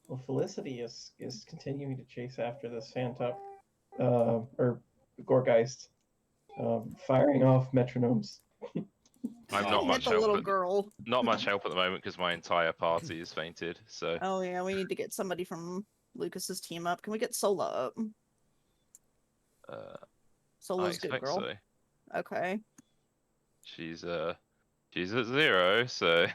Well, Felicity is continuing to chase after the Santa, or Gorgeist, firing off metronomes. I'm He not Oh, hit much the help. little girl. Not much help at the moment because my entire party is fainted. So Oh yeah, we need to get somebody from Lucas's team up. Can we get Sola up? I Sola's good expect girl. so. Okay. She's at 0, so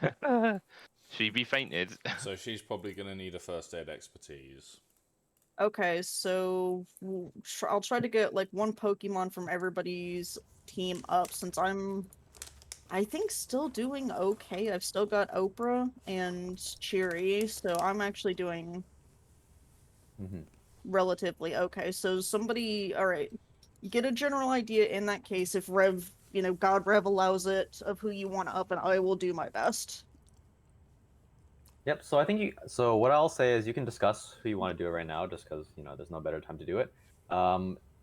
she be fainted. so she's probably going to need a first aid expertise. Okay, so I'll try to get like one Pokemon from everybody's team up since I think still doing okay. I've still got Oprah and Cheery, so I'm actually doing Mhm. relatively okay. So somebody, all right, get a general idea in that case if Rev, God Rev allows it of who you want up, and I will do my best. Yep. So I think you. So what I'll say is you can discuss who you want to do it right now, just because there's no better time to do it.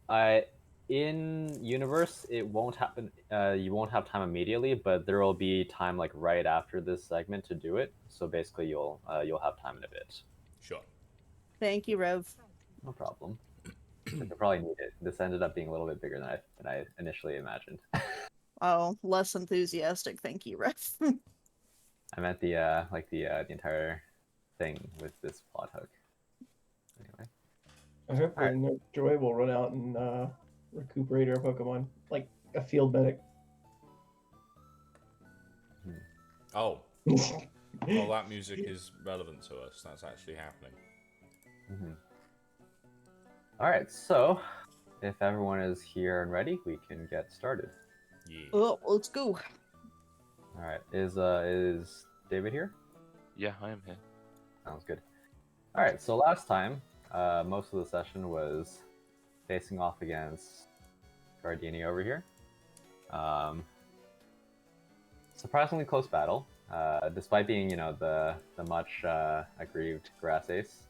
I in universe it won't happen. You won't have time immediately, but there will be time like right after this segment to do it. So basically, you'll have time in a bit. Sure. Thank you, Rev. No problem. I probably need it. This ended up being a little bit bigger than I initially imagined. Oh, less enthusiastic. Thank you, Rev. I meant the entire thing with this plot hook. Anyway. I hope All right. no Joy will run out and recuperate her Pokemon like a field medic. Oh. Well, that music is relevant to us. That's actually happening. Mm-hmm. All right, so if everyone is here and ready, we can get started. Yeah. Oh, let's go. All right, is David here? Yeah, I am here. Sounds good. All right, so last time, most of the session was facing off against Gardini over here. Surprisingly close battle, despite being the much aggrieved Grass Ace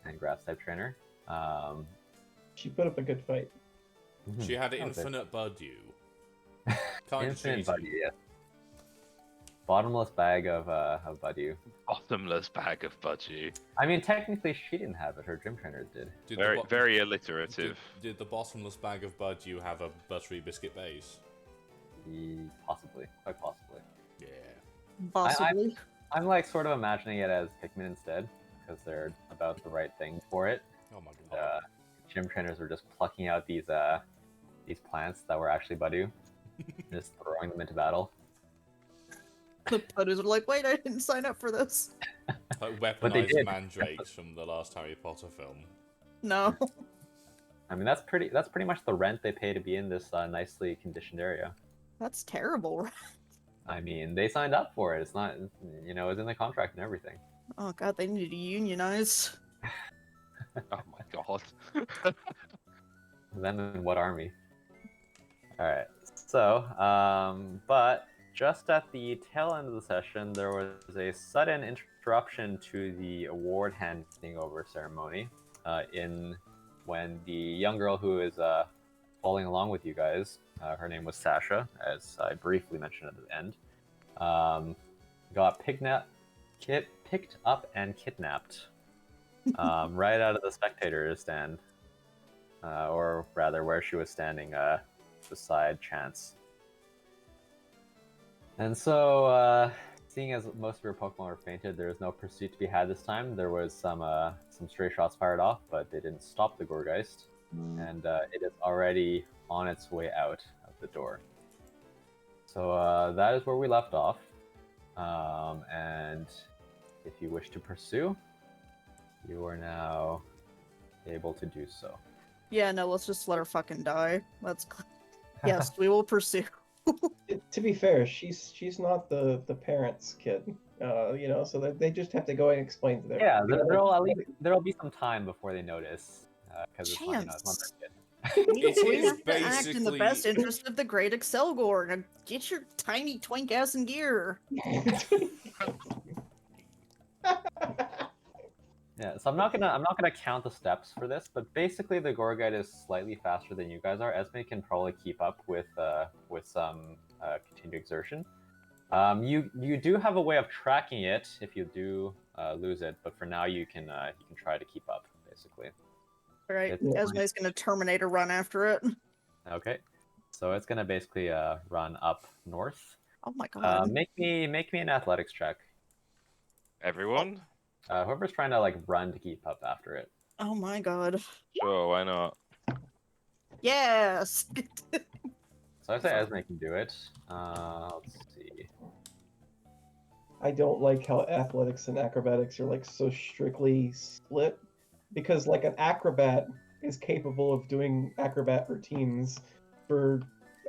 and Grass type trainer. She put up a good fight. She had Oh, infinite Budew. Kind of Infinite cheesy. Budew, yes. Bottomless bag of Budew. Bottomless bag of budgie. I mean, technically, she didn't have it. Her gym trainers did. Very alliterative. Did the bottomless bag of Budew have a buttery biscuit base? Possibly, quite possibly. Yeah. Possibly. I'm like sort of imagining it as Pikmin instead, because they're about the right thing for it. Oh my god. Gym trainers were just plucking out these plants that were actually Budew, just throwing them into battle. The Budews are like, wait, I didn't sign up for this. Like But they weaponized did. mandrakes from the last Harry Potter film. No. I mean, that's pretty much the rent they pay to be in this nicely conditioned area. That's terrible. I mean, they signed up for it. It's not, it's in the contract and everything. Oh god, they need to unionize. Oh my god. Then in what army? Alright, so, but just at the tail end of the session, there was a sudden interruption to the award handing over ceremony, when the young girl who is following along with you guys, her name was Sasha, as I briefly mentioned at the end, got picked up and kidnapped right out of the spectator stand, or rather where she was standing beside Chance. And so, seeing as most of your Pokemon were fainted, there was no pursuit to be had this time. There was some stray shots fired off, but they didn't stop the Gourgeist, and it is already on its way out of the door. So that is where we left off, and if you wish to pursue, you are now able to do so. Yeah, no, let's just let her fucking die. Yes, we will pursue. To be fair, she's not the parents' kid, so they just have to go and explain to them. Yeah, there'll be some time before they notice, because it's not their kid. We have to act in the basically- best interest of the great Excelgor. Now get your tiny twink ass in gear. Yeah, so I'm not gonna count the steps for this, but basically the Gorguite is slightly faster than you guys are. Esme can probably keep up with some continued exertion. You do have a way of tracking it if you do lose it, but for now you can try to keep up, basically. Alright, It's- Esme's gonna terminate a run after it. Okay, so it's gonna basically run up north. Oh my god. Make me an athletics check. Everyone? Whoever's trying to like run to keep up after it. Oh my god. Sure, why not? Yes! So I say Esme can do it. Let's see. I don't like how athletics and acrobatics are like so strictly split, because like an acrobat is capable of doing acrobat routines for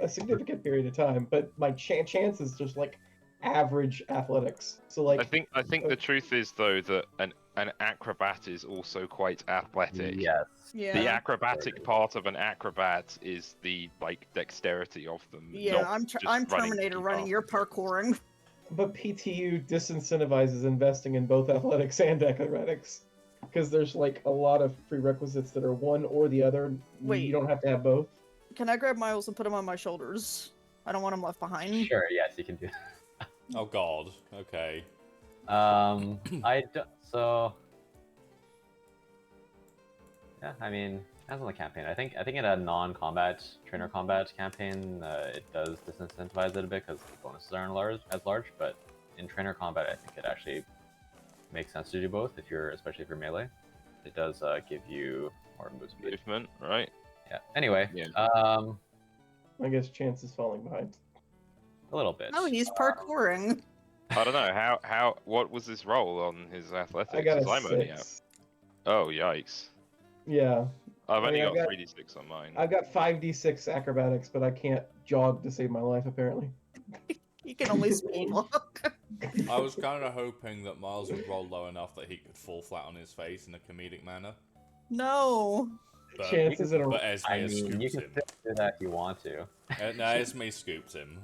a significant period of time, but my chance is just like average athletics. So like I think the truth is though that an acrobat is also quite athletic. Yes. Yeah. The acrobatic part of an acrobat is the like dexterity of them. Yeah, not I'm just I'm running Terminator keep running, up. you're parkouring. But PTU disincentivizes investing in both athletics and acrobatics, because there's like a lot of prerequisites that are one or the other. Wait. You don't have to have both. Can I grab Miles and put him on my shoulders? I don't want him left behind. Sure. Yes, you can do. Oh god. Okay. I do, so. Yeah, I mean, as on the campaign, I think in a non-combat trainer combat campaign, it does disincentivize it a bit because the bonuses aren't as large. But in trainer combat, I think it actually makes sense to do both. Especially if you're melee, it does give you more move speed. Movement, right? Yeah. Anyway, Yeah. I guess chance is falling behind. a little bit. Oh, he's parkouring. I don't know what was his role on his athletics? I got a 'Cause I'm only out. 6. Oh yikes! Yeah, I've I only mean, I've got got- 3d6 on mine. I've got 5d6 acrobatics, but I can't jog to save my life apparently. He can only speed walk. I was kind of hoping that Miles would roll low enough that he could fall flat on his face in a comedic manner. No. But, Chances in a but Esme I has mean, you scooped can him. still do that if you want to. No, Esme scooped him.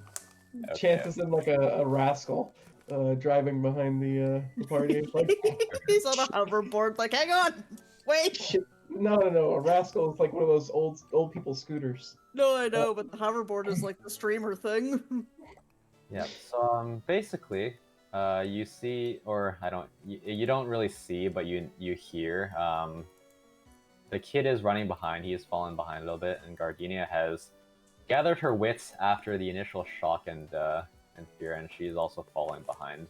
Okay. chances in like a rascal driving behind the party. Like, He's on a hoverboard, like, hang on! Wait! shit. No, a rascal is like one of those old people scooters. No, I know, but the hoverboard is like the streamer thing. Yeah. So basically, you see, or you don't really see, but you hear. The kid is running behind. He has fallen behind a little bit, and Gardenia has gathered her wits after the initial shock and fear, and she's also falling behind.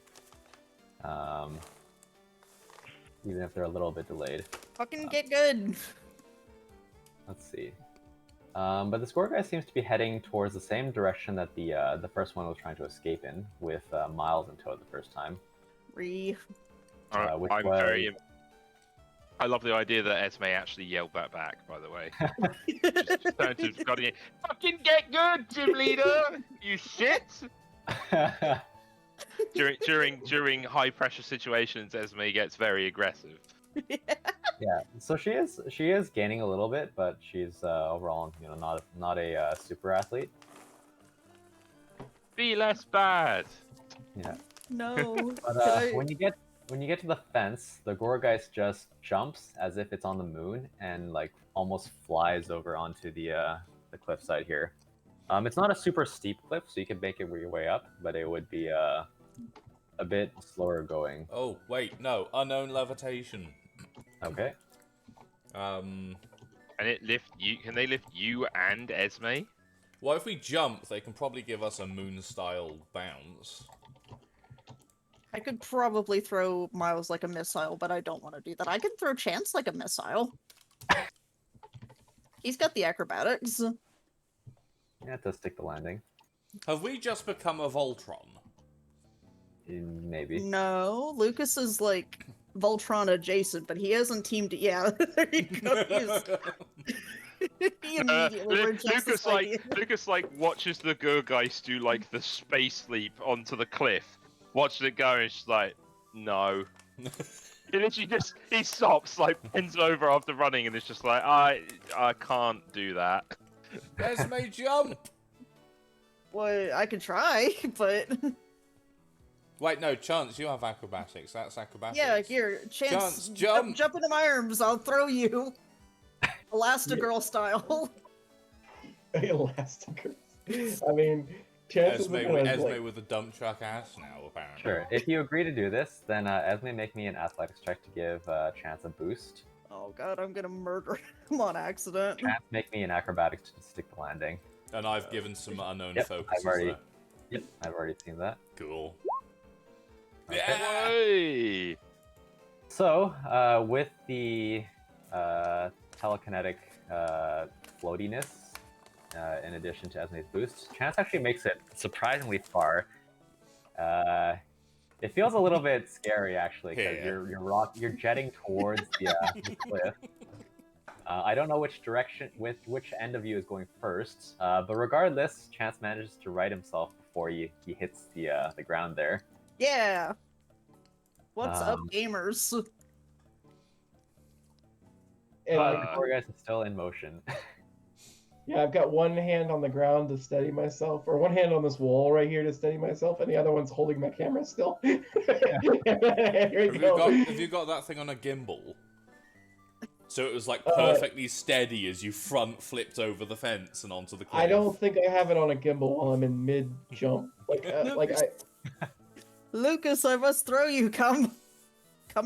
Even if they're a little bit delayed. Fucking get good. Let's see. But the score guy seems to be heading towards the same direction that the first one was trying to escape in, with Miles in tow the first time. Which I'm was- very. I love the idea that Esme actually yelled that back. By the way, just turned to Guardian. Fucking get good, gym leader. You shit. During high pressure situations, Esme gets very aggressive. Yeah, so she is gaining a little bit, but she's overall, not a super athlete. Be less bad. Yeah, No. but when you get to the fence, the Gorgeist just jumps as if it's on the moon and like almost flies over onto the cliffside here. It's not a super steep cliff, so you can make it your way up, but it would be a bit slower going. Oh, wait, no. Unknown levitation. Okay. And it lift you? Can they lift you and Esme? Well, if we jump, they can probably give us a moon-style bounce. I could probably throw Miles like a missile, but I don't want to do that. I can throw Chance like a missile. He's got the acrobatics. Yeah, it does stick the landing. Have we just become a Voltron? Maybe. No, Lucas is like Voltron adjacent, but he hasn't teamed. Yeah, there you go. He immediately rejects this idea. Lucas watches the Gurgeist do like the space leap onto the cliff, watches it go, and she's like, no. He literally he stops, like bends over after running, and it's just like, I can't do that. Esme, jump! Well, I could try, but Wait, no, Chance, you have acrobatics. That's acrobatics. yeah, here, Chance, jump! jump into my arms. I'll throw you, Elastigirl style. Elastic. I mean, Chance is Esme, gonna, Esme like, with a dump truck ass now, apparently. Sure. If you agree to do this, then Esme, make me an athletics check to give Chance a boost. Oh god, I'm gonna murder him on accident. Chance, make me an acrobatics to stick the landing. And I've given some unknown Yep, focuses I've already. there. Yep, I've already seen that. Cool. Okay. Yeah! Hey! So, with the telekinetic floatiness, in addition to Esme's boost, Chance actually makes it surprisingly far. It feels a little bit scary actually, because Yeah. you're jetting towards the cliff. I don't know which end of you is going first, but regardless, Chance manages to right himself before he hits the ground there. Yeah. What's up, Um, gamers? and But I- the poor guys is still in motion. yeah, I've got one hand on the ground to steady myself, or one hand on this wall right here to steady myself, and the other one's holding my camera still. Here we go. Have you got that thing on a gimbal? So it was like perfectly steady as you front flipped over the fence and onto the cliff. I don't think I have it on a gimbal while I'm in mid jump. Lucas, I must throw you. Come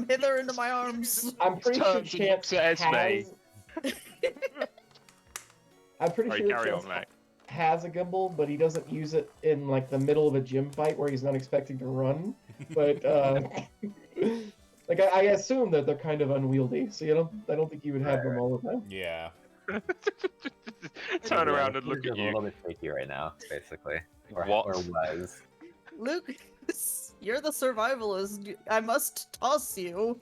hither into my arms. I'm pretty sure Turns and Chance looks at Esme. has. I'm pretty Sorry, sure carry Chance on, Mac. has a gimbal, but he doesn't use it in like the middle of a gym fight where he's not expecting to run. But like I assume that they're kind of unwieldy, so I don't think you would have them all the time. Yeah. Turn Yeah, around and he's look at just a you. little bit shaky right now, basically. Or What? was. Lucas, you're the survivalist. I must toss you.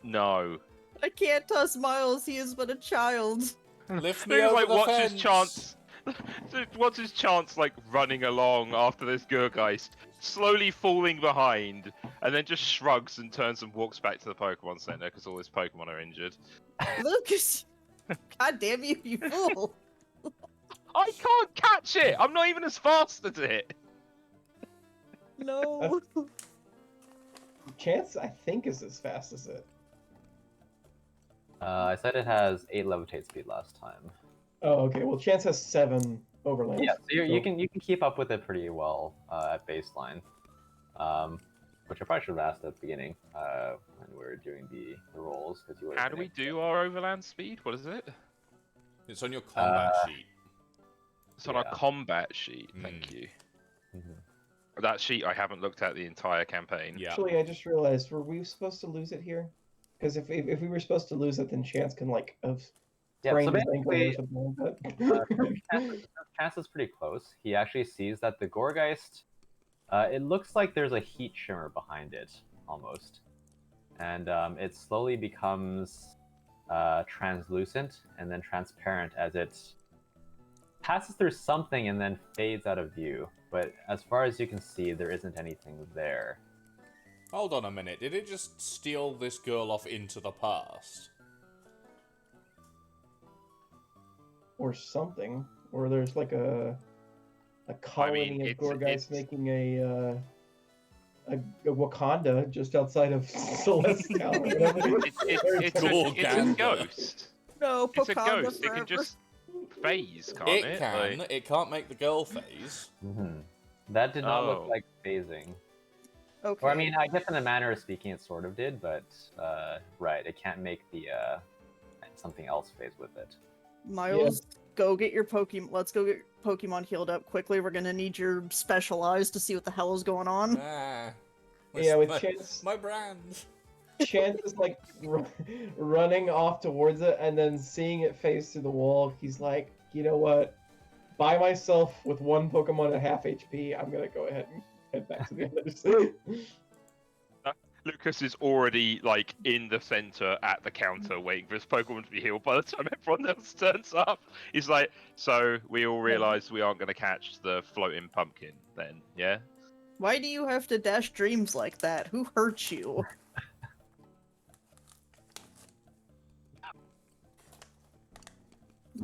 No. I can't toss Miles. He is but a child. Lift me Things over like, the what's fence. his chance? What's his chance, like, running along after this Gurgeist, slowly falling behind, and then just shrugs and turns and walks back to the Pokemon Center because all his Pokemon are injured. Lucas, god damn you, you fool! I can't catch it! I'm not even as fast as it! No. Chance, I think, is as fast as it. I said it has 8 levitate speed last time. Oh, okay. Well, Chance has 7 overland. Yeah, so you can keep up with it pretty well at baseline. Which I probably should have asked at the beginning when we were doing the rolls, because you would. How do we do our overland speed? What is it? It's on your combat sheet. It's on our Yeah. combat sheet, thank you. That sheet I haven't looked at the entire campaign. Yeah. Actually, I just realized, were we supposed to lose it here? Because if we were supposed to lose it, then Chance can like have Yeah, so sprained his ankle or basically, something like that. Chance is pretty close. He actually sees that the Gorgeist, it looks like there's a heat shimmer behind it, almost. And it slowly becomes translucent and then transparent as it passes through something and then fades out of view. But as far as you can see, there isn't anything there. Hold on a minute. Did it just steal this girl off into the past? Or something. Or there's like a colony of Gorgeist making a Wakanda just outside of Celestial. It's a ghost. No, It's a Pocahontas ghost. It forever. can just phase, can't It it? can. Like- It can't make the girl phase. That did not look Oh. like phasing. Okay. Or I mean, I guess in the manner of speaking, it sort of did, but right, it can't make the something else phase with it. Miles, go get your Pokemon. Let's go get Pokemon healed up quickly. We're gonna need your special eyes to see what the hell is going on. Yeah, with my, Chance. my brand. Chance is like running off towards it and then seeing it phase through the wall. He's like, you know what? By myself with one Pokemon at half HP, I'm gonna go ahead and head back to the others. Lucas is already like in the center at the counter waiting for his Pokemon to be healed. By the time everyone else turns up, he's like, "So we all realize we aren't going to catch the floating pumpkin, then, yeah?" Why do you have to dash dreams like that? Who hurt you?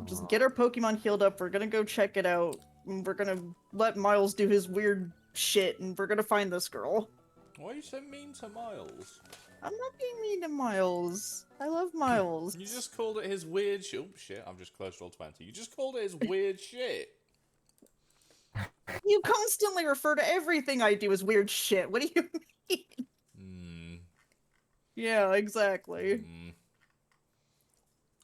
Just get our Pokemon healed up. We're gonna go check it out. And we're gonna let Miles do his weird shit, and we're gonna find this girl. Why are you so mean to Miles? I'm not being mean to Miles. I love Miles. You just called it his weird shit. Oh shit, I've just closed roll 20. You just called it his weird shit. You constantly refer to everything I do as weird shit. What do you mean? Hmm. Yeah, exactly.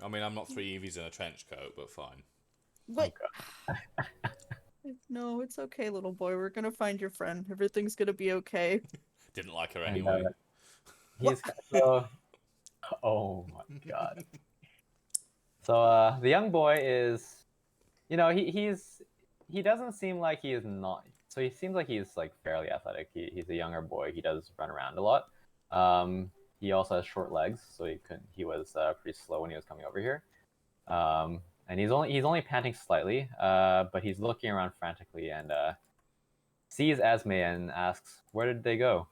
I mean, I'm not 3 EVs in a trench coat, but fine. But no, it's okay, little boy. We're gonna find your friend. Everything's gonna be okay. Didn't like her And, anyway. he's so. Oh my god. So the young boy is, he doesn't seem like he is not. So he seems like he's like fairly athletic. He's a younger boy. He does run around a lot. He also has short legs, so he was pretty slow when he was coming over here. And he's only panting slightly, but he's looking around frantically and sees Esme and asks, "Where did they go?"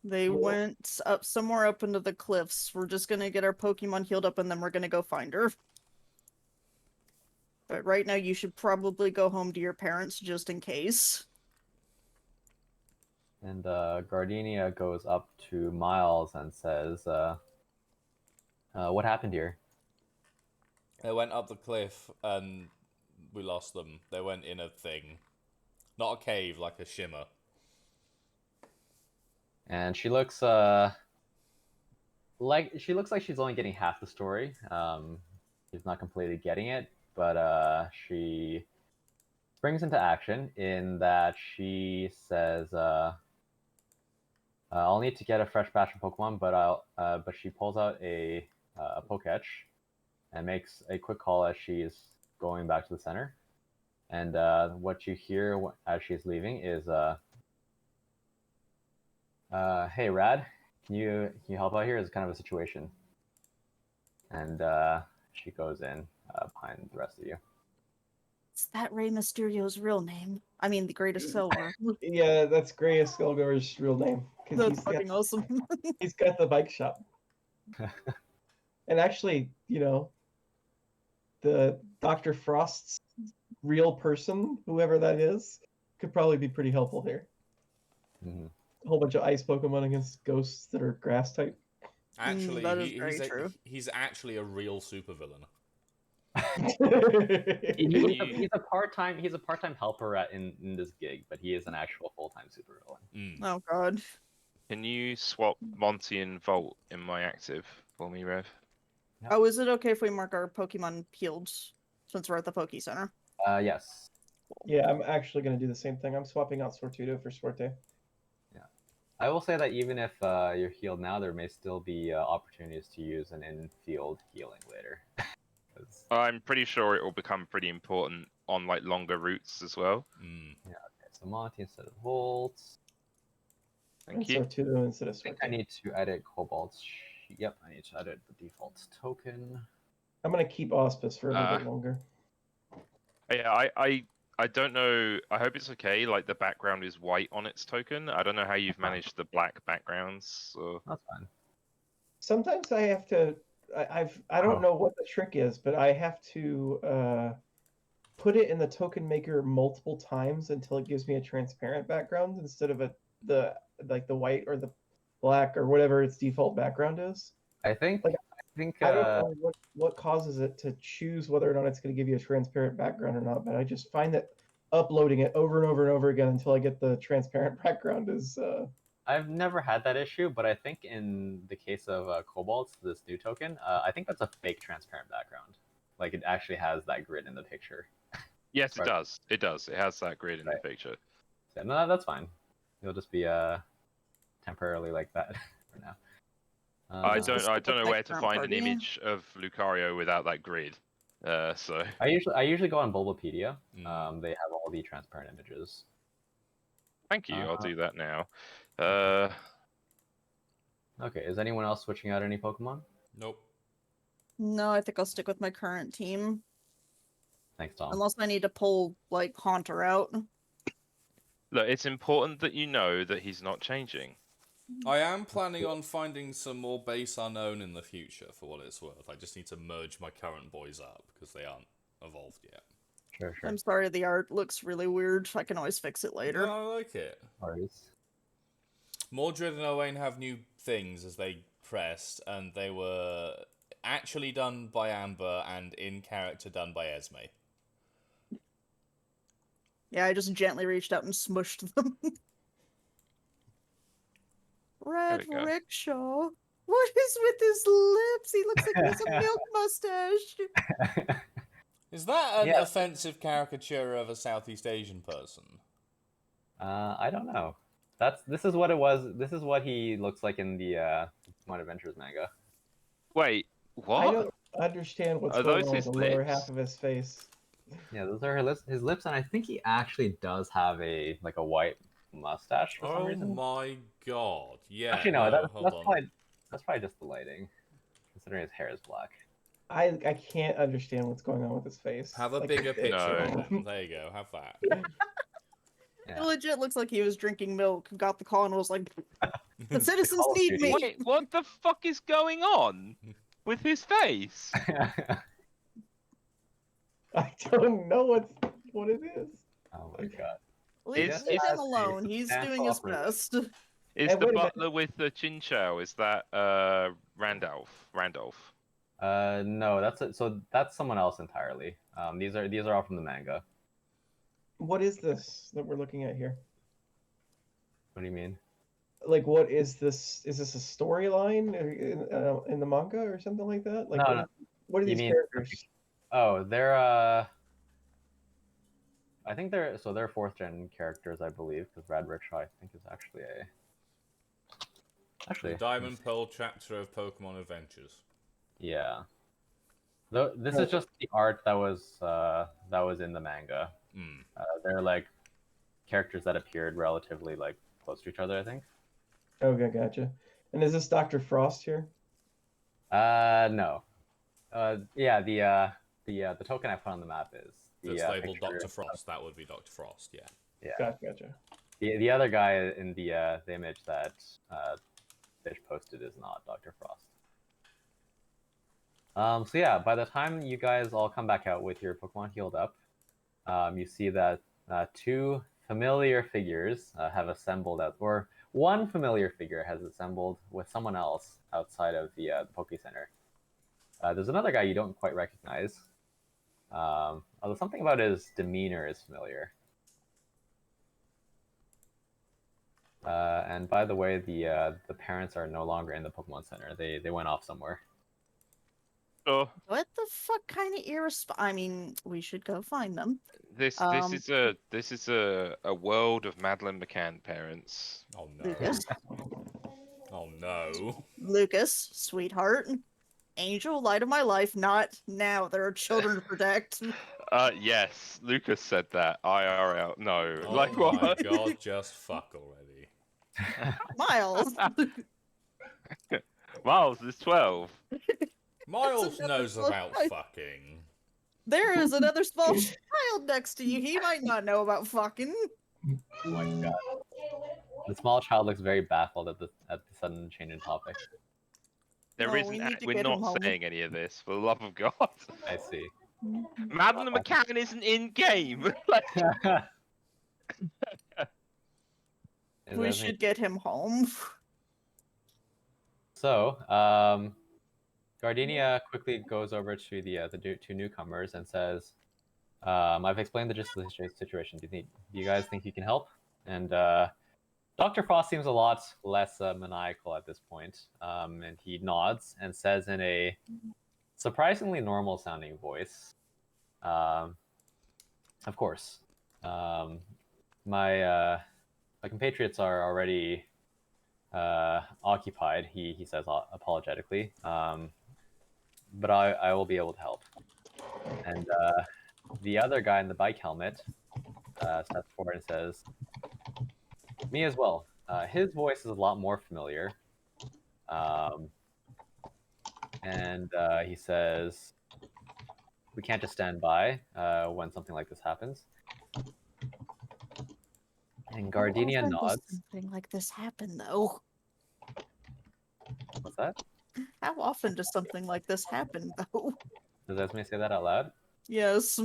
They went up somewhere up into the cliffs. We're just gonna get our Pokemon healed up and then we're gonna go find her. But right now you should probably go home to your parents just in case. And Gardenia goes up to Miles and says, "What happened here?" They went up the cliff and we lost them. They went in a thing. Not a cave, like a shimmer. And she looks like she's only getting half the story. She's not completely getting it, but she springs into action in that she says, "I'll need to get a fresh batch of Pokemon," but she pulls out a Poketch and makes a quick call as she's going back to the center. And what you hear as she's leaving is, "Hey, Rad, can you help out here? It's kind of a situation." And she goes in behind the rest of you. Is that Rey Mysterio's real name? I mean, the greatest silver. Yeah, that's Gray Skullgir's real name. Because That's fucking awesome. he's got the bike shop. And actually, the Dr. Frost's real person, whoever that is, could probably be pretty helpful here. Mm-hmm. A whole bunch of ice Pokemon against ghosts that are grass type. Actually, that is very true. he's actually a real supervillain. He's a part-time helper in this gig, but he is an actual full-time supervillain. Oh god. Can you swap Monty and Volt in my active for me, Rev? Yep. Oh, is it okay if we mark our Pokemon healed since we're at the Poke Center? Yes. Yeah, I'm actually going to do the same thing. I'm swapping out Sortudo for Swarte. Yeah. I will say that even if you're healed now, there may still be opportunities to use an in-field healing later. I'm pretty sure it will become pretty important on like longer routes as well. Yeah, okay. So Monty instead of Volts. Thank And you. Sortudo instead of I think Swarte. I need to edit Cobalt's. Yep, I need to edit the default token. I'm going to keep Auspice for a little bit longer. Yeah, I don't know. I hope it's okay. Like the background is white on its token. I don't know how you've managed the black backgrounds. So... That's fine. Sometimes I have to. I don't know what the trick is, but I have to put it in the token maker multiple times until it gives me a transparent background instead of the white or the black or whatever its default background is. I think I don't know what causes it to choose whether or not it's going to give you a transparent background or not, but I just find that uploading it over and over and over again until I get the transparent background is. I've never had that issue, but I think in the case of Cobalt's, this new token, I think that's a fake transparent background. Like it actually has that grid in the picture. Yes, it does. It does. It has that grid in the picture. Yeah, no, that's fine. It'll just be temporarily like that for now. I don't know where to find an party. image of Lucario without that grid. So I usually go on Bulbapedia. They have all the transparent images. thank you. I'll do that now. Okay, is anyone else switching out any Pokemon? Nope. No, I think I'll stick with my current team. Thanks, Tom. Unless I need to pull, like, Haunter out. Look, it's important that you know that he's not changing. I am planning on finding some more base unknown in the future, for what it's worth. I just need to merge my current boys up, because they aren't evolved yet. Sure. I'm sorry, the art looks really weird. I can always fix it later. No, I like it. Worries. Mordred and Owain have new things as they pressed, and they were actually done by Amber and in character done by Esme. Yeah, I just gently reached out and smushed them. Red we go. rickshaw. What is with his lips? He looks like he has a milk mustache. Is that an Yeah. offensive caricature of a Southeast Asian person? I don't know. This is what it was. This is what he looks like in the Pokemon Adventures manga. Wait, I what? don't understand what's Are going those on with his the lower lips? half of his face. Yeah, those are his lips, and I think he actually does have a white mustache for some Oh reason. my god! Yeah. Actually, no, hold that's on. probably just the lighting, considering his hair is black. I can't understand what's going on with his face. Have a Like, bigger picture No. of him. There you go. Have that. It legit looks like he was drinking milk, got the call, and was like, "The citizens Call of need Duty. me." Wait, what the fuck is going on with his face? I don't know what it is. Oh my god. Leave Is- leave is- him alone. He's doing his substantial best. Is Hey, the wait a minute. butler with the chin chow? Is that Randolph? Randolph. No, that's someone else entirely. These are all from the manga. What is this that we're looking at here? What do you mean? Like, what is this? Is this a storyline in the manga or something like that? Like, No, no. what are You these mean- characters? Oh, they're I think they're fourth gen characters, I believe, because Rad Rickshaw I think is actually The Diamond Pearl chapter of Pokemon Adventures. yeah. Though this is just the art that was in the manga. Hmm. They're like characters that appeared relatively like close to each other, I think. Okay, gotcha. And is this Dr. Frost here? No. Yeah, the token I put on the map is That's labeled picture Dr. of- Frost. That would be Dr. Frost, yeah. Yeah. Gotcha. The other guy in the image that Fish posted is not Dr. Frost. So yeah, by the time you guys all come back out with your Pokemon healed up, you see that two familiar figures have assembled or one familiar figure has assembled with someone else outside of the Poke Center. There's another guy you don't quite recognize, although something about his demeanor is familiar. And by the way, the parents are no longer in the Pokemon Center. They went off somewhere. Oh, What the fuck kind of I mean, we should go find them. this is a world of Madeline McCann parents. Oh no. Lucas, Oh no. Lucas, sweetheart, angel, light of my life. Not now. There are children to protect. Yes, Lucas said that. IRL. No, Oh like my what? god, just fuck already. Miles. Miles is 12. Miles another knows small about child. fucking. There is another small child next to you. He might not know about fucking. Oh my god. The small child looks very baffled at the sudden change in topic. There No, we isn't. need to We're get him not home. saying any of this. For the love of God. I see. Madeline McCann isn't in game. Like, Is We everything- should get him home. So, Gardenia quickly goes over to the two newcomers and says, "I've explained the gist of the situation. Do you guys think you can help?" And Dr. Frost seems a lot less maniacal at this point, and he nods and says in a surprisingly normal-sounding voice, "Of course, my compatriots are already occupied," he says apologetically, "but I will be able to help." And the other guy in the bike helmet steps forward and says, "Me as well." His voice is a lot more familiar. And he says, "We can't just stand by when something like this happens." And Gardenia How often does nods. something like this happen, though? What's that? How often does something like this happen, though? Does Esme say that out loud? Yes.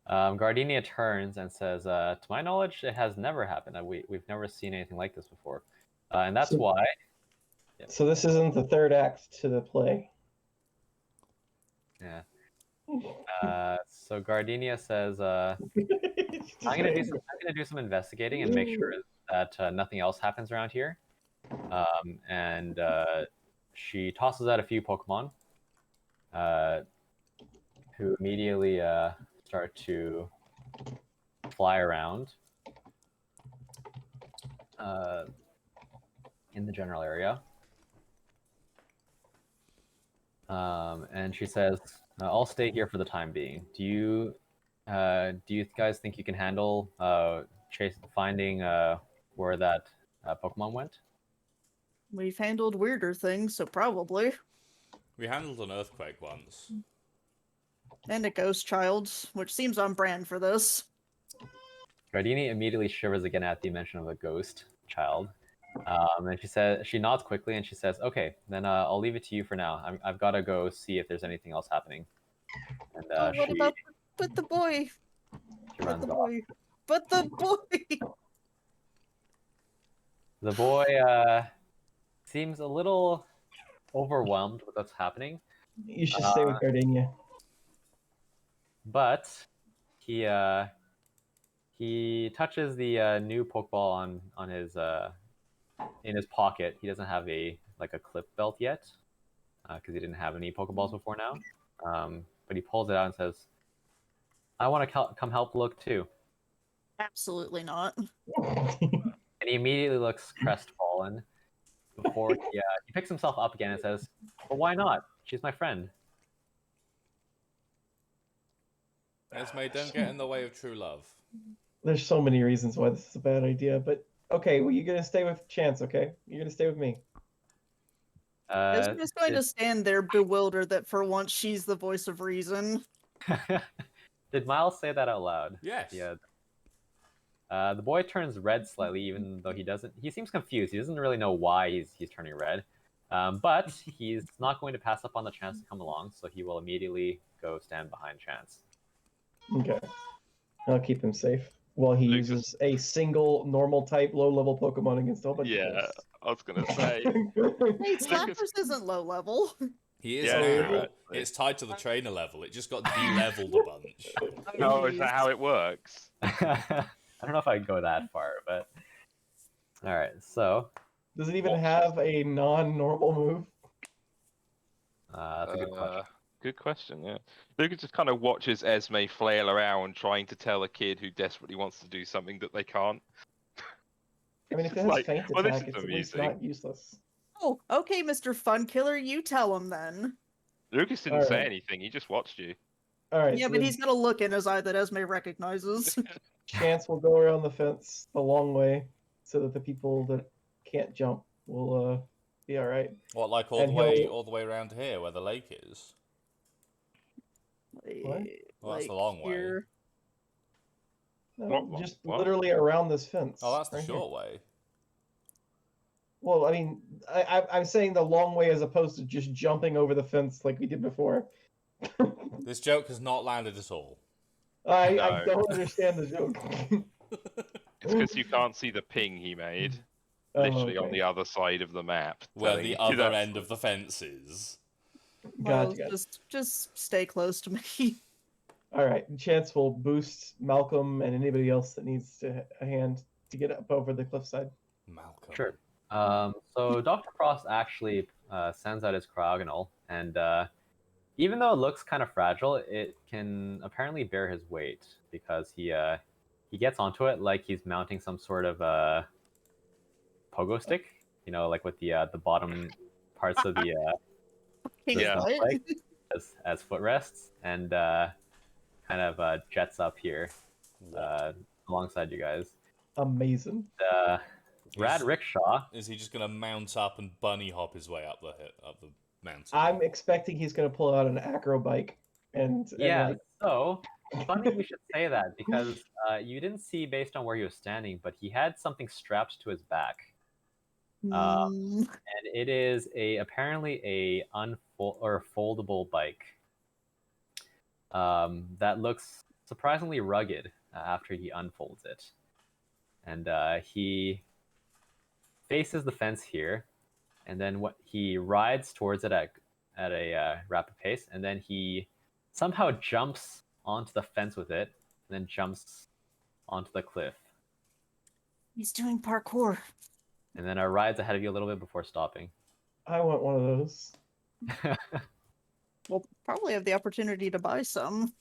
Gardenia turns and says, "To my knowledge, it has never happened. We've never seen anything like this before. And that's So- why..." So this isn't the third act to the play. Yeah. So Gardenia says, I'm gonna do some investigating and make sure that nothing else happens around here. And she tosses out a few Pokemon, who immediately start to fly around in the general area. And she says, "I'll stay here for the time being. Do you guys think you can handle finding where that Pokemon went?" We've handled weirder things, so probably. We handled an earthquake once. And a ghost child, which seems on brand for this. Gardini immediately shivers again at the mention of a ghost child. And she nods quickly and she says, "Okay, then I'll leave it to you for now. I've got to go see if there's anything else happening." And What about but the boy? she runs off. Boy. But the boy! The boy seems a little overwhelmed with what's happening, You should stay with Gardenia. but he touches the new Pokeball on his in his pocket. He doesn't have a clip belt yet because he didn't have any Pokeballs before now. But he pulls it out and says, "I want to come help look too." Absolutely not. And he immediately looks crestfallen before he picks himself up again and says, "Well, why not? She's my friend." Esme, don't get in the way of true love. There's so many reasons why this is a bad idea, but okay, well, you're gonna stay with Chance, okay? You're gonna stay with me. I'm just going to stand there bewildered that for once she's the voice of reason. Did Miles say that out loud? Yes. Yeah. The boy turns red slightly, even though he doesn't. He seems confused. He doesn't really know why he's turning red, but he's not going to pass up on the chance to come along. So he will immediately go stand behind Chance. Okay. I'll keep him safe while he Lucas- uses a single normal type low level Pokemon against a whole bunch of Yeah, ghosts. I was gonna say. Hey, Slappers isn't low level. He is Yeah, now. exactly. It's tied to the trainer level. It just got de-leveled a bunch. No, is that how it works? I don't know if I'd go that far, but all right. So Does it even have a non-normal move? that's a good question. Good question, yeah. Lucas just kind of watches Esme flail around trying to tell a kid who desperately wants to do something that they can't. I mean, if it It's has like, feint well, this attack, is it's at least amusing. not useless. Oh, okay, Mr. Fun Killer, you tell him then. Lucas didn't say Alright. anything, he just watched you. All right. Yeah, so but then he's got a look in his eye that Esme recognizes. Chance will go around the fence the long way, so that the people that can't jump will be all right. What, like all And the way around here where the lake is? What? Well, that's the long way. here. No, What? just What? literally around this fence. Oh, that's the right here. short way. Well, I mean, I'm saying the long way as opposed to just jumping over the fence like we did before. This joke has not landed at all. I No. don't understand the joke. It's because you can't see the ping he made, Oh, literally on okay. the other side of the map. Where telling the you other that's- end of the fence is. Miles, Gotcha. just stay close to me. All right, Chance will boost Malcolm and anybody else that needs a hand to get up over the cliffside. Malcolm. Sure. So Dr. Frost actually sends out his Cryogonal, and even though it looks kind of fragile, it can apparently bear his weight because he gets onto it like he's mounting some sort of pogo stick, like with the bottom parts of the Yeah. What? as footrests, and kind of jets up here alongside you guys. Amazing. Rad Rickshaw. Is he just going to mount up and bunny hop his way up the mountain? I'm expecting he's going to pull out an acro bike and Yeah, like, so funny you should say that because you didn't see based on where he was standing, but he had something strapped to his back, Mm, and it is apparently a foldable bike that looks surprisingly rugged after he unfolds it, and he faces the fence here, and then he rides towards it at a rapid pace, and then he somehow jumps onto the fence with it, and then jumps onto the cliff, He's doing parkour. and then rides ahead of you a little bit before stopping. I want one of those. We'll probably have the opportunity to buy some.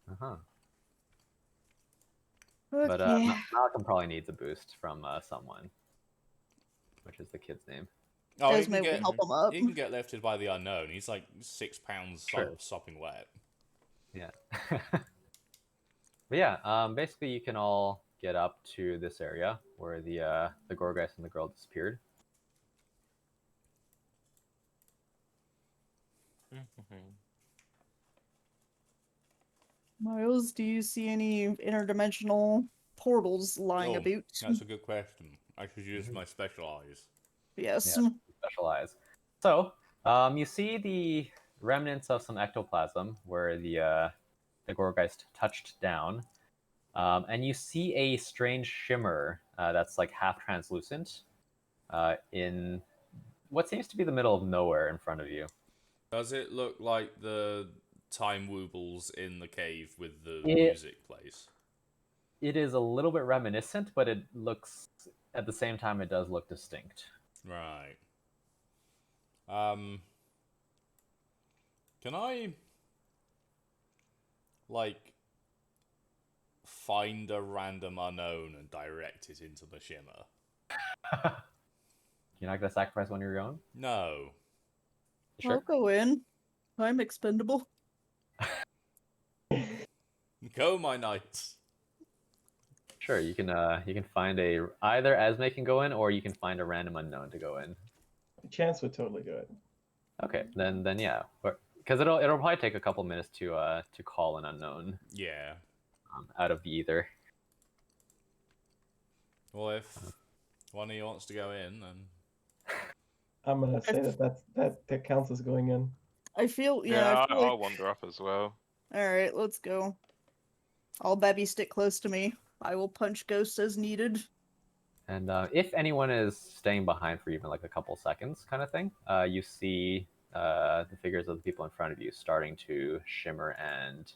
Uh-huh. Okay. But Malcolm probably needs a boost from someone, which is the kid's name. Oh, he Esme can will get help him up. he can get lifted by the unknown. He's like 6 pounds Sure. sopping wet. Yeah. But yeah, basically you can all get up to this area where the Gorgeist and the girl disappeared. Miles, do you see any interdimensional portals lying Oh, about? That's a good question. I should use my special eyes. Yes. Yeah. Special eyes. So, you see the remnants of some ectoplasm where the Gorgeist touched down, and you see a strange shimmer that's like half translucent in what seems to be the middle of nowhere in front of you. Does it look like the time woobles in the cave with the It- music plays? It is a little bit reminiscent, but it looks at the same time it does look distinct. Right. Can I like find a random unknown and direct it into the shimmer? You're not gonna sacrifice one of your own? No. I'll Sure. go in. I'm expendable. Go, my knights. Sure, you can find either Esme can go in or you can find a random unknown to go in. Chance would totally do it. Okay, then yeah, because it'll probably take a couple minutes to call an unknown Yeah. out of the ether. Well, if one of you wants to go in, then I'm gonna say that counts as going in. I feel Yeah, I feel I'll like... wander up as well. Alright, let's go. All Babby stick close to me. I will punch ghosts as needed. And if anyone is staying behind for even like a couple seconds, kind of thing, you see the figures of the people in front of you starting to shimmer and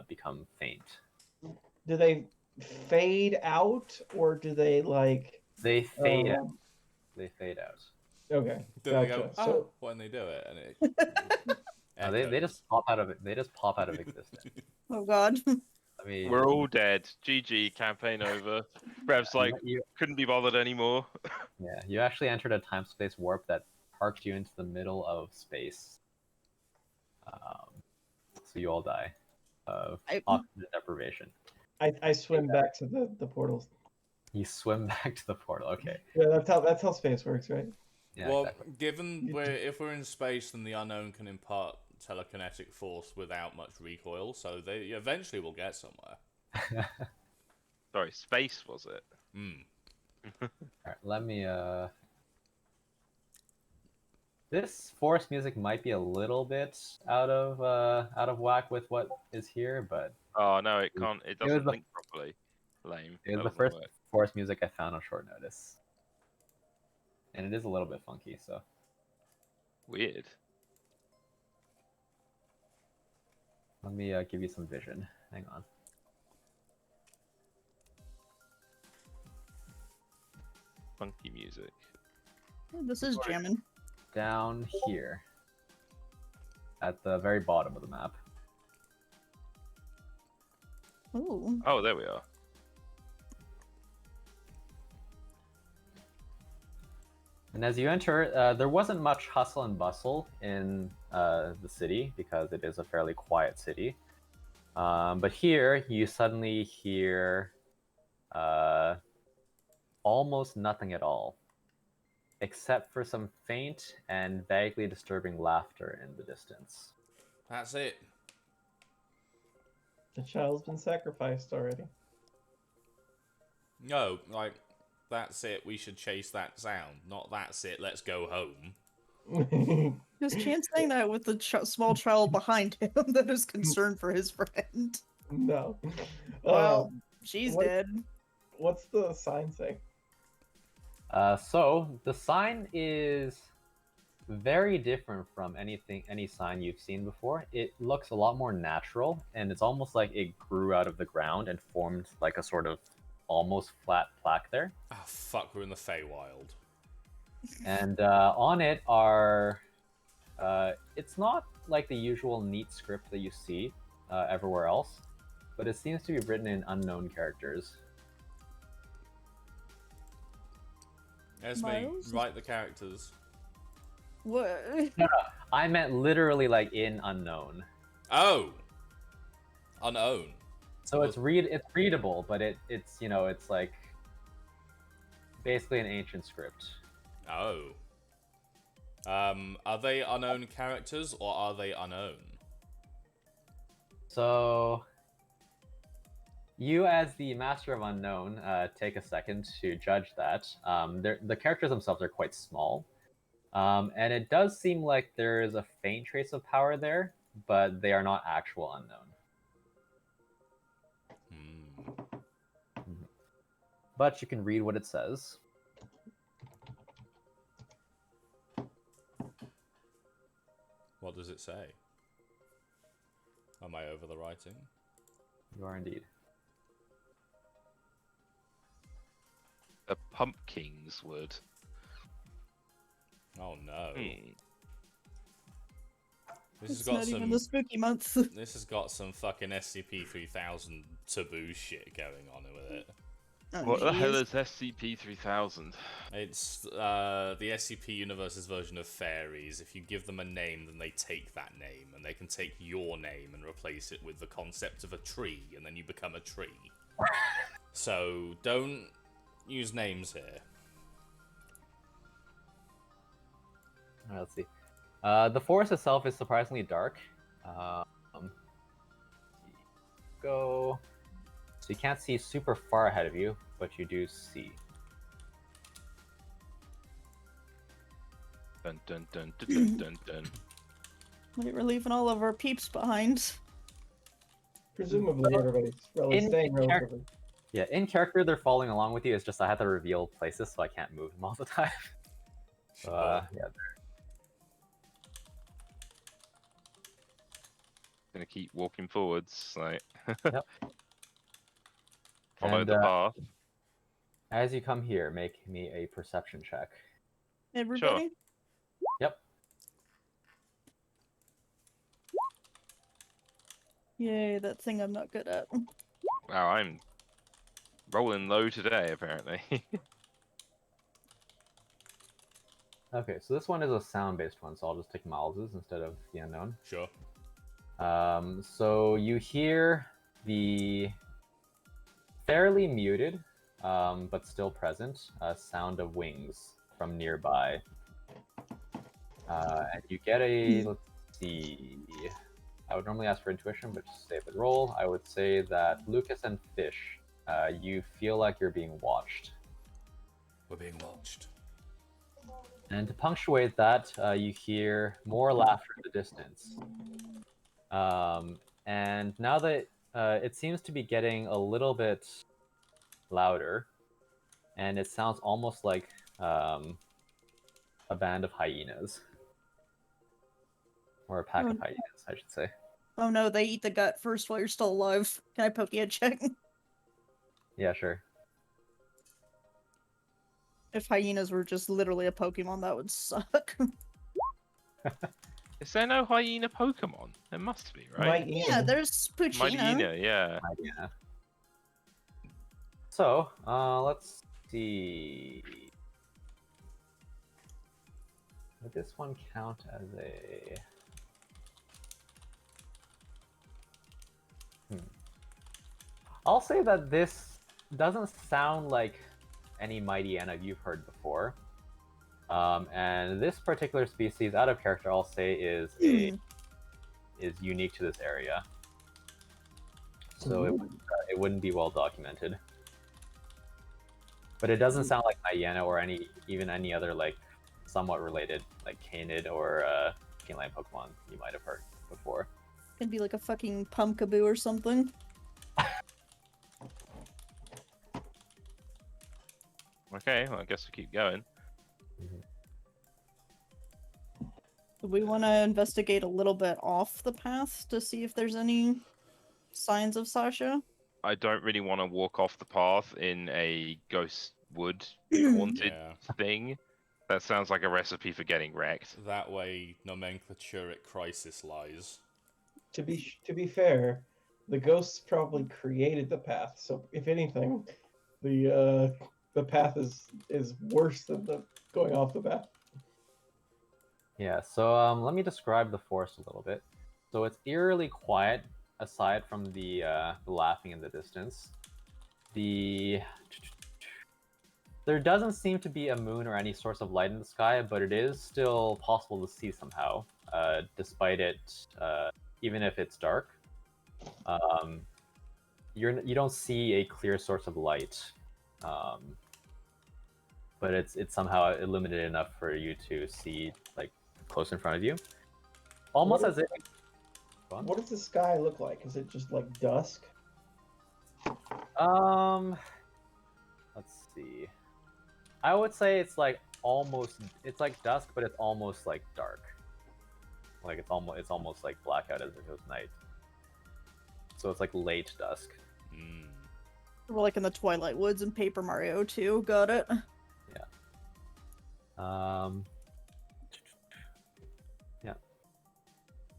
become faint. Do they fade out or do they like? They fade out. Um, They fade out. Okay, then gotcha. they go, oh, So when they do it, and it They echoes. just pop out of it. They just pop out of existence. Oh god. I mean, We're all dead. GG, campaign over. Rev's like, you, couldn't be bothered anymore. yeah, you actually entered a time-space warp that parked you into the middle of space. So you all die of oxygen deprivation. I swim back to the portals. You swim back to the portal. Okay. Yeah, that's how space works, right? Yeah, well, exactly. given if we're in space, then the unknown can impart telekinetic force without much recoil, so they eventually will get somewhere. Sorry, space was it? All right, let me. This forest music might be a little bit out of whack with what is here, but Oh no, it can't. It was doesn't the- link properly. Lame. it was That the doesn't first work. forest music I found on short notice, and it is a little bit funky. So Weird. let me give you some vision. Hang on. Funky music. This is jamming. Down here, at the very bottom of the map. Ooh. Oh, there we are. And as you enter, there wasn't much hustle and bustle in the city because it is a fairly quiet city. But here, you suddenly hear almost nothing at all, except for some faint and vaguely disturbing laughter in the distance. That's it. The child's been sacrificed already. No, like, that's it, we should chase that sound. Not that's it, let's go home. Is Chance saying that with the small child behind him that is concerned for his friend? No. Well, she's what- dead. What's the sign say? So the sign is very different from any sign you've seen before. It looks a lot more natural, and it's almost like it grew out of the ground and formed like a sort of almost flat plaque there. Oh fuck, we're in the Feywild. And on it are, it's not like the usual neat script that you see everywhere else, but it seems to be written in unknown characters. Esme, Miles? write the characters. What? I meant literally like in unknown. Oh! Unown. So it's readable, but it's you know, it's like basically an ancient script. Oh. Are they unknown characters or are they unknown? So you, as the master of unknown, take a second to judge that. The characters themselves are quite small, and it does seem like there is a faint trace of power there, but they are not actual unknown. But you can read what it says. What does it say? Am I over the writing? You are indeed. The Pumpkingswood. Oh no. This has It's got not some. even the spooky month. This has got some fucking SCP-3000 taboo shit going on with it. Oh, What the hell geez. is SCP-3000? It's the SCP universe's version of fairies. If you give them a name, then they take that name, and they can take your name and replace it with the concept of a tree, and then you become a tree. So don't use names here. Alright, let's see. The forest itself is surprisingly dark. Go. So you can't see super far ahead of you, but you do see. Dun dun dun dun dun dun dun. Wait, we're leaving all of our peeps behind. Presumably everybody's In staying char- relatively. Yeah, in character they're following along with you. It's just I have to reveal places, so I can't move them all the time. Yeah. Gonna keep walking forwards, like Yep. follow And, the path. As you come here, make me a perception check. Everybody? Yep. Yay, that thing I'm not good at. Wow, I'm rolling low today, apparently. Okay, so this one is a sound-based one, so I'll just take Miles's instead of the unknown. Sure. So you hear the fairly muted, but still present, sound of wings from nearby. And you get a, let's see, I would normally ask for intuition, but just save the roll. I would say that Lucas and Fish, you feel like you're being watched. We're being watched. And to punctuate that, you hear more laughter in the distance. And now that it seems to be getting a little bit louder, and it sounds almost like a band of hyenas. Or a pack of hyenas, I should say. Oh no, they eat the gut first while you're still alive. Can I poke you a check? Yeah, sure. If hyenas were just literally a Pokemon, that would suck. Is there no hyena Pokemon? There must be, right? Yeah, there's Puccino. Hyena, yeah. Yeah. So, let's see. Would this one count as a... I'll say that this doesn't sound like any Mightyena you've heard before. And this particular species, out of character, I'll say is unique to this area. So it wouldn't be well documented. But it doesn't sound like Hyena or even any other like somewhat related like Canid or Canine Pokemon you might have heard before. It'd be like a fucking Pumpkaboo or something. Okay, well, I guess we keep going. Do we want to investigate a little bit off the path to see if there's any signs of Sasha? I don't really want to walk off the path in a ghost wood haunted Yeah. thing. That sounds like a recipe for getting wrecked. That way, nomenclaturic crisis lies. To be fair, the ghosts probably created the path. So if anything, the path is worse than the going off the path. Yeah, so let me describe the forest a little bit. So it's eerily quiet, aside from the laughing in the distance. There doesn't seem to be a moon or any source of light in the sky, but it is still possible to see somehow, despite it, even if it's dark. You don't see a clear source of light, but it's somehow illuminated enough for you to see like close in front of you, almost as if. What does the sky look like? Is it just like dusk? Let's see. I would say it's like it's like dusk, but it's almost like dark. Like it's almost like blackout as if it was night. So it's like late dusk. We're like in the Twilight Woods and Paper Mario 2. Got it. Yeah.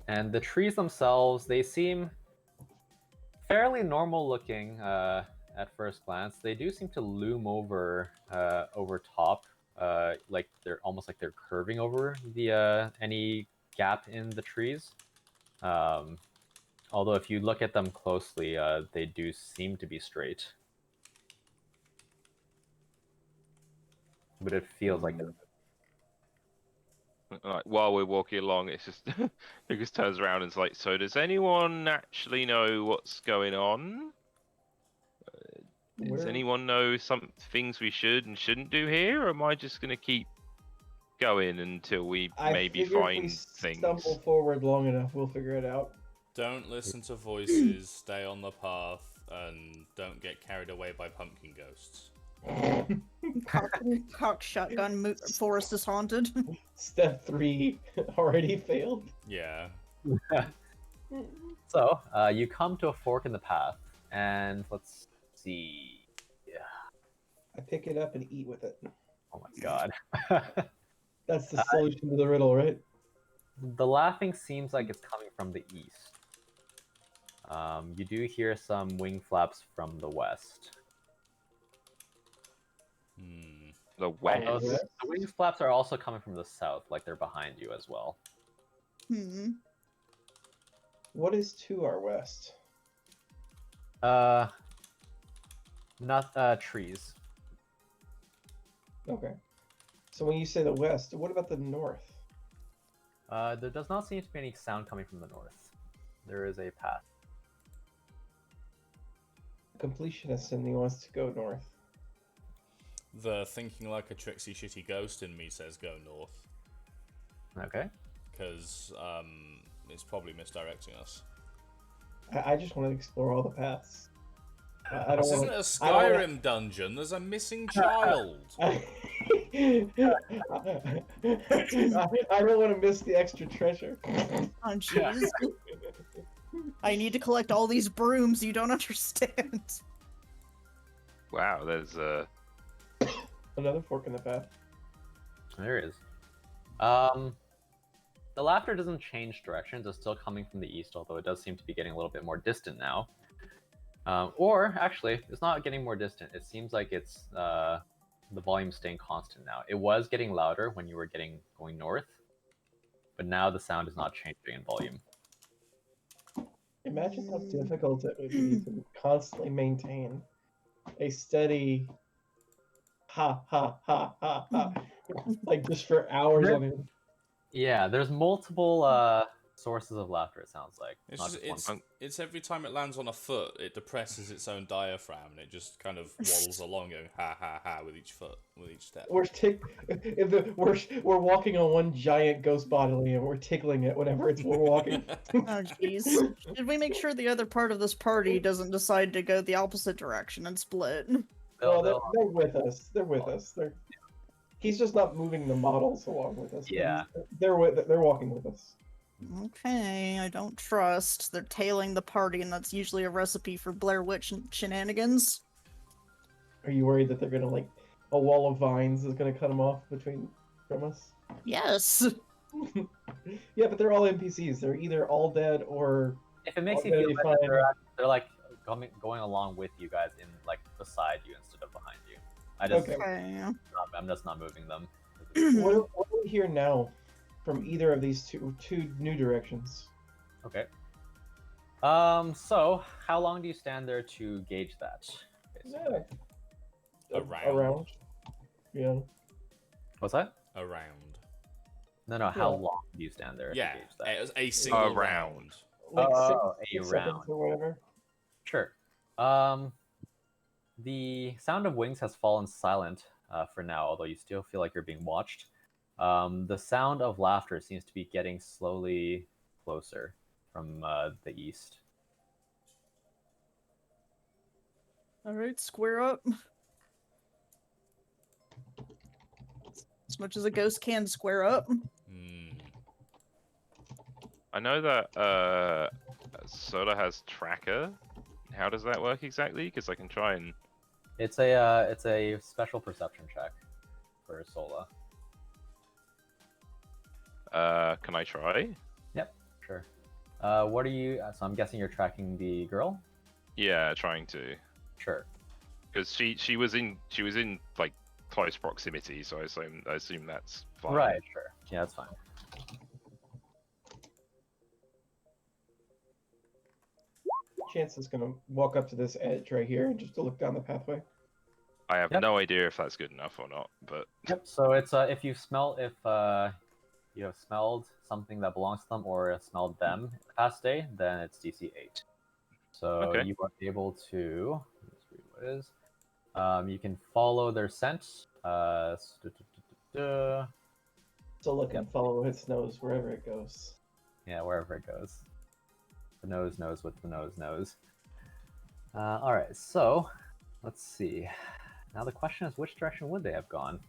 And the trees themselves, they seem fairly normal looking at first glance. They do seem to loom over top, like they're almost like they're curving over the any gap in the trees. Although if you look at them closely, they do seem to be straight. But it feels like it. Like, while we're walking along, it's just Lucas turns around and is like, "So does anyone actually know what's going on? Does anyone know some things we should and shouldn't do here, or am I just gonna keep going until we maybe find if we things?" stumble forward long enough, we'll figure it out. Don't listen to voices, stay on the path, and don't get carried away by pumpkin ghosts. Cock shotgun. Forest is haunted. Step 3 already failed. Yeah. So, you come to a fork in the path, and let's see. I pick it up and eat with it. Oh my god. That's the solution to the riddle, right? The laughing seems like it's coming from the east. You do hear some wing flaps from the west. The Although west. the wing flaps are also coming from the south, like they're behind you as well. What is to our west? Not trees. Okay. So when you say the west, what about the north? There does not seem to be any sound coming from the north. There is a path. Completionist in me wants to go north. The thinking like a tricksy shitty ghost in me says go north. Okay. Because it's probably misdirecting us. I just want to explore all the paths. I don't This isn't want a Skyrim dungeon, there's a missing child. I don't want to miss the extra treasure. Oh, jeez. I need to collect all these brooms, you don't understand. Wow, there's Another fork in the path. There is. The laughter doesn't change directions. It's still coming from the east, although it does seem to be getting a little bit more distant now. Or actually, it's not getting more distant. It seems like it's the volume staying constant now. It was getting louder when you were going north, but now the sound is not changing in volume. Imagine how difficult it would be to constantly maintain a steady ha ha ha ha ha, like just for hours on end. Yeah, there's multiple sources of laughter. It sounds like It's every time it lands on a foot, it depresses its own diaphragm, and it just kind of waddles along, going ha ha ha with each foot, with each step. We're walking on one giant ghost bodily, and we're tickling it whenever we're walking. Oh, jeez. Should we make sure the other part of this party doesn't decide to go the opposite direction and split? Oh, they're with us. They're with us. He's just not moving the models along with us. But Yeah. they're walking with us. Okay, I don't trust. They're tailing the party, and that's usually a recipe for Blair Witch shenanigans. Are you worried that they're gonna like a wall of vines is gonna cut them off from us? Yes. Yeah, but they're all NPCs. They're either all dead or If it makes you feel already better, fine. they're like going along with you guys in like beside you instead of behind you. Okay. I'm just not moving them. What do we hear now from either of these two new directions? Okay. So how long do you stand there to gauge that? Yeah. Around. Around. Yeah. What's that? Around. No. How Yeah. long do you stand there Yeah, to gauge that? it was a single Round. round. Like Oh, six a seconds round. or whatever. Sure. The sound of wings has fallen silent for now, although you still feel like you're being watched. The sound of laughter seems to be getting slowly closer from the east. Alright, square up. As much as a ghost can square up. Hmm. I know that Soda has tracker. How does that work exactly? Because I can try and. It's a special perception check for Sola. Can I try? Yep, sure. What are you? So I'm guessing you're tracking the girl. Yeah, trying to. Sure. Because she was in like close proximity, so I assume that's fine. Right. Sure. Yeah, that's fine. Chance is gonna walk up to this edge right here just to look down the pathway. I have Yep. no idea if that's good enough or not, but Yep. So it's if you have smelled something that belongs to them or smelled them in the past day, then it's DC 8. So Okay. you are able to. Let's read what it is. You can follow their scent. So look and follow its nose wherever it goes. Yeah, wherever it goes. The nose knows what the nose knows. All right, so let's see. Now the question is, which direction would they have gone?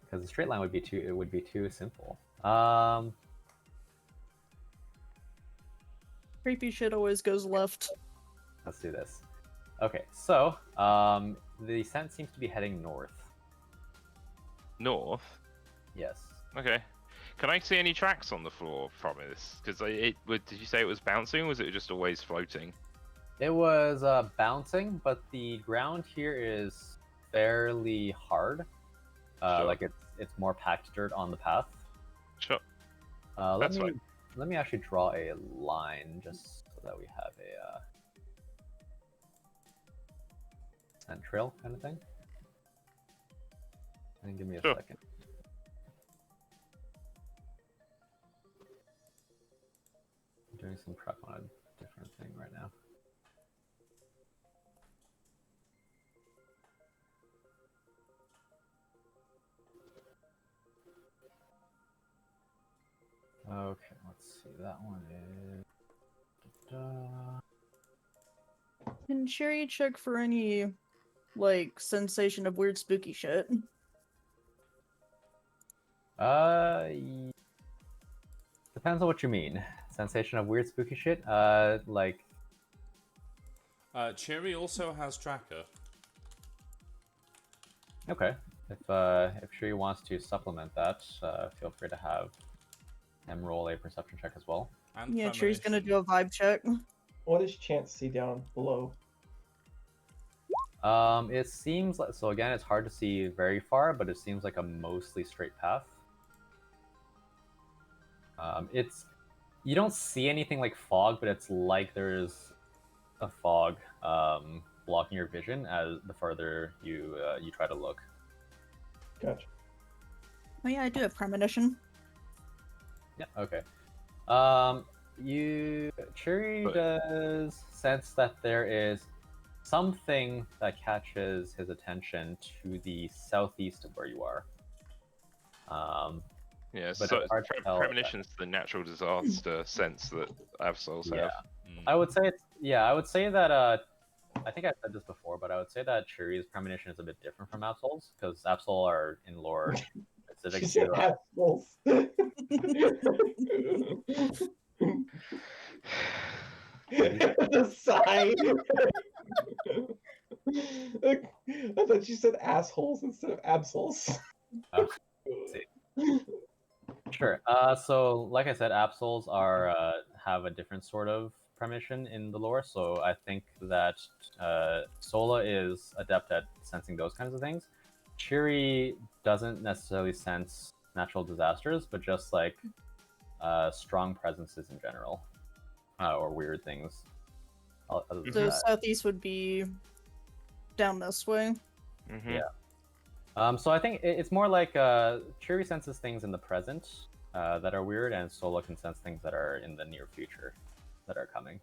Because the straight line would be too simple. Creepy shit always goes left. Let's do this. Okay, so the scent seems to be heading north. north. Yes. Okay. Can I see any tracks on the floor from this? Because did you say it was bouncing, or was it just always floating? It was bouncing, but the ground here is fairly hard. Sure. Like it's more packed dirt on the path. Sure. Let me actually draw a line just so that we have a scent trail kind of thing. And give me a Sure. second. I'm doing some prep on a different thing right now. Okay, let's see. That one is. Can Sherry check for any, like, sensation of weird spooky shit? Depends on what you mean. Sensation of weird spooky shit. Like. Cherry also has tracker. Okay. If Sherry wants to supplement that, feel free to have him roll a perception check as well. And Yeah, Cherry's gonna premonition. do a vibe check. What does Chance see down below? It seems like, so again, it's hard to see very far, but it seems like a mostly straight path. You don't see anything like fog, but it's like there's a fog blocking your vision as the farther you try to look. Gotcha. Oh yeah, I do have premonition. Yeah. Okay. Cherry does sense that there is something that catches his attention to the southeast of where you are. Yeah, But so it's hard to tell premonition's the natural disaster sense that Absols have. I would say I would say that I think I said this before, but I would say that Chiri's premonition is a bit different from Absol's, because Absol are in lore specific She said to. assholes. Sigh. I thought you said assholes instead of absols. Sure. So like I said, Absols are have a different sort of premonition in the lore. So I think that Sola is adept at sensing those kinds of things. Chiri doesn't necessarily sense natural disasters, but just like strong presences in general, or weird things. Other than So that. southeast would be down this way. Mm-hmm. Yeah. So I think it's more like Chiri senses things in the present that are weird, and Sola can sense things that are in the near future that are coming.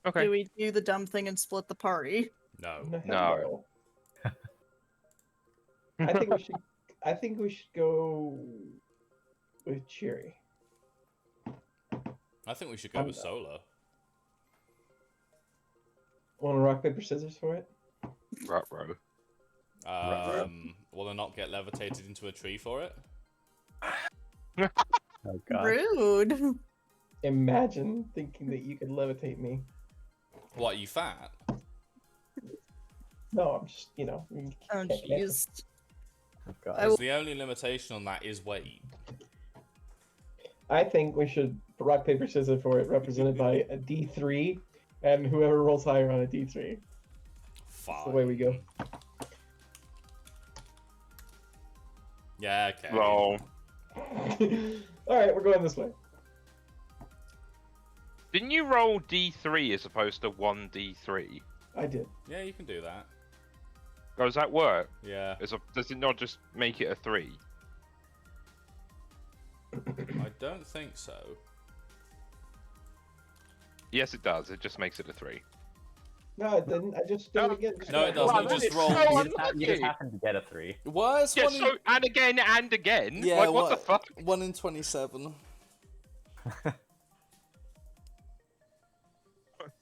Okay. Do we do the dumb thing and split the party? No. No. I think we should go with Chiri. I think we should go with Solar. Want to rock paper scissors for it? Ruh-roh. Will I not get levitated into a tree for it? Oh god. Rude. Imagine thinking that you could levitate me. What, are you fat? No, I'm just, Oh can't jeez. Oh, god. I will- The only limitation on that is weight. I think we should rock paper scissors for it, represented by a D3, and whoever rolls higher on a D3. Fine. That's the way we go. Yeah, okay. Roll. All right, we're going this way. Didn't you roll D3 as opposed to 1D3? I did. Yeah, you can do that. Oh, does that work? Yeah. Does it not just make it a 3? I don't think so. Yes, it does. It just makes it a 3. No, it didn't. I just did it again. No, it doesn't. Wow, You that just is roll. so You unlucky. just happen to get a 3. What? Yeah, so, and again, and again. Yeah, like, what the fuck? 1 in 27.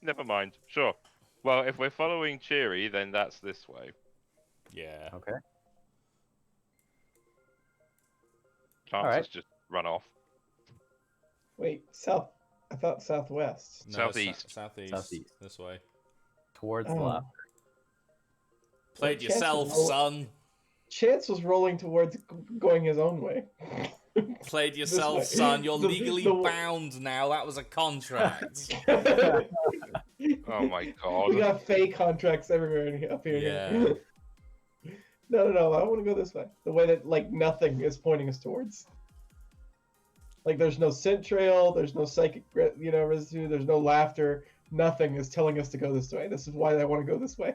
Never mind. Sure. Well, if we're following Cheery, then that's this way. Yeah. Okay. Chances Alright. just run off. Wait, south. I thought southwest. No, Southeast. Southeast. Southeast. This way. Towards the Oh. left. Played Chance yourself, was roll- son. Chance was rolling towards going his own way. Played way. yourself, son. You're The- legally the- bound now. That was a contract. Oh my We god. got fake contracts everywhere up here. Yeah. No. I want to go this way. The way that like nothing is pointing us towards. Like there's no scent trail, there's no psychic, residue, there's no laughter. Nothing is telling us to go this way. This is why I want to go this way.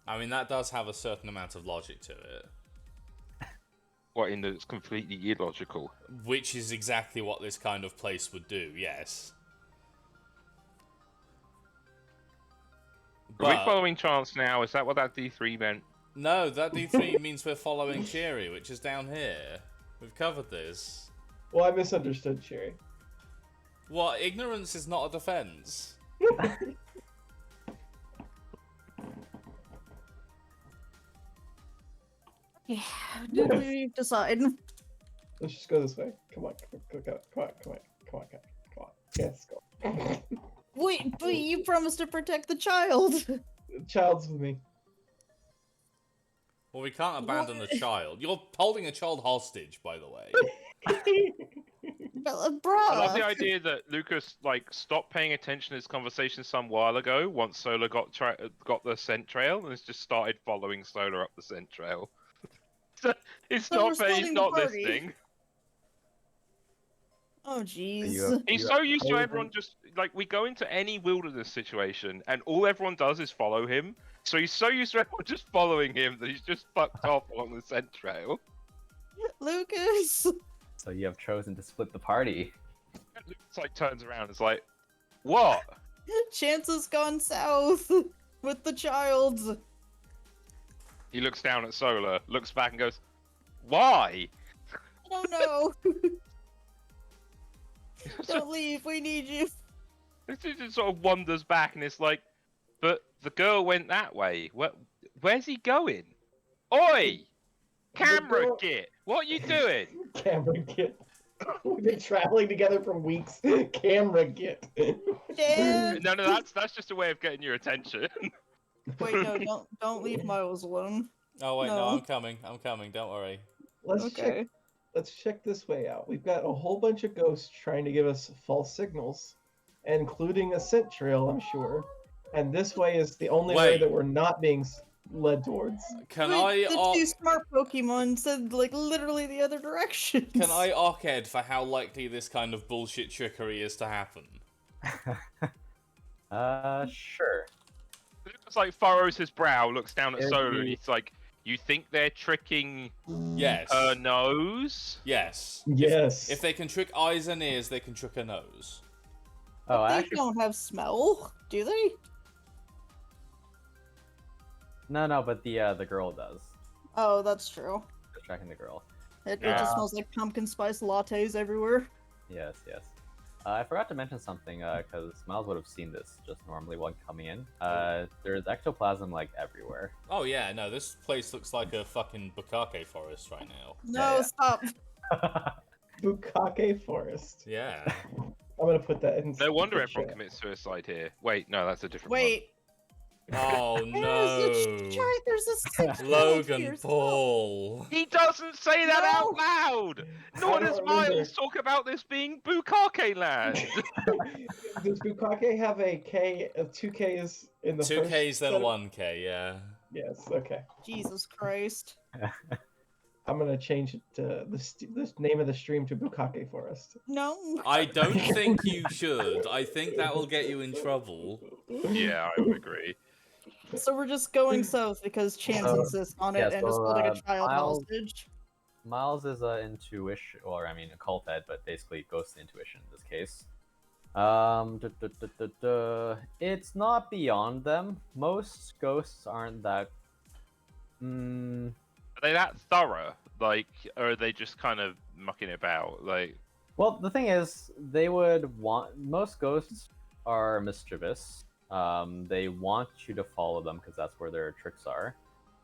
I mean, that does have a certain amount of logic to it. What, in that it's completely illogical? Which is exactly what this kind of place would do, yes. Are we But- following Chance now? Is that what that D3 meant? No, that D3 means we're following Cheery, which is down here. We've covered this. Well, I misunderstood, Sherry. What? Ignorance is not a defense. Yeah. Did we decide? Let's just go this way. Come on. Yes, go. Wait, but you promised to protect the child. Child's with me. Well, we can't abandon the child. You're holding a child hostage, by the way. But, I love the bruh. idea that Lucas stopped paying attention to this conversation some while ago. Once Solar got the scent trail, and has just started following Solar up the scent trail. So he's So we're not splitting the not party. listening. Oh jeez. He's so used to everyone just we go into any wilderness situation, and all everyone does is follow him. So he's so used to everyone just following him that he's just fucked off along the scent trail. Lucas. So you have chosen to split the party. And Lucas turns around and is like, "What?" Chance has gone south with the child. He looks down at Solar, looks back and goes, "Why?" I don't know. Don't leave. We need you. It just sort of wanders back, and it's like, but the girl went that way. Where's he going? Oi! Camera girl- git! What are you doing? Camera get. We've been traveling together for weeks. Camera get. Dad. No, that's just a way of getting your attention. Wait, no, don't leave Miles alone. Oh wait, no, No. I'm coming. I'm coming. Don't worry. Let's check. Okay. Let's check this way out. We've got a whole bunch of ghosts trying to give us false signals, including a scent trail, I'm sure. And this way is the only way Wait. that we're not being led towards. Can Wait, I the arc? two smart Pokemon said like literally the other direction. Can I arcade for how likely this kind of bullshit trickery is to happen? Sure. It's like furrows his brow, looks down at There's Solar, and the- he's like, "You think they're tricking Yes. her nose?" Yes. Yes. If they can trick eyes and ears, they can trick a nose. Oh, They actually, don't have smell, do they? no, but the girl does. Oh, that's true. Just tracking the girl. It Yeah. just smells like pumpkin spice lattes everywhere. Yes. I forgot to mention something, because Miles would have seen this just normally while coming in. There's ectoplasm, like, everywhere. Oh yeah, no, this place looks like a fucking bukake forest right now. No, Yeah. stop. Bukake Forest. Yeah. I'm gonna put that in. No wonder the everyone chat. commits suicide here. Wait, no, that's a different Wait. Oh There's a no. chart. There's a six. Logan Paul. one. He doesn't say that No. out loud. Nor I don't does remember. Miles talk about this being Bukake Land. Does Bukake have a K, two Ks in the Two first Ks then set of- 1K, yeah. Yes. Okay. Jesus Christ. I'm gonna change it to the name of the stream to Bukake Forest. No. I don't think you should. I think that will get you in trouble. Yeah, I would agree. So we're just going south because Chance So- insists on it yeah, and is so, holding a child Miles- hostage. Miles is intuition, or I mean, occult ed, but basically ghost intuition in this case. It's not beyond them. Most ghosts aren't that. Are they that thorough? Like, or are they just kind of mucking about? Like, Well, the thing is, they would want. Most ghosts are mischievous. They want you to follow them because that's where their tricks are.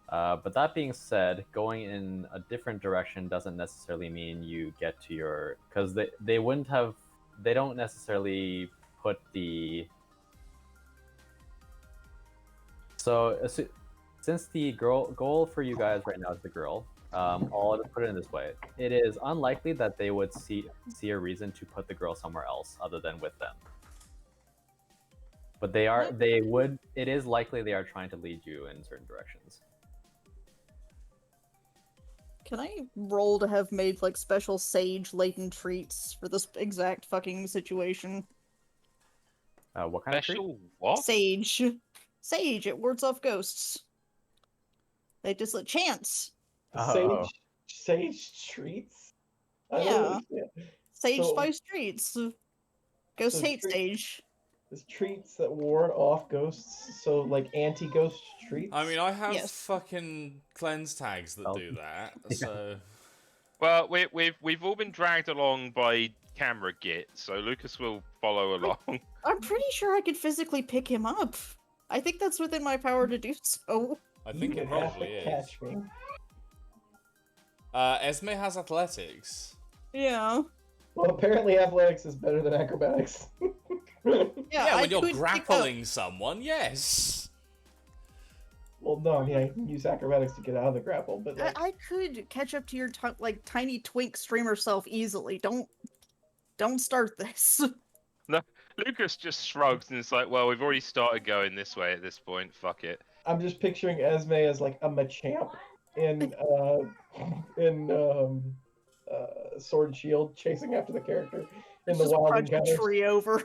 But that being said, going in a different direction doesn't necessarily mean you get to your. Because they wouldn't have. They don't necessarily put the. So, since the goal for you guys right now is the girl, I'll just put it in this way: it is unlikely that they would see a reason to put the girl somewhere else other than with them. But they would. It is likely they are trying to lead you in certain directions. Can I roll to have made like special sage latent treats for this exact fucking situation? What kind of treat? special what? Sage. Sage, it wards off ghosts. They just let Chance. Oh. Sage treats. I don't Yeah. understand. Sage So- spice treats. Ghosts so hate treat- sage. There's treats that ward off ghosts, so like anti-ghost treats. I mean, I have Yes. fucking cleanse tags that Oh. do that, so... Well, we've all been dragged along by camera git, so Lucas will follow along. I'm pretty sure I could physically pick him up. I think that's within my power to do so. I You think it could have probably to is. catch me. Esme has athletics. Yeah. Well, apparently athletics is better than acrobatics. Yeah, Yeah, I when you're could pick up- grappling someone, yes! Well, no, I mean I can use acrobatics to get out of the grapple, but like, I could catch up to your like tiny twink streamer self easily. Don't start this. Lucas just shrugs and it's like, well, we've already started going this way at this point. Fuck it. I'm just picturing Esme as like a Machamp in Sword and Shield chasing after the character in the Just wild punch the encounters. tree over.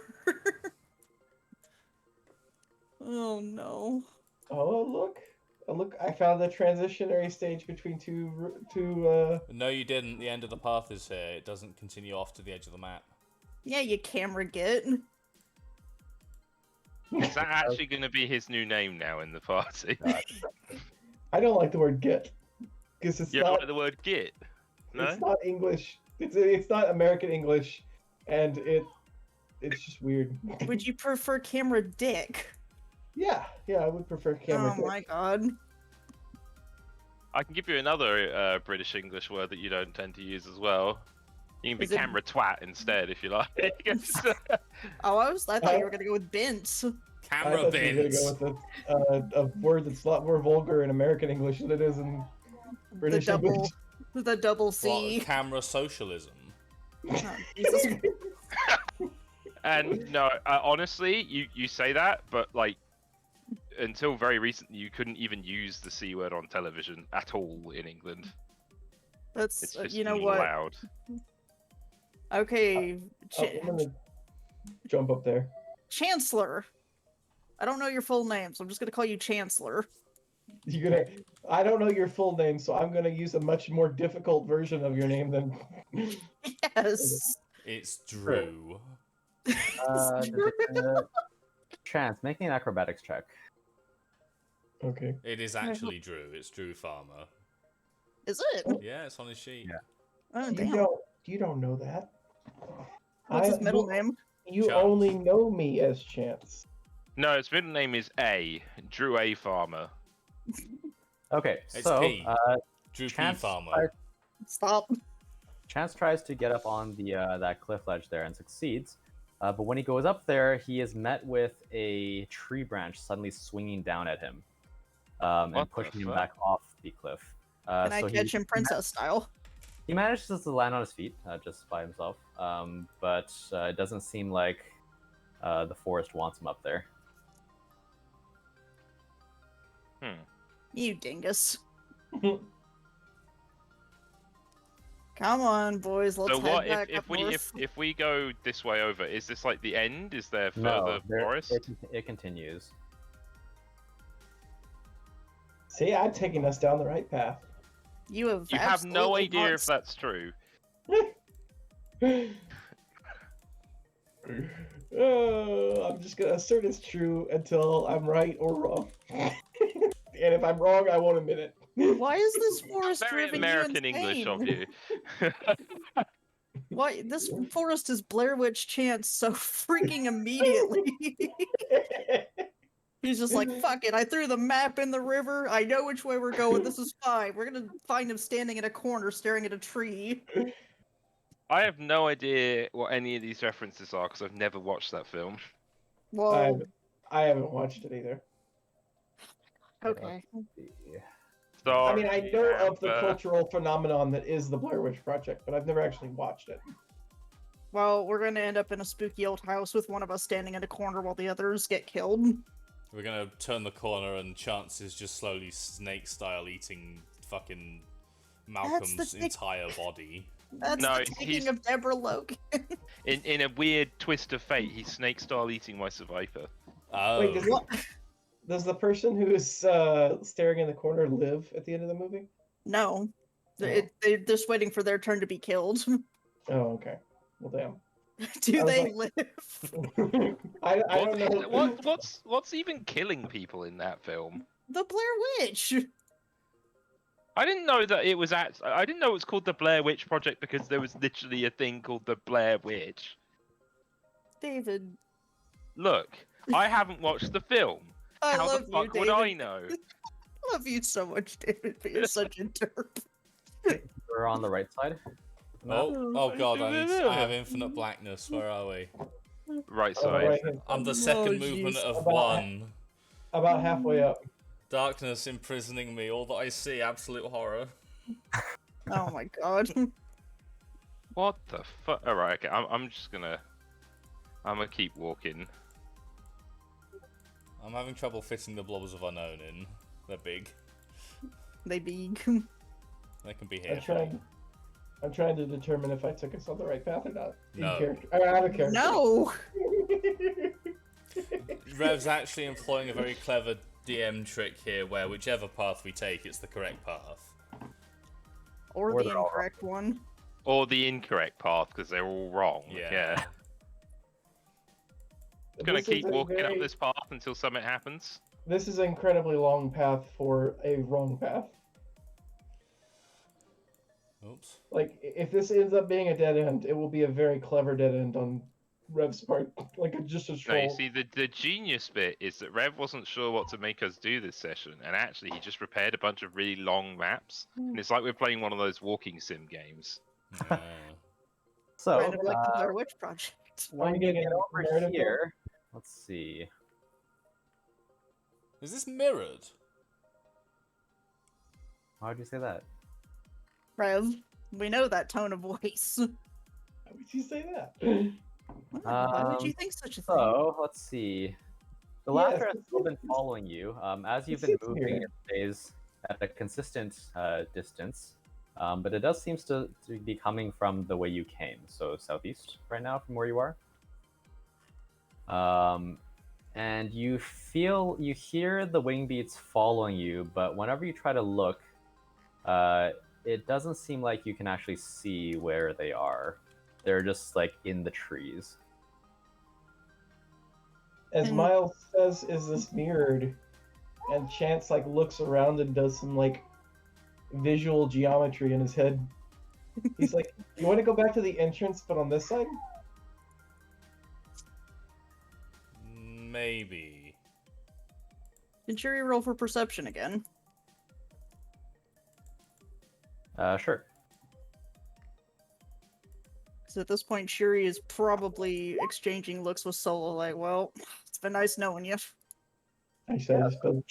Oh no. Oh look! I found the transitionary stage between two. No, you didn't. The end of the path is here. It doesn't continue off to the edge of the map. Yeah, you camera get. Is that actually going to be his new name now in the party? I don't like the word "get" because it's You don't not. like the word git? No? It's not English. It's not American English, and it's just weird. Would you prefer camera dick? Yeah, I would prefer camera. Oh my god. I can give you another British English word that you don't tend to use as well. You can be Is it- camera twat instead if you like. Oh, I thought you were gonna go with bints. I Camera thought you were bins. gonna go with a word that's a lot more vulgar in American English than it is in British English. The double C. What, camera socialism. Oh, Jesus. And no, honestly, you say that, but like until very recently, you couldn't even use the C word on television at all in England. It's That's just you know not what? allowed. Okay, I'm gonna jump up there. Chancellor. I don't know your full name, so I'm just gonna call you Chancellor. I don't know your full name, so I'm gonna use a much more difficult version of your name than. Yes. It's Drew. Chance, making an acrobatics check. Okay. It is actually Drew. It's Drew Farmer. Is it? Yeah, it's on his sheet. Yeah. Oh damn. You don't know that. What's his middle name? You Chance. only know me as Chance. No, its middle name is A. Drew A. Farmer. Okay, It's so P. Drew P. Chance Farmer. Stop. Chance tries to get up on the that cliff ledge there and succeeds, but when he goes up there, he is met with a tree branch suddenly swinging down at him, What and the pushing him fuck? back off the cliff. Can I so catch him princess style? He manages to land on his feet just by himself, but it doesn't seem like the forest wants him up there. You dingus. Come on, boys. Let's So head what back if up we north. if we go this way over? Is this like the end? Is there No, further forest? it continues. See, I'm taking us down the right path. You have You have no absolutely idea not if that's true. I'm just gonna assert it's true until I'm right or wrong. And if I'm wrong, I won't admit it. Why is this forest Very driving American you English of insane? you. Why this forest is Blair Witch Chance so freaking immediately? He's just like, fuck it, I threw the map in the river, I know which way we're going, this is fine. We're gonna find him standing in a corner staring at a tree. I have no idea what any of these references are because I've never watched that film. Well, I haven't watched it either. okay. I mean, I know of the Amber. cultural phenomenon that is the Blair Witch Project, but I've never actually watched it. Well, we're gonna end up in a spooky old house with one of us standing in a corner while the others get killed. We're gonna turn the corner and Chance is just slowly snake-style eating fucking Malcolm's thing. entire body. That's No, the taking he's- of Deborah Logan. In a weird twist of fate, he's snake style eating my survivor. Oh. Wait, does the person who is staring in the corner live at the end of the movie? No. They're just waiting for their turn to be killed. Oh, okay. Well, damn. Do I was they like- live? I don't know. What's even killing people in that film? The Blair Witch! I didn't know that it was I didn't know it was called the Blair Witch Project because there was literally a thing called the Blair Witch. David. Look, I haven't watched the film. I How love the fuck you, would David. I know? I love you so much, David, but you're such a derp. We're on the right side. Oh god, I have infinite blackness. Where are we? Right On the side. right-hand I'm the side. second Oh, movement jeez. of About- one. About halfway up. Darkness imprisoning me. All that I see, absolute horror. Oh my god. What the fuck? Alright, okay. I'm just gonna keep walking. I'm having trouble fitting the blobs of unknown in. They're big. They big. They can be here. I'm trying to determine if I took us on the right path or not. No. Out of character. No! Rev's actually employing a very clever DM trick here where whichever path we take, it's the correct path. Or Or the they're all incorrect one. Or the incorrect path because they're all wrong. Yeah. I'm gonna This is keep a walking up very- this path until something happens. This is an incredibly long path for a wrong path. Oh, Like, if this ends up being a dead end, it will be a very clever dead end on Rev's part. Like, just a No, you troll. see, the genius bit is that Rev wasn't sure what to make us do this session, and actually he just prepared a bunch of really long maps, and it's like we're playing one of those walking sim games. Yeah. So, Kind of like the Blair Witch Project. when you getting get a over narrative here, let's see. Is this mirrored? Why would you say that? Rev, we know that tone of voice. Why would you say that? Why would you think such a thing? So, let's see. The Yes, laughter has still been it's- following you. As you've it been sits moving, here. it stays at a consistent distance. But it does seem to be coming from the way you came, so southeast right now from where you are. And you hear the wing beats following you, but whenever you try to look, it doesn't seem like you can actually see where they are. They're just like in the trees. As Hmm. Miles says, is this mirrored? And Chance like looks around and does some like visual geometry in his head. He's like, "You want to go back to the entrance, but on this side?" Maybe. Can Shuri roll for perception again? Sure. Because at this point, Shuri is probably exchanging looks with Solo, like, well, it's been nice knowing you. Actually, I just put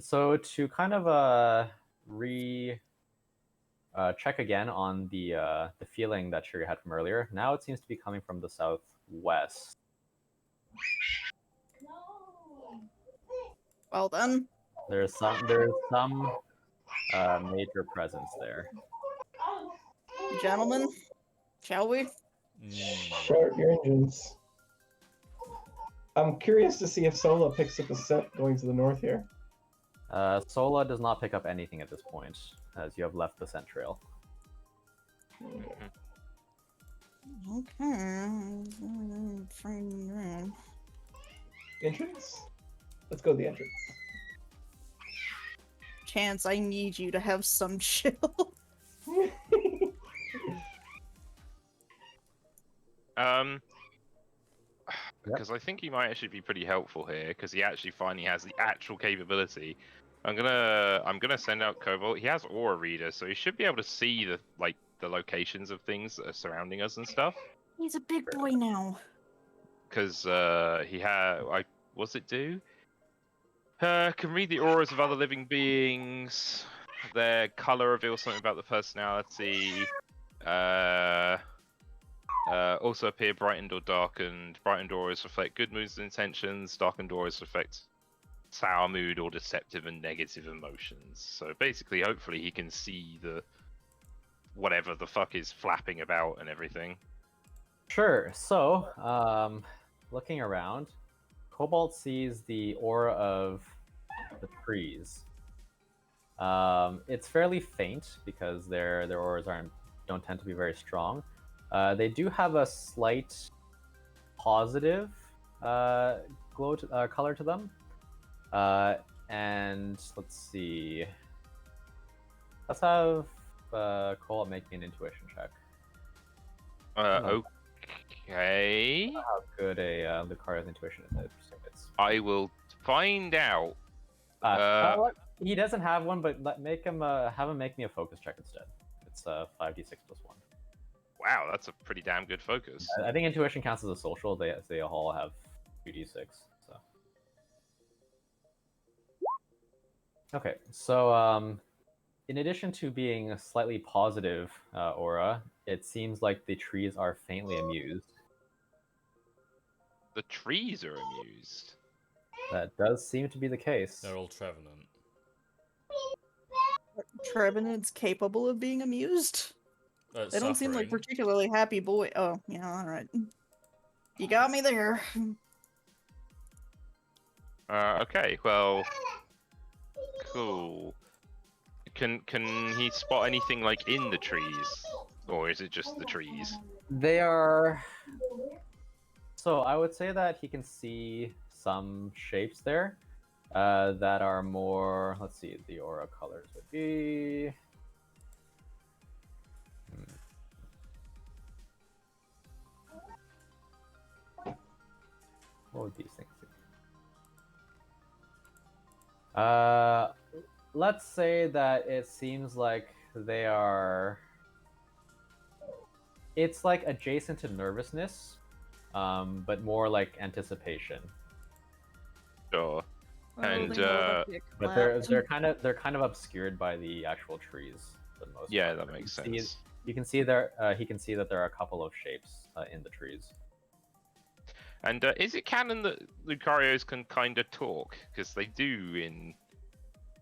So to kind of check again on the feeling that Shuri had from earlier. Now it seems to be coming from the southwest. Well then, There's some major presence there. gentlemen, shall we? start your engines. I'm curious to see if Sola picks up a scent going to the north here. Sola does not pick up anything at this point, as you have left the scent trail. Okay. Entrance? Let's go to the entrance. Chance, I need you to have some chill. Because I think he might actually be pretty helpful here, because he actually finally has the actual capability. I'm gonna send out Cobalt. He has Aura Reader, so he should be able to see the locations of things that are surrounding us and stuff. He's a big boy now. Because he had, what's it do? Can read the auras of other living beings. Their color reveals something about the personality. Also appear brightened or darkened. Brightened auras reflect good moods and intentions. Darkened auras reflect sour mood or deceptive and negative emotions. So basically, hopefully he can see the whatever the fuck is flapping about and everything. Sure. So, looking around, Cobalt sees the aura of the trees. It's fairly faint because their auras don't tend to be very strong. They do have a slight positive color to them. And let's see. Let's have Cobalt make me an intuition check. Okay. How good Lucario's intuition is. I will find out. He doesn't have one, but make him have him make me a focus check instead. It's 5d6 plus 1. Wow, that's a pretty damn good focus. I think intuition counts as a social. They all have 2d6. So okay, so in addition to being a slightly positive aura, it seems like the trees are faintly amused. The trees are amused. That does seem to be the case. They're all Trevenant. Trevenant's capable of being amused. They don't seem like particularly happy boy. Oh, yeah, alright. You got me there. Okay, well, cool. Can he spot anything like in the trees, or is it just the trees? They are. So I would say that he can see some shapes there that are more. Let's see, the aura colors would be. What would these things do? Let's say that it seems like they are. It's like adjacent to nervousness, but more like anticipation. Sure. Oh, And, they know what I But they're kind of obscured by the actual trees for the most Yeah, part. that makes You can see- sense. You can see there. He can see that there are a couple of shapes in the trees. And is it canon that Lucarios can kind of talk? Because they do in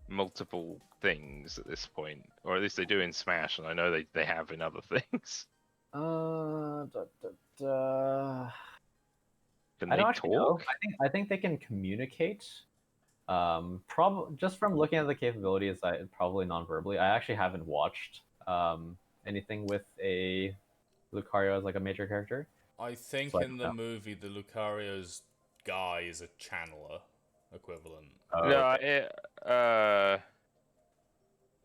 multiple things at this point, or at least they do in Smash, and I know they have in other things. Can Can I they don't actually know. talk? I think they can communicate. Probably just from looking at the capabilities, probably non-verbally. I actually haven't watched anything with a Lucario as like a major character. I think So I in don't the know. movie, the Lucario's guy is a channeler equivalent. Oh, No, okay.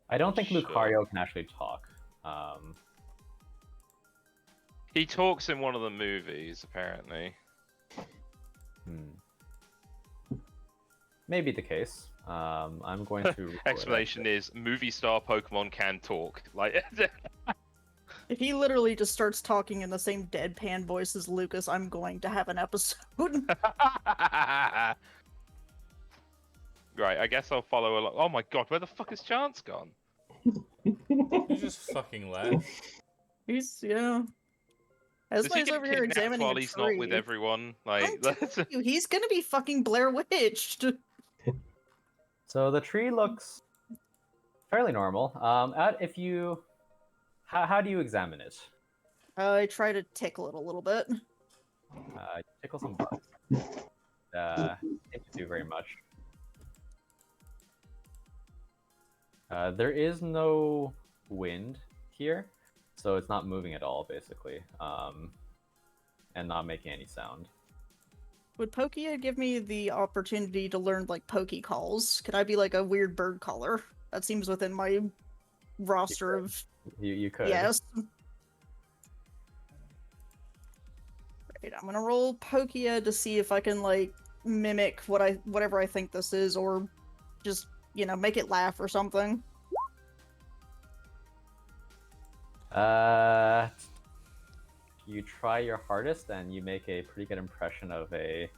I don't think sure. Lucario can actually talk. He talks in one of the movies, apparently. Maybe the case. I'm going to. Explanation is movie star Pokemon can talk. Like, If he literally just starts talking in the same deadpan voice as Lucas, I'm going to have an episode. right, I guess I'll follow along. Oh my god, where the fuck has Chance gone? You just fucking left. He's, yeah. Does he Esme's get over here kidnapped examining while a he's not with tree. everyone? I'm Like, telling you, he's gonna be fucking Blair Witched. So the tree looks fairly normal. If you, how do you examine it? I try to tickle it a little bit. Tickle some bugs. Didn't do very much. There is no wind here, so it's not moving at all, basically, and not making any sound. Would Pokia give me the opportunity to learn, like, Poke calls? Could I be, like, a weird bird caller? That seems within my roster of... You could. Yes. Right, I'm gonna roll Pokia to see if I can, like, mimic whatever I think this is, or just, you know, make it laugh or something. You try your hardest, and you make a pretty good impression of a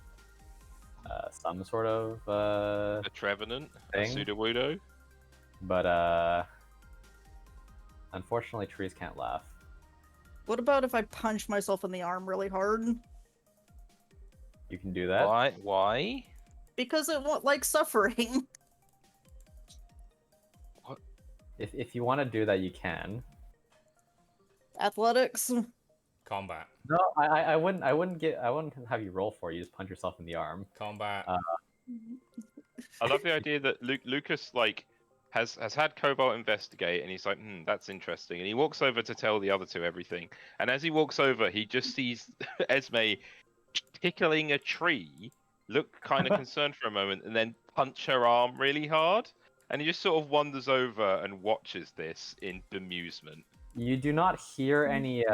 some sort of a Trevenant, a thing. Sudowoodo. But unfortunately, trees can't laugh. What about if I punch myself in the arm really hard? You can do that. Why? Why? Because it won't like suffering. If you want to do that, you can. Athletics. Combat. No, I wouldn't have you roll for it. You just punch yourself in the arm. Combat. I love the idea that Lucas like has had Cobalt investigate, and he's like, that's interesting. And he walks over to tell the other two everything. And as he walks over, he just sees Esme tickling a tree, look kind of concerned for a moment, and then punch her arm really hard. And he just sort of wanders over and watches this in bemusement. You do not hear any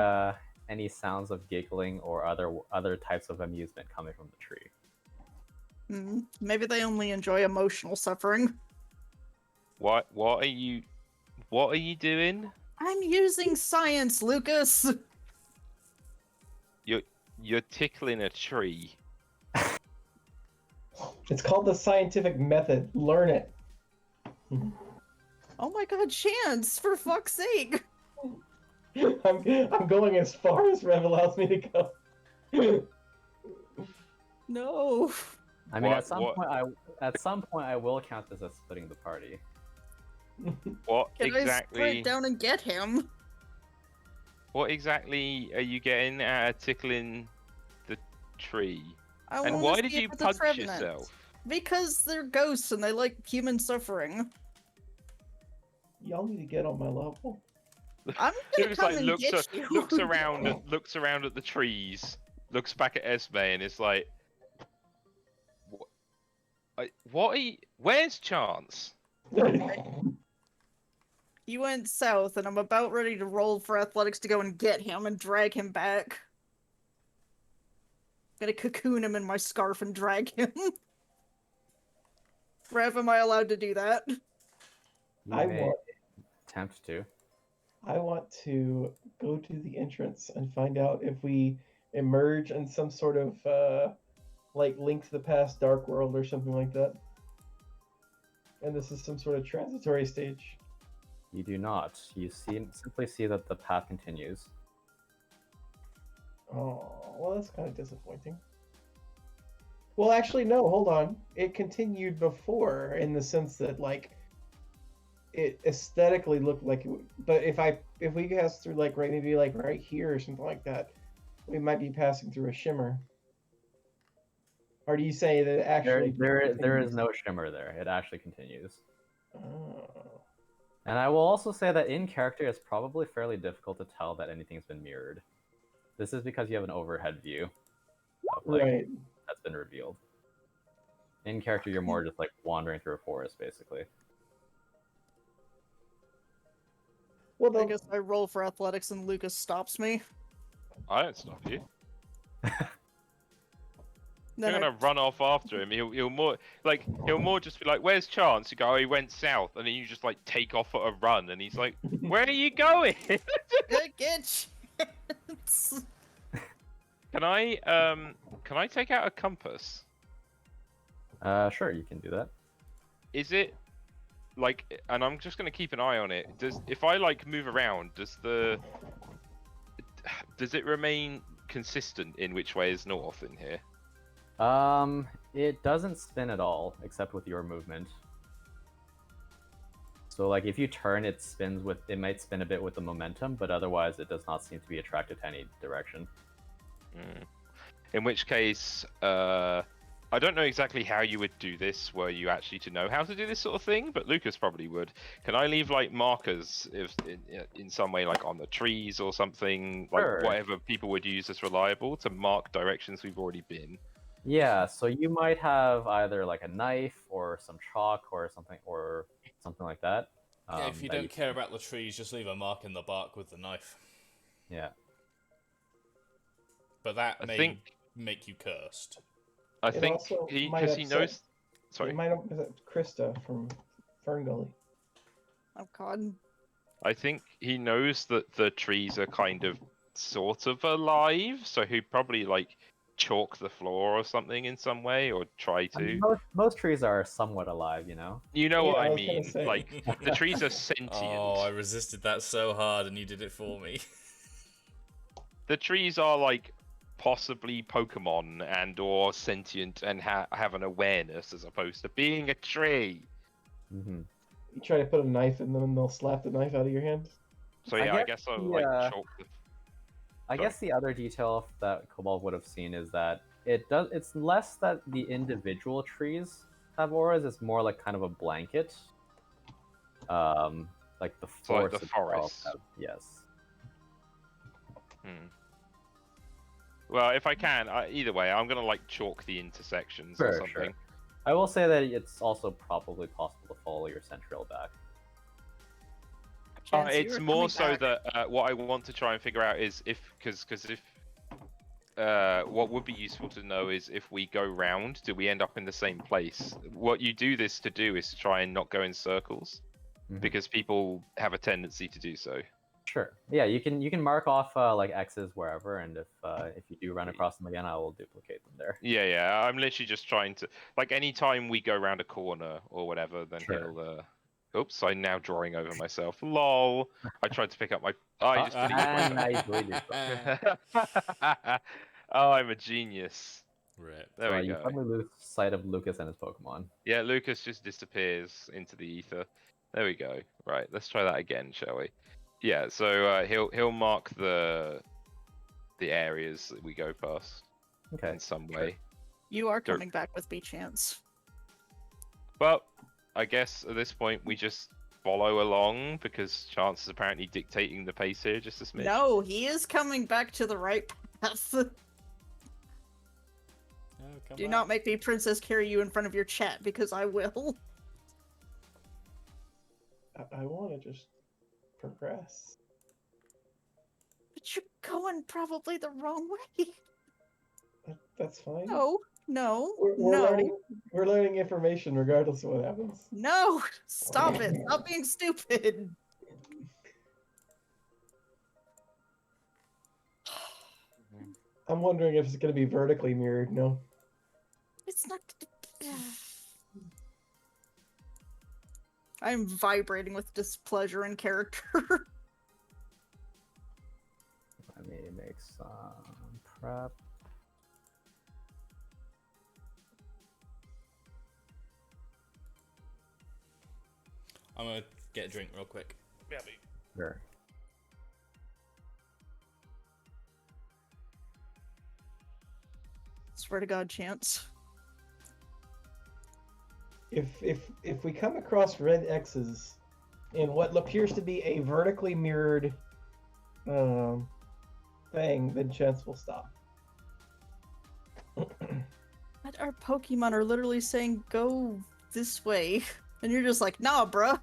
sounds of giggling or other types of amusement coming from the tree. Maybe they only enjoy emotional suffering. What are you doing? I'm using science, Lucas. You're tickling a tree. It's called the scientific method. Learn it. Oh my god, Chance, for fuck's sake. I'm going as far as Rev allows me to go. No. I mean, What- at some point, I will count this as splitting the party. What Can I exactly? sprint down and get him? What exactly are you getting at tickling the tree? I And wanna why see did if you it's a punch Trevenant. yourself? Because they're ghosts and they like human suffering. Y'all need to get on my level. I'm He gonna just come like and get you. looks around at the trees, looks back at Esme, and is like, "What are you? Where's Chance?" He went south, and I'm about ready to roll for athletics to go and get him and drag him back. Gonna cocoon him in my scarf and drag him. Rev, am I allowed to do that? You I may want attempt to. I want to go to the entrance and find out if we emerge in some sort of like Link to the Past Dark World or something like that. And this is some sort of transitory stage. You do not. You simply see that the path continues. Oh, well, that's kind of disappointing. Well, actually, no, hold on. It continued before in the sense that, like, it aesthetically looked like it would, but if we pass through, like, maybe like right here or something like that, we might be passing through a shimmer. Or do you say that it actually There is continues? no shimmer there. It actually continues. Oh. And I will also say that in character, it's probably fairly difficult to tell that anything's been mirrored. This is because you have an overhead view of like Right. that's been revealed. In character, you're more just like wandering through a forest, basically. Well, I guess I roll for athletics and Lucas stops me. I don't stop you. Then You're gonna run off after him. He'll more just be like, "Where's Chance?" You go, "Oh, he went south," and then you just like take off at a run, and he's like, "Where are you going?" Get Can I take out a compass? Sure, you can do that. Is it like, and I'm just gonna keep an eye on it. If I like move around, does it remain consistent in which way is north in here? It doesn't spin at all, except with your movement. So, like, if you turn, it might spin a bit with the momentum, but otherwise it does not seem to be attracted to any direction. In which case, I don't know exactly how you would do this, were you actually to know how to do this sort of thing, but Lucas probably would. Can I leave, like, markers in some way, like on the trees or something, like Sure. whatever people would use as reliable to mark directions we've already been? Yeah, so you might have either like a knife or some chalk or something like that. Yeah, if you that don't care about the trees, just leave a mark in the bark with the knife. Yeah. But that I may think make you cursed. I It think also he might because he upset- knows. Sorry, It might upset Krista from Fern Gully. Oh god. I think he knows that the trees are kind of sort of alive, so he'd probably like chalk the floor or something in some way, or try I mean, to. most trees are somewhat alive, you know? You know Yeah, what I I was gonna mean? say. Like the trees are sentient. Oh, I resisted that so hard and you did it for me. The trees are like possibly Pokemon and or sentient and have an awareness as opposed to being a tree. Mm-hmm. You try to put a knife in them and they'll slap the knife out of your hand. So I yeah, I guess guess I'll the, like chalk the. I guess the other detail that Cobalt would have seen is that it's less that the individual trees have auras, it's more like kind of a blanket. Like the So, like, forest the itself forest. yes. Well, if I can, either way, I'm gonna like chalk the intersections or Sure, something. sure. I will say that it's also probably possible to follow your central back. Chance, you It's were more coming so back. that what I want to try and figure out is because if what would be useful to know is if we go round, do we end up in the same place? What you do this to do is to try and not go in circles, Mhm. because people have a tendency to do so. Sure. Yeah, you can mark off like X's wherever, and if you do run across them again, I will duplicate them there. Yeah. I'm literally just trying to like anytime we go round a corner or whatever, then Sure. he'll. Oops! I'm now drawing over myself. Lol. I tried to pick up my. Oh, I just finished And myself. I deleted it. Oh, I'm a genius. Rip. There So we you go. probably lose sight of Lucas and his Pokemon. Yeah, Lucas just disappears into the ether. There we go. Right, let's try that again, shall we? Yeah, so he'll mark the areas that we go past Okay. in some sure. way. You are coming back with me, Chance. Well, I guess at this point we just follow along because Chance is apparently dictating the pace here just a smidge. No, he is coming back to the right path. Oh, Do not make me princess carry you in front of your chat, because I will. I want to just progress. But you're going probably the wrong way. That's fine. No, no, We're no, learning information regardless of what happens. no! Stop it! Stop being stupid! I'm wondering if it's going to be vertically mirrored. No. It's not. I'm vibrating with displeasure in character. Let me make some prep. I'm gonna get a drink real quick. Sure. Swear to God, Chance. If we come across red X's in what appears to be a vertically mirrored thing, then chance will stop. But our Pokemon are literally saying, go this way. And you're just like, nah, bruh.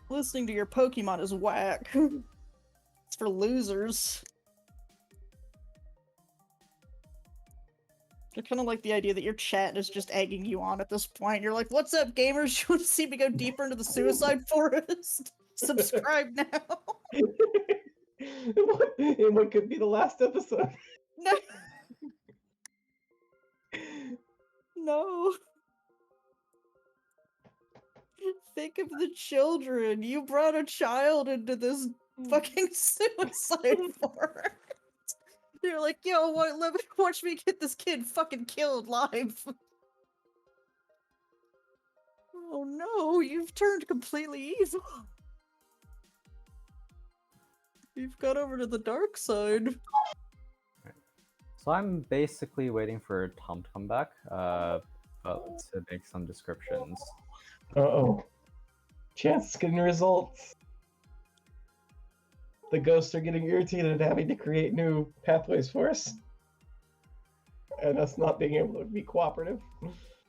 Listening to your Pokemon is whack. It's for losers. I kind of like the idea that your chat is just egging you on at this point. You're like, what's up, gamers? You want to see me go deeper into the suicide forest? Subscribe now. In what could be the last episode. No. No. Think of the children. You brought a child into this fucking suicide forest. You're like, yo, what? Let me watch me get this kid fucking killed live. Oh no, you've turned completely evil. You've got over to the dark side. So I'm basically waiting for Tom to come back, to make some descriptions. Uh-oh. Chance is getting results. The ghosts are getting irritated at having to create new pathways for us. And us not being able to be cooperative.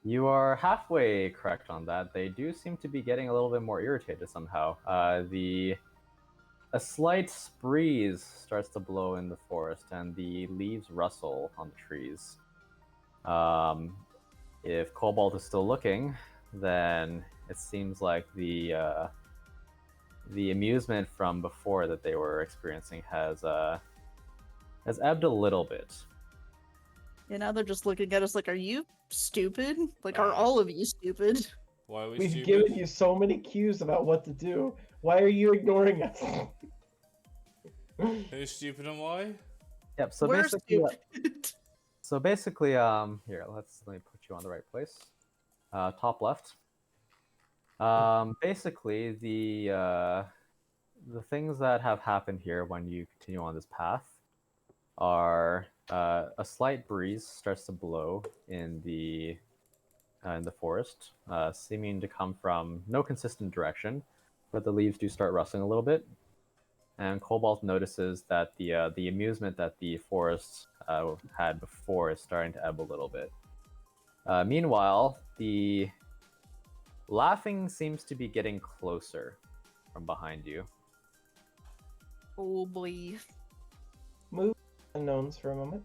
You are halfway correct on that. They do seem to be getting a little bit more irritated somehow. A slight breeze starts to blow in the forest, and the leaves rustle on the trees. If Cobalt is still looking, then it seems like the amusement from before that they were experiencing has ebbed a little bit. Yeah, now they're just looking at us like, are you stupid? Like, are all of you stupid? Why are we We've stupid? given you so many cues about what to do. Why are you ignoring us? Who's stupid and why? Yep. So We're basically, stupid. Here, let me put you on the right place. Top left. Basically, the things that have happened here when you continue on this path are a slight breeze starts to blow in the forest, seeming to come from no consistent direction, but the leaves do start rustling a little bit. And Cobalt notices that the amusement that the forest had before is starting to ebb a little bit. Meanwhile, the laughing seems to be getting closer from behind you. Oh boy. Move unknowns for a moment.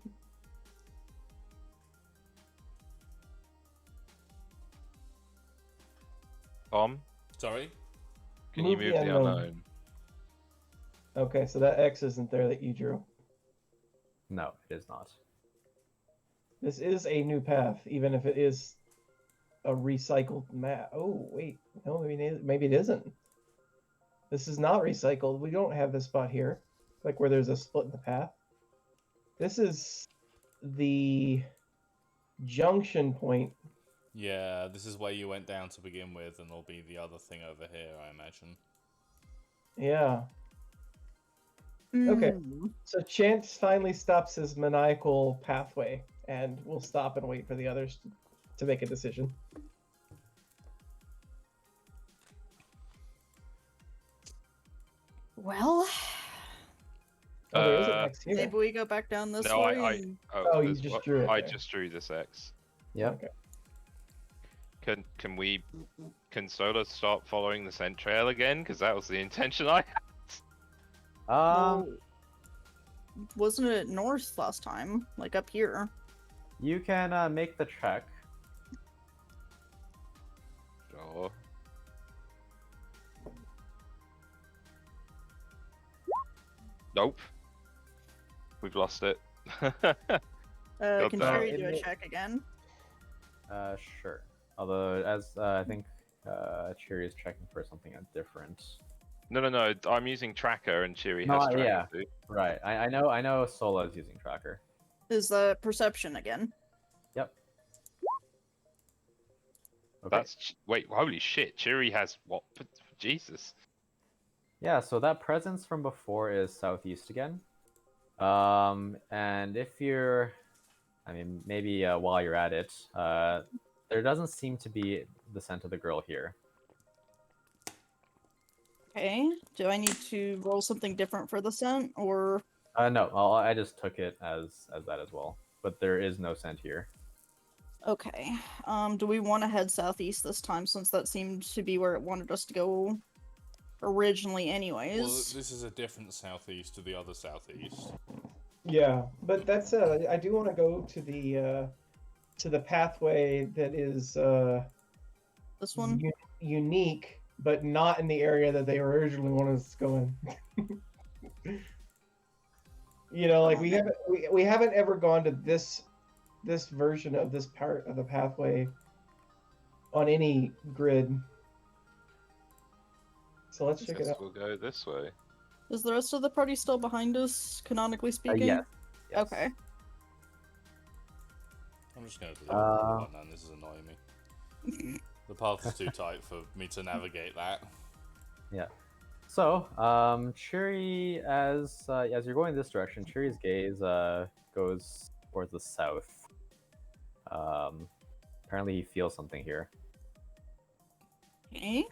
Sorry? Can you Move move the the unknown. unknown? Okay, so that X isn't there that you drew. No, it is not. This is a new path, even if it is a recycled map. Oh, wait. No, maybe it isn't. This is not recycled. We don't have this spot here, like where there's a split in the path. This is the junction point. Yeah, this is where you went down to begin with, and there'll be the other thing over here, I imagine. Yeah. Okay. So Chance finally stops his maniacal pathway, and we'll stop and wait for the others to make a decision. Well, Oh, there is an X here. maybe we go back down this No, way. Oh, you there's just what- drew it I there. just drew this X. Yep. Okay. Can Solar stop following the scent trail again? Because that was the intention I had. Um, wasn't it north last time? Like up here. You can make the check. Sure. Nope. We've lost it. Can damn. Sherry do a check again? Sure. Although, as I think Cherry is checking for something different. No. I'm using tracker and Cheery No, has tracker yeah. too. Right. I know Sola is using tracker. Is that perception again? Yep. Okay. Wait, holy shit. Cheery has what? Jesus. Yeah, so that presence from before is southeast again. And if you're, I mean, maybe while you're at it, there doesn't seem to be the scent of the girl here. Okay. Do I need to roll something different for the scent, or No, I just took it as that as well. But there is no scent here. okay? Do we want to head southeast this time, since that seemed to be where it wanted us to go originally, anyways? Well, this is a different southeast to the other southeast. Yeah, but that's I do want to go to the pathway that is This one. unique, but not in the area that they originally wanted us to go in. You know, like we haven't ever gone to this version of this part of the pathway on any grid. So let's check it Guess out. we'll go this way. Is the rest of the party still behind us, canonically speaking? Yes. Okay. I'm just going to delete the one, man. This is annoying me. The path is too tight for me to navigate that. Yeah. So, Cherry, as you're going this direction, Cherry's gaze goes towards the south. Apparently, he feels something here. Okay.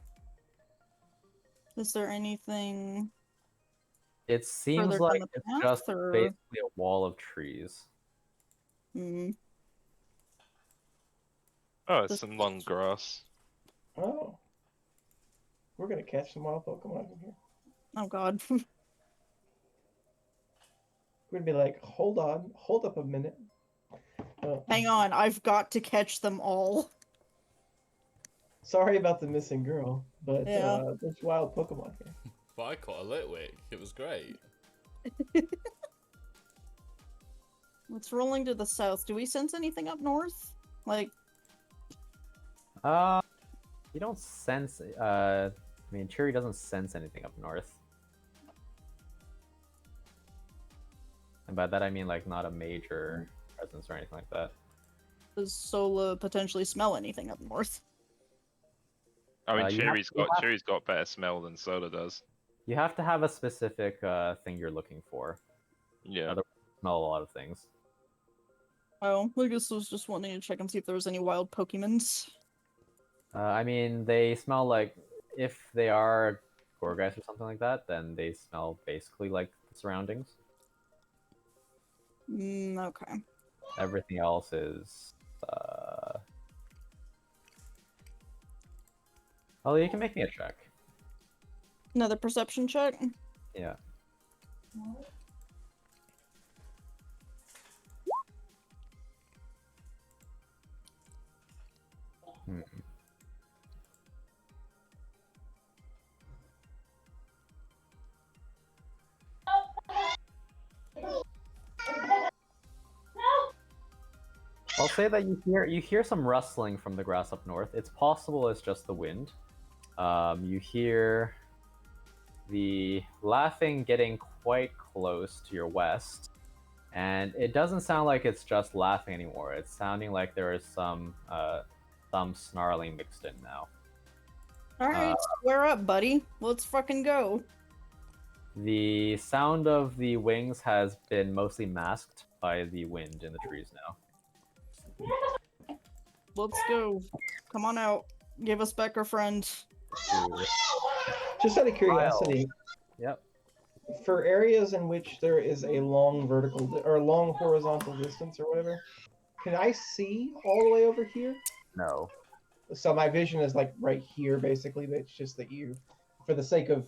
Is there anything? It seems Further down like the it's path, just or- basically a wall of trees. Hmm. Oh, it's This- some long grass. Oh, we're gonna catch some wild Pokemon in here. Oh God. We're gonna be like, hold up a minute. Hang on, I've got to catch them all. Sorry about the missing girl, but Yeah. there's wild Pokemon here. But I caught a Litwick. It was great. It's rolling to the south. Do we sense anything up north? Like, You don't sense. I mean, Cherry doesn't sense anything up north. And by that I mean like not a major presence or anything like that. does Sola potentially smell anything up north? I mean, you have- Cherry's got better smell than Soda does. You have to have a specific thing you're looking for. Yeah. Otherwise, you smell a lot of things. Oh, I guess I was just wanting to check and see if there was any wild Pokemons. I mean, they smell like, if they are Gorgeist or something like that, then they smell basically like the surroundings. Okay. Everything else is. Oh, you can make me a check. Another perception check. Yeah. Hmm. I'll say that you hear some rustling from the grass up north. It's possible it's just the wind. You hear the laughing getting quite close to your west, and it doesn't sound like it's just laughing anymore. It's sounding like there is some snarling mixed in now. Alright, square up, buddy. Let's fucking go. The sound of the wings has been mostly masked by the wind in the trees now. Let's go. Come on out. Give us back our friend. Just out of curiosity, Yep. for areas in which there is a long vertical or long horizontal distance or whatever, can I see all the way over here? No. So my vision is like right here, basically, but it's just that you, for the sake of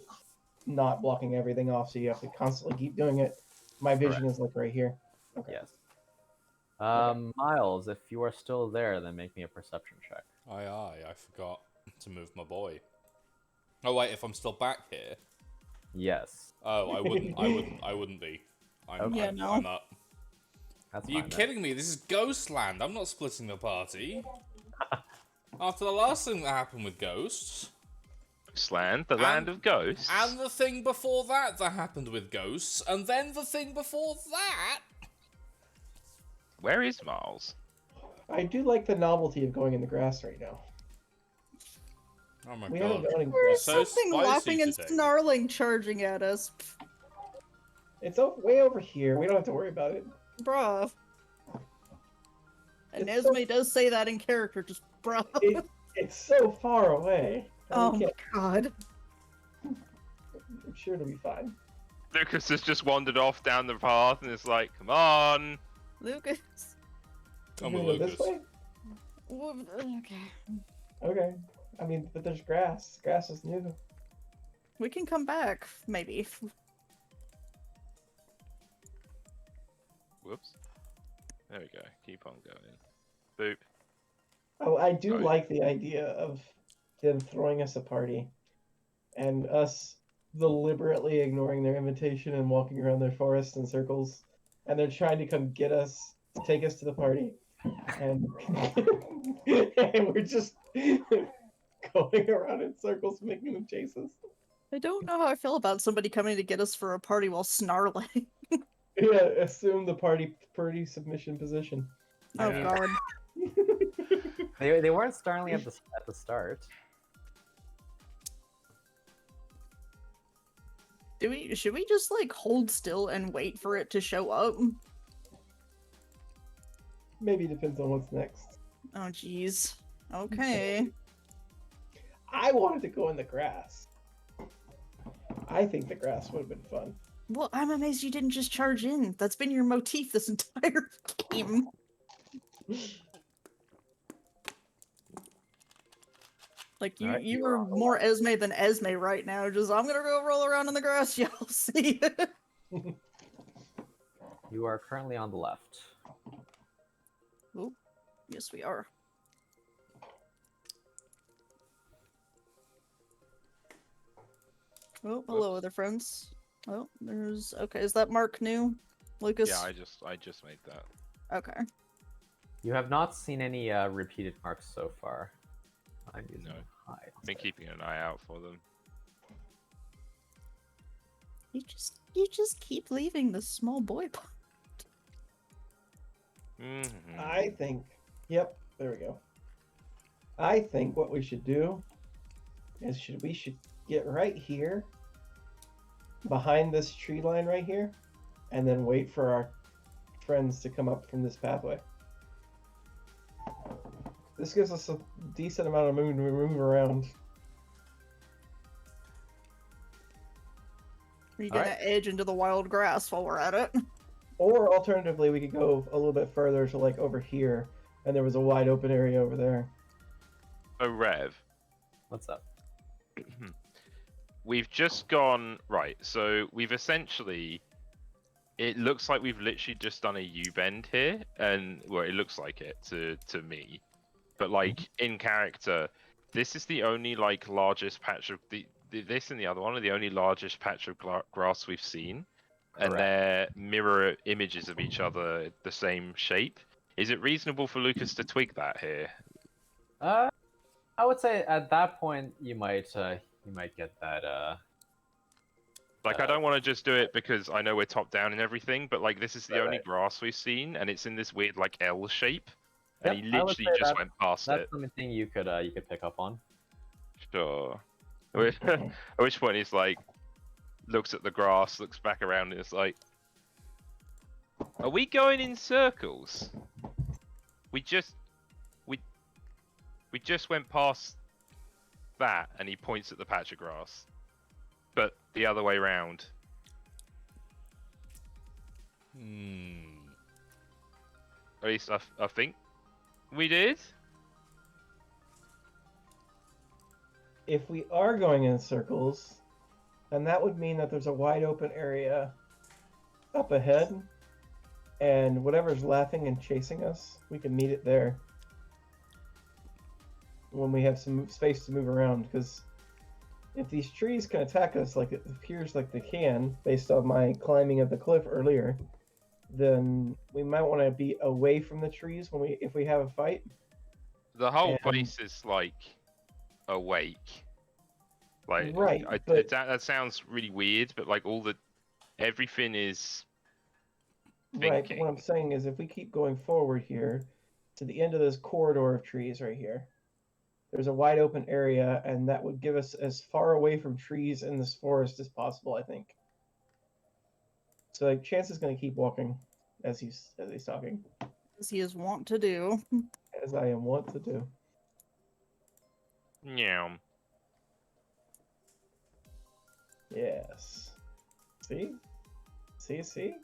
not blocking everything off, so you have to constantly keep doing it, My vision is like right here. Okay. Yes. Okay. Miles, if you are still there, then make me a perception check. Aye, I forgot to move my boy. Oh wait, if I'm still back here. Yes. Oh, I wouldn't be. Yeah, I'm, no. I'm up. That's Are you fine, then. kidding me? This is Ghostland. I'm not splitting the party. After the last thing that happened with ghosts, Ghostland, the land of ghosts. and the thing before that happened with ghosts, and then the thing before that. Where is Miles? I do like the novelty of going in the grass right now. Oh my We god. haven't gone in There is grass. So something spicy laughing and today. snarling charging at us. It's way over here. We don't have to worry about it. Bruh. And It's so- Esme does say that in character, just bruh. It's so far away. Oh my god. I'm sure it'll be fine. Lucas has just wandered off down the path and is like, come on. Lucas. Come You with wanna go Lucas. this way? Okay. Okay. I mean, but there's grass. Grass is new. We can come back, maybe. Whoops. There we go. Keep on going. Boop. Oh, I do Oh, yeah. like the idea of them throwing us a party and us deliberately ignoring their invitation and walking around their forest in circles. And they're trying to come get us, to take us to the party. And, and we're just going around in circles, making them chase us. I don't know how I feel about somebody coming to get us for a party while snarling. Yeah, assume the party submission position. Oh Yeah. god. They weren't starting at the start. Should we just like hold still and wait for it to show up? Maybe depends on what's next. Oh jeez. Okay. I wanted to go in the grass. I think the grass would have been fun. Well, I'm amazed you didn't just charge in. That's been your motif this entire game. Like you, Alright, you you were are on the more Esme than Esme right now. Just I'm gonna go roll around in the grass. Y'all see. You are currently on the left. Oh, yes we are. Oh, hello, other friends. Oh, there's okay. Is that Mark new, Lucas? Yeah, I just made that. Okay. You have not seen any repeated marks so far. I'm using No. hide. I've been keeping an eye out for them. You just keep leaving the small boy part. Mm-hmm. I think. Yep, there we go. I think what we should do is we should get right here, behind this tree line right here, and then wait for our friends to come up from this pathway. This gives us a decent amount of room to move around. Are you gonna Alright. edge into the wild grass while we're at it? Or alternatively, we could go a little bit further to like over here, and there was a wide open area over there. Oh, Rev. What's up? We've just gone right. So we've essentially. It looks like we've literally just done a U-bend here, and well, it looks like it to me. But like in character, this is the only like largest patch of this and the other one are the only largest patch of grass we've seen, and Correct. they're mirror images of each other, the same shape. Is it reasonable for Lucas to twig that here? I would say at that point you might get that. Like, I don't want to just do it because I know we're top down and everything, but like this is the only Right. grass we've seen, and it's in this weird like L shape, and Yep, he I would literally say just that- went past That's it. something you could pick up on. Sure. At which point he's like, looks at the grass, looks back around, and it's like, are we going in circles? We just went past that, and he points at the patch of grass, but the other way round. At least I think we did. If we are going in circles, then that would mean that there's a wide open area up ahead, and whatever's laughing and chasing us, we can meet it there when we have some space to move around. Because if these trees can attack us like it appears like they can, based on my climbing of the cliff earlier, then we might want to be away from the trees if we have a fight. The whole And- place is like awake. Like Right, but- that sounds really weird, but like everything is Right, but thinking. what I'm saying is if we keep going forward here to the end of this corridor of trees right here, there's a wide open area, and that would give us as far away from trees in this forest as possible, I think. So like, Chance is going to keep walking as he's talking, As he is wont to do. as I am wont to do. Yeah. Yes. See? See?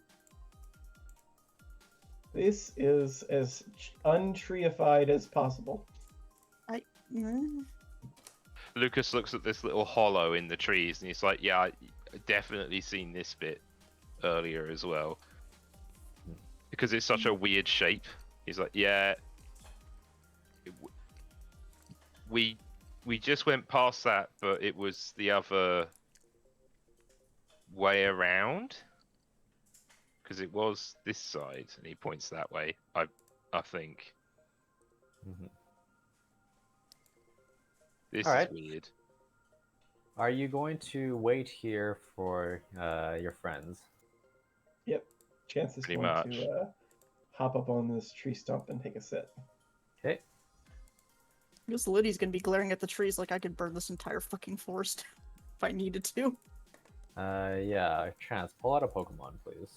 This is as untreeified as possible. Mm. Lucas looks at this little hollow in the trees and he's like, yeah, I definitely seen this bit earlier as well. Because it's such a weird shape. He's like, yeah. We just went past that, but it was the other way around. Because it was this side, and he points that way, I think. Mhm. This Alright. is weird. Are you going to wait here for your friends? Yep. Chance is Pretty going much. to hop up on this tree stump and take a sit. Okay. I guess Liddy's gonna be glaring at the trees like I could burn this entire fucking forest if I needed to. Yeah, Chance, pull out a Pokemon, please.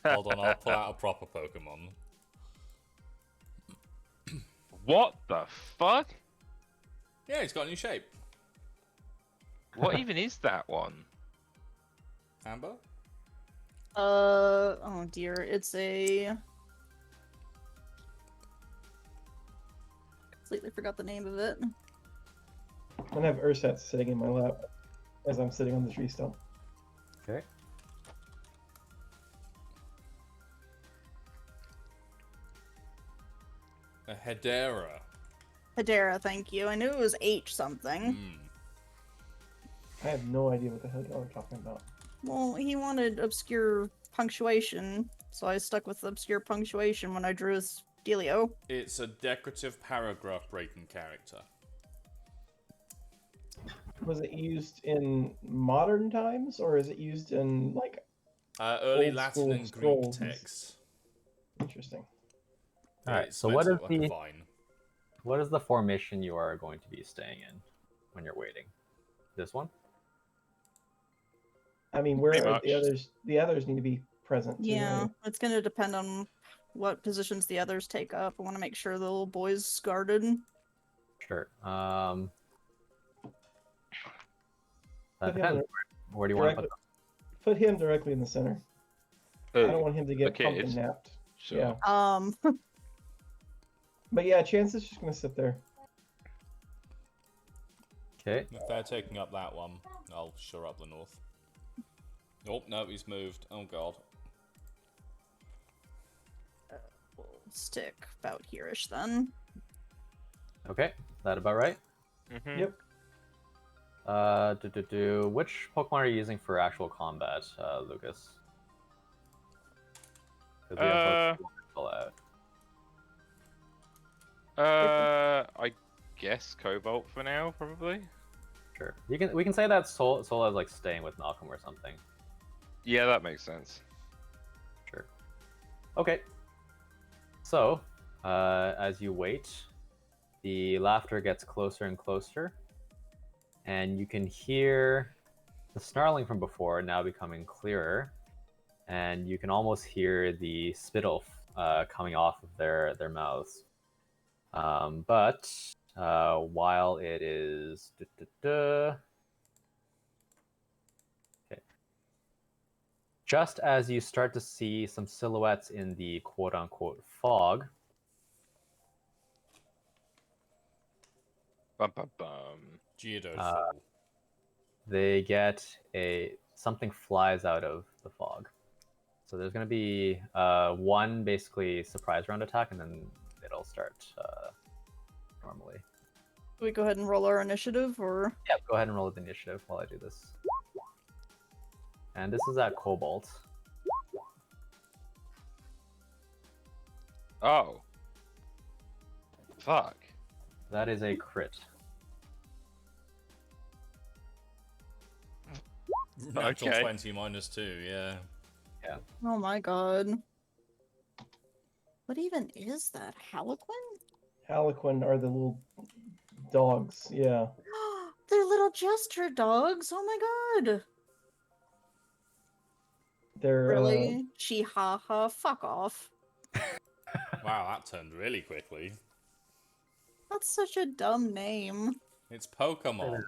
Hold on, I'll pull out a proper Pokemon. What the fuck? Yeah, it's got a new shape. What even is that one? Amber? Oh dear, it's a... Completely forgot the name of it. I'm going to have Ursat sitting in my lap as I'm sitting on the tree stump. Okay. A Hedera. Hedera, thank you. I knew it was H something. Hmm. I have no idea what the hell y'all are talking about. Well, he wanted obscure punctuation, so I stuck with obscure punctuation when I drew his Delio. It's a decorative paragraph breaking character. Was it used in modern times, or is it used in, like, Early Old Latin school and Greek scrolls. texts. interesting? Alright, It's so meant what to is look like a the vine. what is the formation you are going to be staying in when you're waiting? This one? I mean, where Pretty are much. the others? The others need to be present too. Yeah, right? it's gonna depend on what positions the others take up. I want to make sure the little boy's guarded. Sure. Put him Depends. Where do you want to directly, put them? put him directly in the center. I don't want him to get okay, pumpkin it's- napped. Sure. Yeah, but yeah, Chance is just gonna sit there. Okay. If they're taking up that one, I'll shore up the north. Oh, no, he's moved. Oh, God. We'll stick about here-ish then. Okay. Is that about right? Mhm. Yep. Which Pokemon are you using for actual combat, Lucas? 'Cause we have both fill out. I guess Cobalt for now, probably. Sure. We can say that Soul is like staying with Malcolm or something. Yeah, that makes sense. Sure. Okay. So, as you wait, the laughter gets closer and closer, and you can hear the snarling from before now becoming clearer, and you can almost hear the spittle coming off of their mouths. But while it is okay. Just as you start to see some silhouettes in the quote-unquote fog, Bum bum bum. Geodude Uh, fall. they get a something flies out of the fog. So there's going to be one basically surprise round attack, and then it'll start normally. Do we go ahead and roll our initiative, or? Yeah, go ahead and roll the initiative while I do this. And this is at Cobalt. Oh. Fuck. That is a crit. Natural Okay. 20 minus 2, yeah. Oh my god. What even is that? Harlequin? Harlequin are the little dogs. Yeah. They're little gesture dogs. Oh my god. They're Really? Chihuahua? Fuck off. Wow, that turned really quickly. That's such a dumb name. It's Pokemon.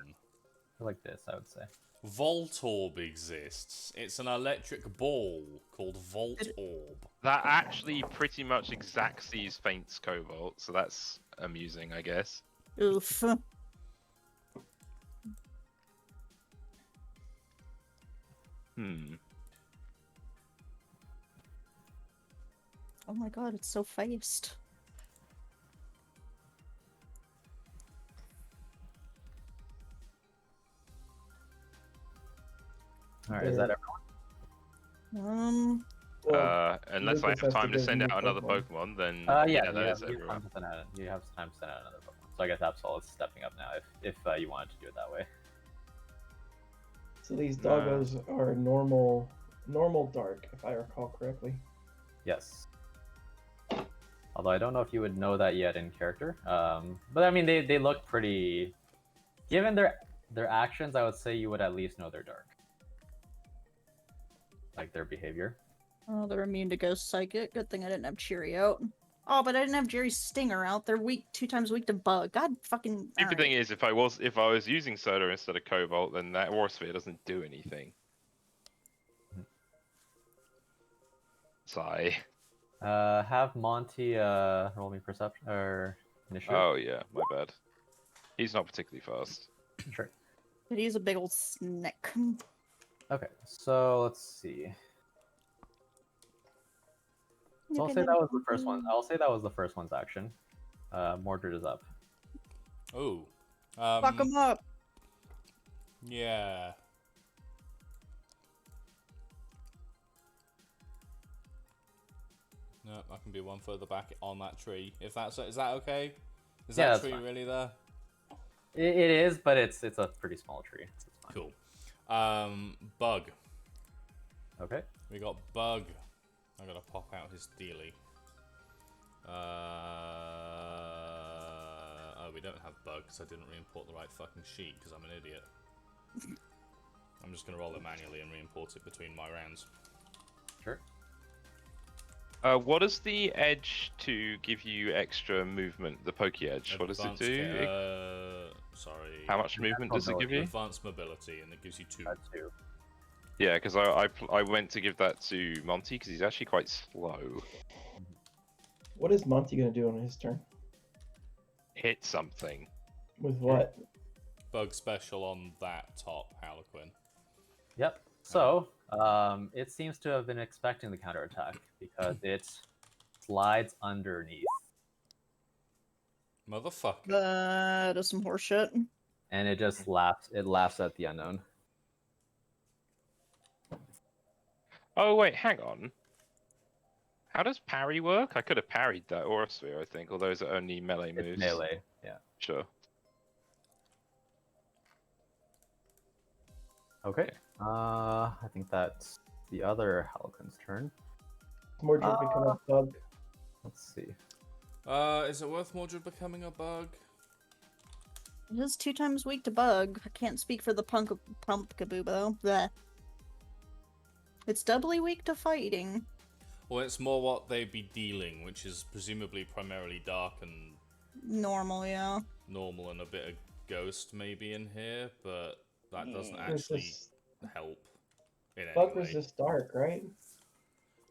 Like this, I would say. Voltorb exists. It's an electric ball called Voltorb. That actually pretty much exacts these faints Cobalt, so that's amusing, I guess. Oof. Oh my god, it's so faced. All right, is that everyone? Unless I Lucas have has to time to get send a new out another Pokemon. Pokemon, then Yeah, yeah, that you is have everyone. time to send out. You have time to send out another Pokemon. So I guess Absol is stepping up now if you wanted to do it that way. So these doggos are normal dark, if I recall correctly. Yes. Although I don't know if you would know that yet in character. But I mean, they look pretty. Given their actions, I would say you would at least know they're dark. Like their behavior. Oh, they're immune to Ghost Psychic. Good thing I didn't have Cheery out. Oh, but I didn't have Jerry's Stinger out. They're weak, 2 times weak to Bug. God fucking. Stupid thing is, if I was using Soda instead of Cobalt, then that Aura Sphere doesn't do anything. Sigh. Have Monty roll me perception or initiative. Oh yeah, my bad. He's not particularly fast. Sure. But he's a big old snake. Okay, so let's see. So I'll say that was the first one. I'll say that was the first one's action. Mordred is up. Oh. Fuck him up. Yeah. No, I can be one further back on that tree. If that's is that okay? Is Yeah, that that's tree fine. really there? It is, but it's a pretty small tree. So it's fine. Cool. Bug. Okay. We got Bug. I gotta pop out his dealie. Oh, we don't have Bug because I didn't re-import the right fucking sheet because I'm an idiot. I'm just gonna roll it manually and re-import it between my rounds. Sure. What is the edge to give you extra movement? The Pokey Edge. What does it Advanced do? Sorry. How much movement does it give you? Advanced mobility, and it gives you 2. That's 2. Yeah, because I went to give that to Monty because he's actually quite slow. What is Monty gonna do on his turn? Hit something. With what? Bug special on that top Harlequin. Yep. So, it seems to have been expecting the counterattack because it slides underneath. Motherfucker. That is some horseshit. And it just laughs. It laughs at the unknown. Oh wait, hang on. How does parry work? I could have parried that Aura Sphere, I think, although those are only melee moves. It's melee. Yeah. Sure. Okay. I think that's the other Halcon's turn. Mordred become a bug. Let's see. Is it worth Mordred becoming a bug? It is 2 times weak to Bug. I can't speak for the Pumpkaboo though. Bleh. It's doubly weak to fighting. Well, it's more what they'd be dealing, which is presumably primarily dark and Normal, yeah. normal and a bit of ghost maybe in here, but that doesn't actually Resist, help in any bug way. resist dark, right?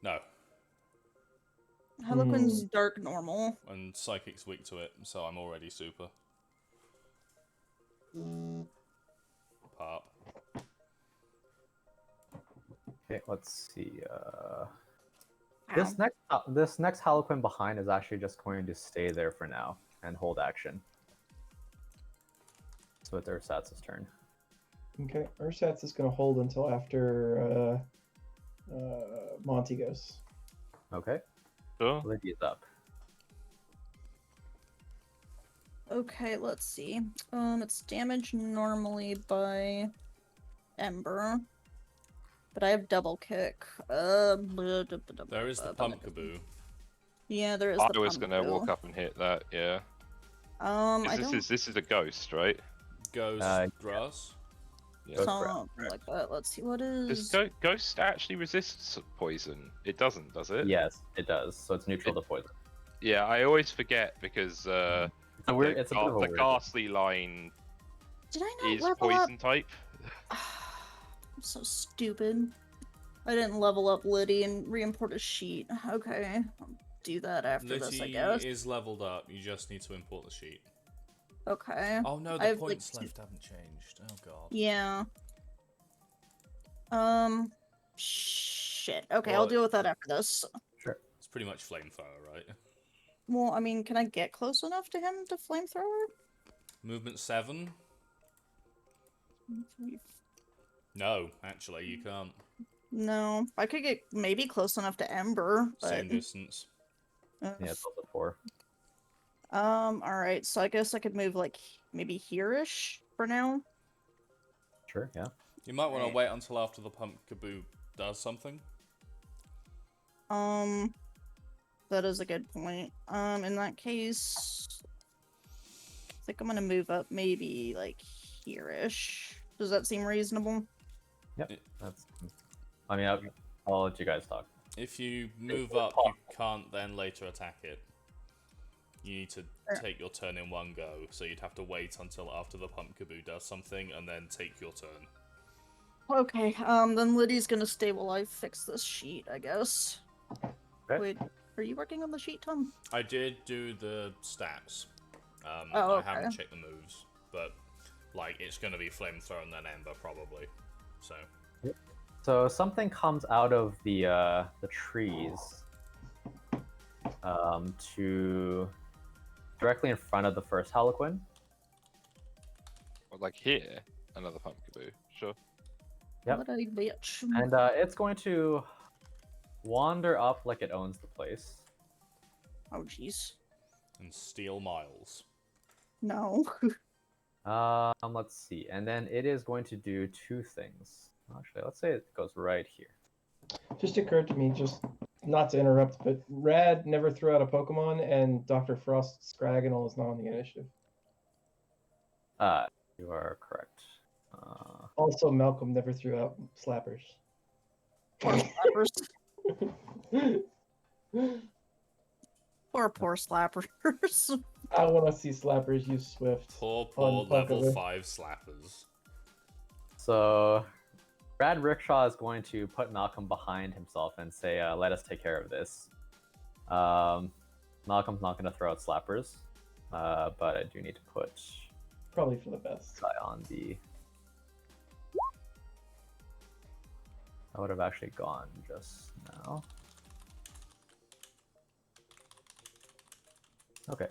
No, Harlequin's dark normal. and Psychic's weak to it, so I'm already super. Pop. Okay, let's see. Ow. This next Harlequin behind is actually just going to stay there for now and hold action. So it's Ursat's turn. Okay, Ursat's is going to hold until after Monty goes. Okay, Sure. Lydia's up. Okay, let's see. It's damaged normally by Ember, but I have double kick. There is the Pumpkaboo. Yeah, there is I the was gonna Pumpkaboo. walk up and hit that. Yeah. I This don't is a ghost, right? Ghost grass. Yeah. Ghost something like that. Let's see what Does is. ghost actually resist poison? It doesn't, does it? Yes, it does. So it's neutral to poison. Yeah, I always forget because It's a bit of a the weird. ghastly line Did I not is level up? poison type. I'm so stupid. I didn't level up Liddy and re-import a sheet. Okay, I'll do that after this, I Liddy guess. is leveled up. You just need to import the sheet. Okay. Oh no, I the have, like, points two- left haven't changed. Oh god. Yeah. Shit. Okay, I'll Well, deal with that after this. Sure. It's pretty much flamethrower, right? Well, I mean, can I get close enough to him to flamethrower? Movement 7? No, actually, you can't. No, I could get maybe close enough to Ember, but Same distance. uh, Yeah, it's also 4. Alright, so I guess I could move like maybe here-ish for now. Sure, yeah. You might want to Right. wait until after the Pumpkaboo does something. That is a good point. In that case, I think I'm gonna move up maybe like here-ish. Does that seem reasonable? Yep. That's. I mean, I'll let you guys talk. If you move up, you can't then later attack it. You need to take your turn in one go, so you'd have to wait until after the Pumpkaboo does something and then take your turn. Okay, then Liddy's gonna stay while I fix this sheet, I guess. Okay. Wait, are you working on the sheet, Tom? I did do the stats. Oh, I okay. haven't checked the moves, but like it's gonna be flamethrower and then ember probably. So So something comes out of the trees to directly in front of the first Harlequin. Or like here, another Pumpkaboo. Sure. Yep. What a bitch. And it's going to wander up like it owns the place. Oh, jeez. and steal miles. No. Let's see. And then it is going to do 2 things. Actually, let's say it goes right here. Just occurred to me, just not to interrupt, but Rad never threw out a Pokemon, and Dr. Frost's Scraggle is not on the initiative. You are correct. Also, Malcolm never threw out Slappers. Poor slappers. Poor slappers. I want to see Slappers use Swift. Poor on level Pumpkaboo. 5 slappers. So, Brad Rickshaw is going to put Malcolm behind himself and say, let us take care of this. Malcolm's not going to throw out slappers, but I do need to put Probably for the best. guy on the... I would have actually gone just now. Okay.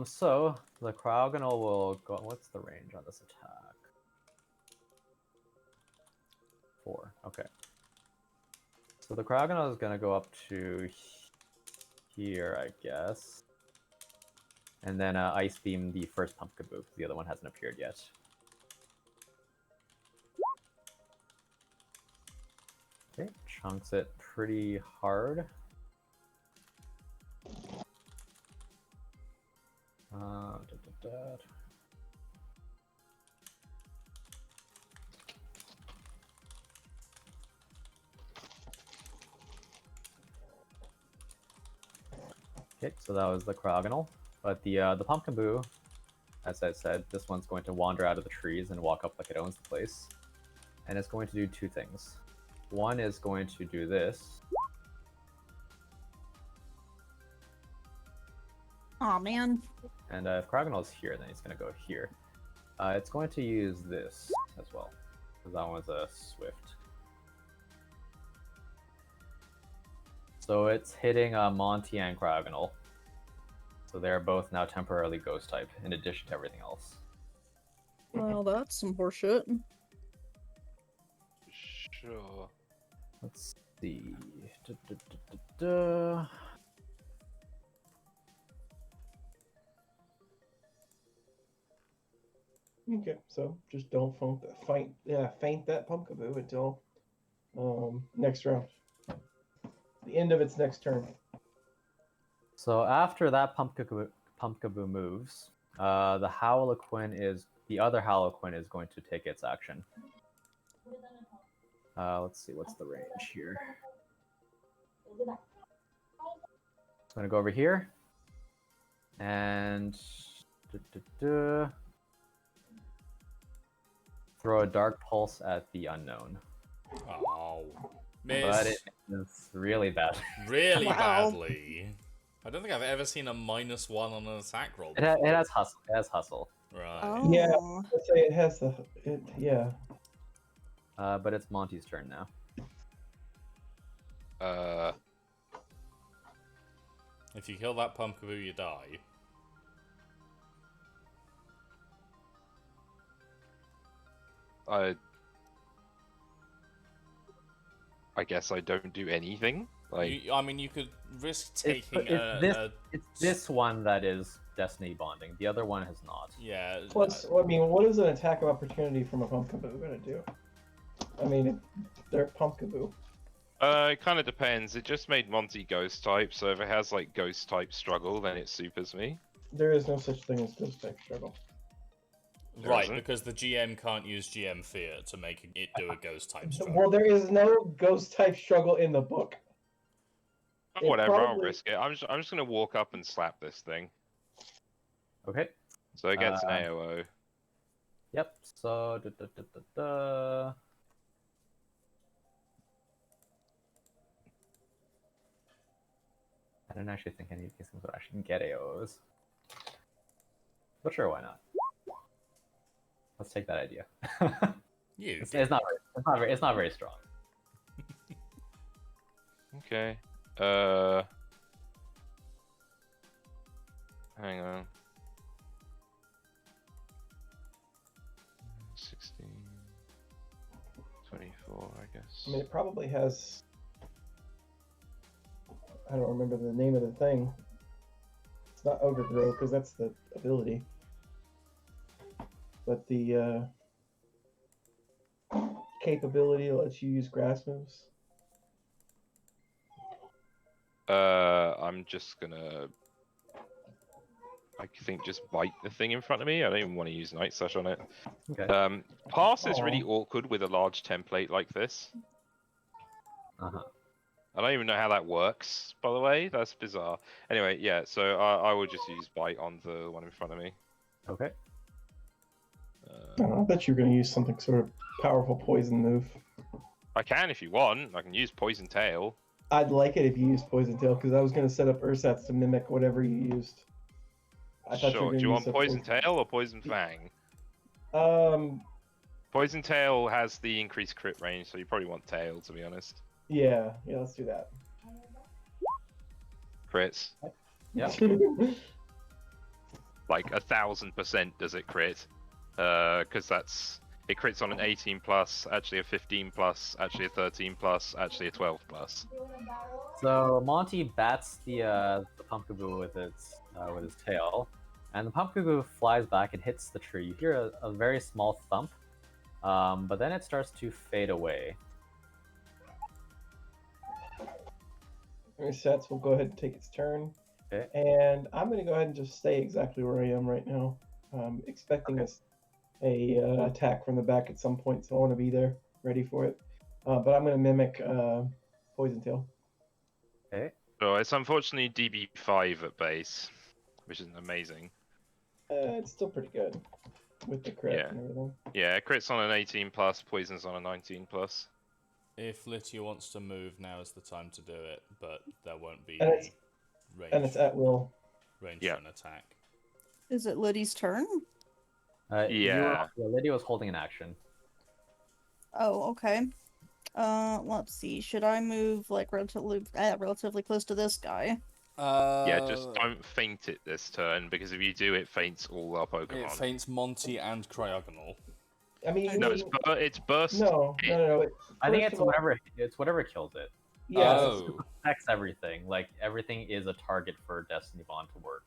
So the Cryogonal will go. What's the range on this attack? 4. Okay. So the Cryogonal is gonna go up to here, I guess. And then Ice Beam the first Pumpkaboo, because the other one hasn't appeared yet. Okay, chunks it pretty hard. Okay, so that was the Cryogonal. But the Pumpkaboo, as I said, this one's going to wander out of the trees and walk up like it owns the place. And it's going to do 2 things. One is going to do this. Aw, man. And if Cryogonal is here, then he's going to go here. It's going to use this as well, because that one's a Swift. So it's hitting Monty and Cragonal. So they're both now temporarily ghost type, in addition to everything else. Well, that's some horseshit. Sure. Let's see. Da, da, da, da, da. Okay, so just don't faint that Pumpkaboo until next round. The end of its next turn. So after that Pumpkaboo moves, the other Harlequin is going to take its action. Let's see, what's the range here? It's going to go over here. And throw a Dark Pulse at the unknown. Oh, miss. But it is really bad. Really Wow. badly. I don't think I've ever seen a -1 on an attack roll. It has hustle. It has hustle. Right. Oh. Yeah. Let's say it has yeah. But it's Monty's turn now. If you kill that Pumpkaboo, you die. I guess I don't do anything. Like, I mean, you could risk taking It's this one that is Destiny bonding. The other one has not. Yeah. Plus, I mean, what is an attack of opportunity from a Pumpkaboo gonna do? I mean, they're Pumpkaboo. it kind of depends. It just made Monty ghost type, so if it has like ghost type struggle, then it supers me. There is no such thing as ghost type struggle. Right, isn't? because the GM can't use GM fear to make it do a ghost type struggle. Well, there is no ghost type struggle in the book. Oh, whatever, I'll probably- risk it. I'm just gonna walk up and slap this thing. Okay. So it gets an AOO. Yep. So I don't actually think any of these things would actually get AOs. But sure, why not? Let's take that idea. It's not very strong. Okay. Hang on. 16, 24, I guess. I mean, it probably has. I don't remember the name of the thing. It's not Overgrow because that's the ability. But the capability lets you use grass moves. I'm just gonna, I think, just bite the thing in front of me. I don't even want to use Night Slash on it. Okay. Pass is really Aw. awkward with a large template like this. Uh-huh. I don't even know how that works, by the way. That's bizarre. Anyway, yeah, so I will just use bite on the one in front of me. Okay. I bet you're going to use something sort of powerful poison move. I can if you want. I can use Poison Tail. I'd like it if you used Poison Tail because I was going to set up Ursats to mimic whatever you used. I thought Sure. were Do you gonna want use a Poison Tail or Poison Fang? Um, Poison Tail has the increased crit range, so you probably want Tail, to be honest. yeah, let's do that. Crits. Yeah. Like 1000% does it crit. Because it crits on an 18 plus, actually a 15 plus, actually a 13 plus, actually a 12 plus. So Monty bats the Pumpkaboo with his tail, and the Pumpkaboo flies back and hits the tree. You hear a very small thump, but then it starts to fade away. Ursats will go ahead and take its turn. Okay. And I'm going to go ahead and just stay exactly where I am right now. Expecting a attack from the back at some point, so I want to be there, ready for it. But I'm going to mimic Poison Tail. Okay. So it's unfortunately DB5 at base, which isn't amazing. It's still pretty good with the crit Yeah. and everything. Yeah, it crits on an 18 plus, poisons on a 19 plus. If Lytia wants to move, now is the time to do it, but there won't be And it's- range, And it's at will. range Yeah. for an attack. Is it Liddy's turn? Yeah. Lydia was holding an action. Oh, okay. Let's see. Should I move like relatively close to this guy? Yeah, just don't feint it this turn, because if you do, it feints all our Pokemon. It feints Monty and Cryogonal. I mean, No, it's burst. no. I think First it's of all, whatever kills it. Yeah. Oh. It protects everything. Like everything is a target for Destiny Bond to work.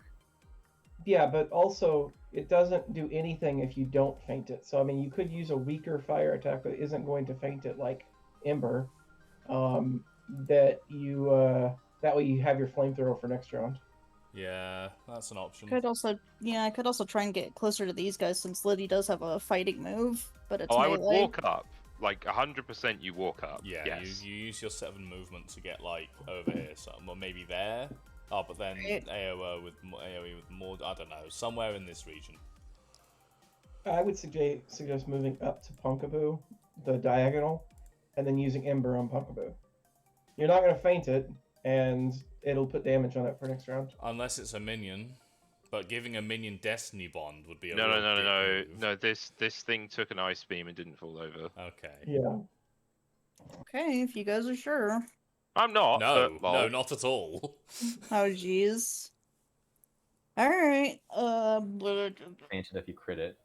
Yeah, but also it doesn't do anything if you don't feint it. So I mean, you could use a weaker fire attack that isn't going to feint it, like Ember. That way you have your flamethrower for next round. Yeah, that's an option. I could also try and get closer to these guys since Liddy does have a fighting move, but it's Oh, I would melee. walk up. Like 100% you walk up. Yeah, yes. you use your 7 movement to get like over here, or maybe there. Oh, but then Right. AoE with more. I don't know, somewhere in this region. I would suggest moving up to Punkaboo, the diagonal, and then using Ember on Punkaboo. You're not going to feint it, and it'll put damage on it for next round. Unless it's a minion, but giving a minion Destiny Bond would be a No. real dick move. This thing took an ice beam and didn't fall over. Okay. Yeah. Okay, if you guys are sure. I'm not. No, but, no, not at all. Oh, jeez. Alright, Faint it if you crit it.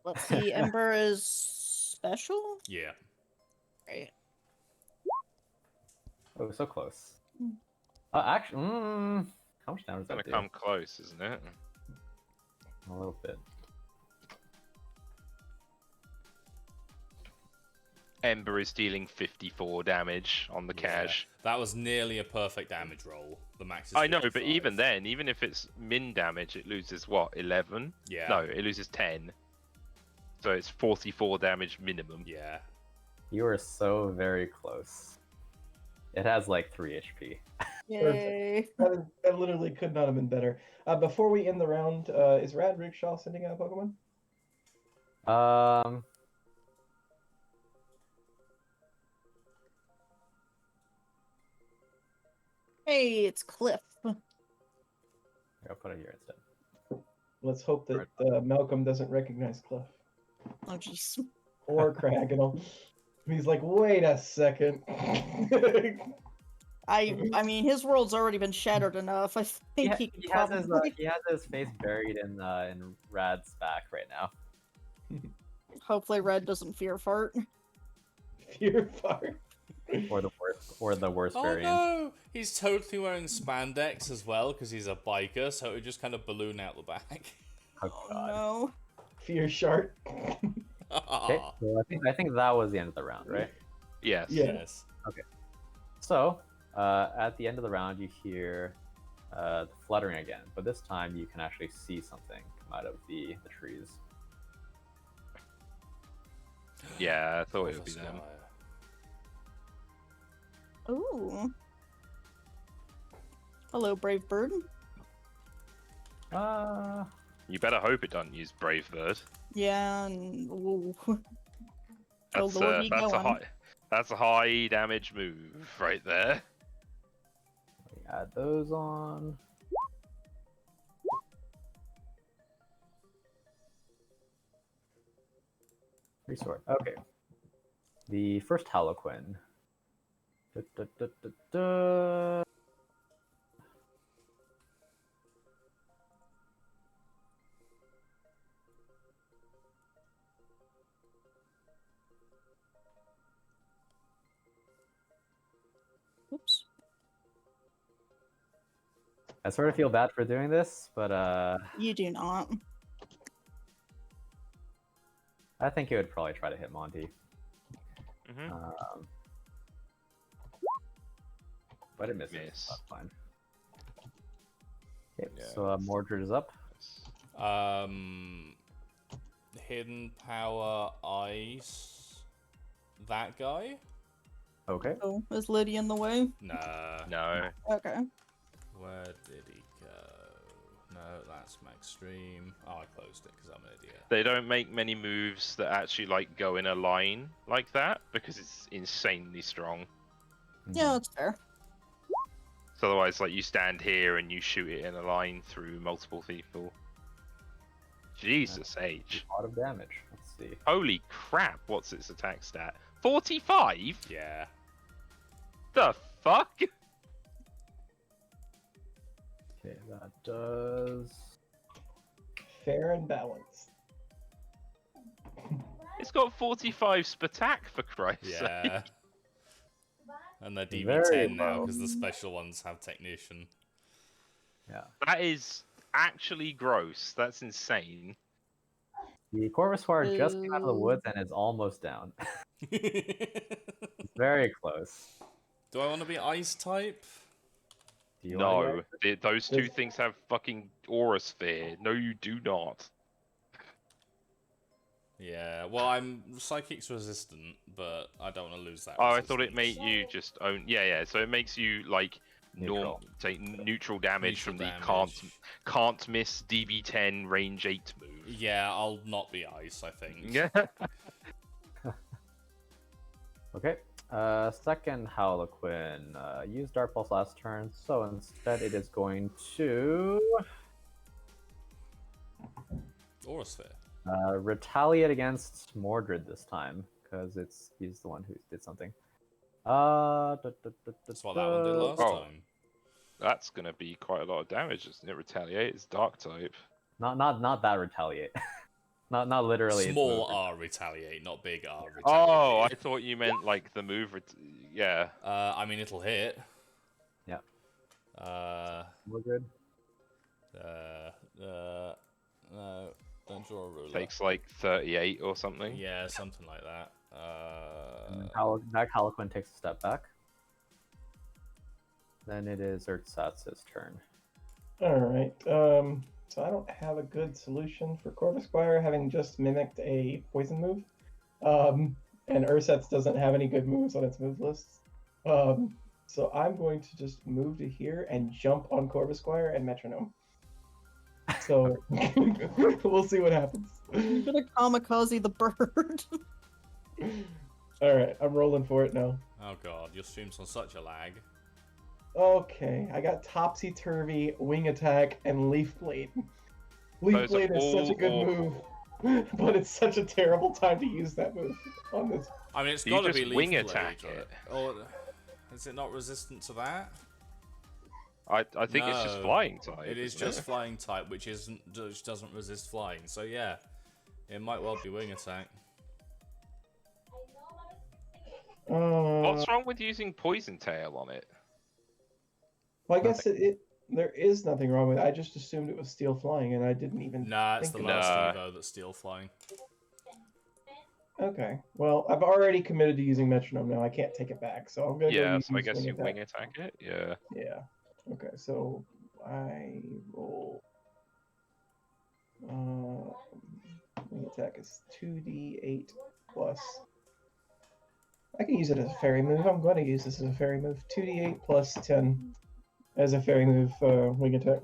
let's see. Ember is special? Yeah. Right. Oh, so close. Hmm. Actually, how much damage It's does gonna that do? come close, isn't it? A little bit. Ember is dealing 54 damage on the Yeah. cash. That was nearly a perfect damage roll. The max is I know, but 55. even then, even if it's min damage, it loses what, 11? Yeah. No, it loses 10. So it's 44 damage minimum. Yeah. You are so very close. It has like 3 HP. Yay. That literally could not have been better. Before we end the round, is Rad Rickshaw sending out a Pokemon? Hey, it's Cliff. I'll put it here instead. Let's hope that Malcolm doesn't recognize Cliff. Oh, jeez. Or Cragganal. He's like, wait a second. I mean, his world's already been shattered enough. I think he could He has probably... his face buried in Rad's back right now. Hopefully Red doesn't fear fart. Fear fart. Or the worst Oh variant. no! He's totally wearing spandex as well because he's a biker, so it would just kind of balloon out the back. Oh, Oh God. no. Fear Shart. Okay, so I think that was the end of the round, right? Yes. Yeah. Yes. So, at the end of the round, you hear the fluttering again, but this time you can actually see something come out of the trees. Yeah, I thought it would be Professor them. Liar. Ooh. Hello, brave bird. You better hope it doesn't use Brave Bird. Yeah, and ooh. That's, Lord, be going. that's a high damage move right there. We add those on. Resort. Okay. The first Haloquin. Da, da, da, da, da. Oops. I sort of feel bad for doing this, but You do not. I think it would probably try to hit Monty. Hmm. But it misses. Miss. That's fine. Okay, Yeah. so Mordred is up. Hidden power ice. That guy? Okay. Oh, is Liddy in the way? Nah. No. Okay. Where did he go? No, that's Max Stream. Oh, I closed it because I'm an idiot. They don't make many moves that actually like go in a line like that because it's insanely strong. Yeah, that's fair. So otherwise, like you stand here and you shoot it in a line through multiple people. Jesus H. A lot of damage. Let's see. Holy crap! What's its attack stat? 45? Yeah. The fuck? Okay, that does. Fair and balanced. It's got 45 spatak for Christ's sake. Yeah. And they're Very DB10 now low. because the special ones have technician. Yeah. That is actually gross. That's insane. The Corvusquire just came out of the woods and is almost down. Very close. Do I want to be ice type? Do you wanna No, be those two Does- things have fucking aura sphere. No, you do not. Yeah, well, I'm psychics resistant, but I don't want to lose that. Oh, I thought it resistance. made you just own. Yeah. So it makes you like Neutral. take neutral damage Neutral from the damage. can't miss DB10 range 8 move. Yeah, I'll not be ice, I think. Yeah. Okay. Second Harlequin used Dark Pulse last turn, so instead it is going to Aura sphere. retaliate against Mordred this time because he's the one who did something. That's what that one did last Oh. time. That's gonna be quite a lot of damage, isn't it? Retaliate. It's dark type. Not that retaliate. not literally. it's Small movement. R retaliate, not big R retaliate. Oh, I thought you meant like the move. Yeah. I mean, it'll hit. Yeah. No, Mordred. don't draw a ruler. Takes like 38 or something. Yeah, something like that. And then that Harlequin takes a step back. Then it is Urtsatz's turn. All right. So I don't have a good solution for Corvusquire, having just mimicked a poison move. And Ursets doesn't have any good moves on its move list. So I'm going to just move to here and jump on Corvusquire and Metronome. So we'll see what happens. I'm gonna kamikaze the bird. All right, I'm rolling for it now. Oh god, your stream's on such a lag. Okay, I got Topsy Turvy, Wing Attack, and Leaf Blade. Leaf Those are Blade is such a all good move, but it's such a terrible time to use that move on this. I mean, it's You got to just be leaf wing blade, attack or- it. Or is it not resistant to that? I think it's just No, flying type. It is isn't just flying type, which doesn't resist flying. So yeah, it might well be wing attack. What's wrong with using poison tail on it? Well, I guess there is nothing wrong with it. I just assumed it was steel flying, and I didn't even. Nah, it's the think last Nah. Evo that's steel flying. Okay, well, I've already committed to using Metronome now. I can't take it back, so I'm gonna. Go Yeah, use so I guess you Attack. wing attack it. Yeah. Yeah. Okay, so I roll. Wing attack is 2d8 plus. I can use it as a fairy move. I'm going to use this as a fairy move. 2d8 plus 10 as a fairy move wing attack.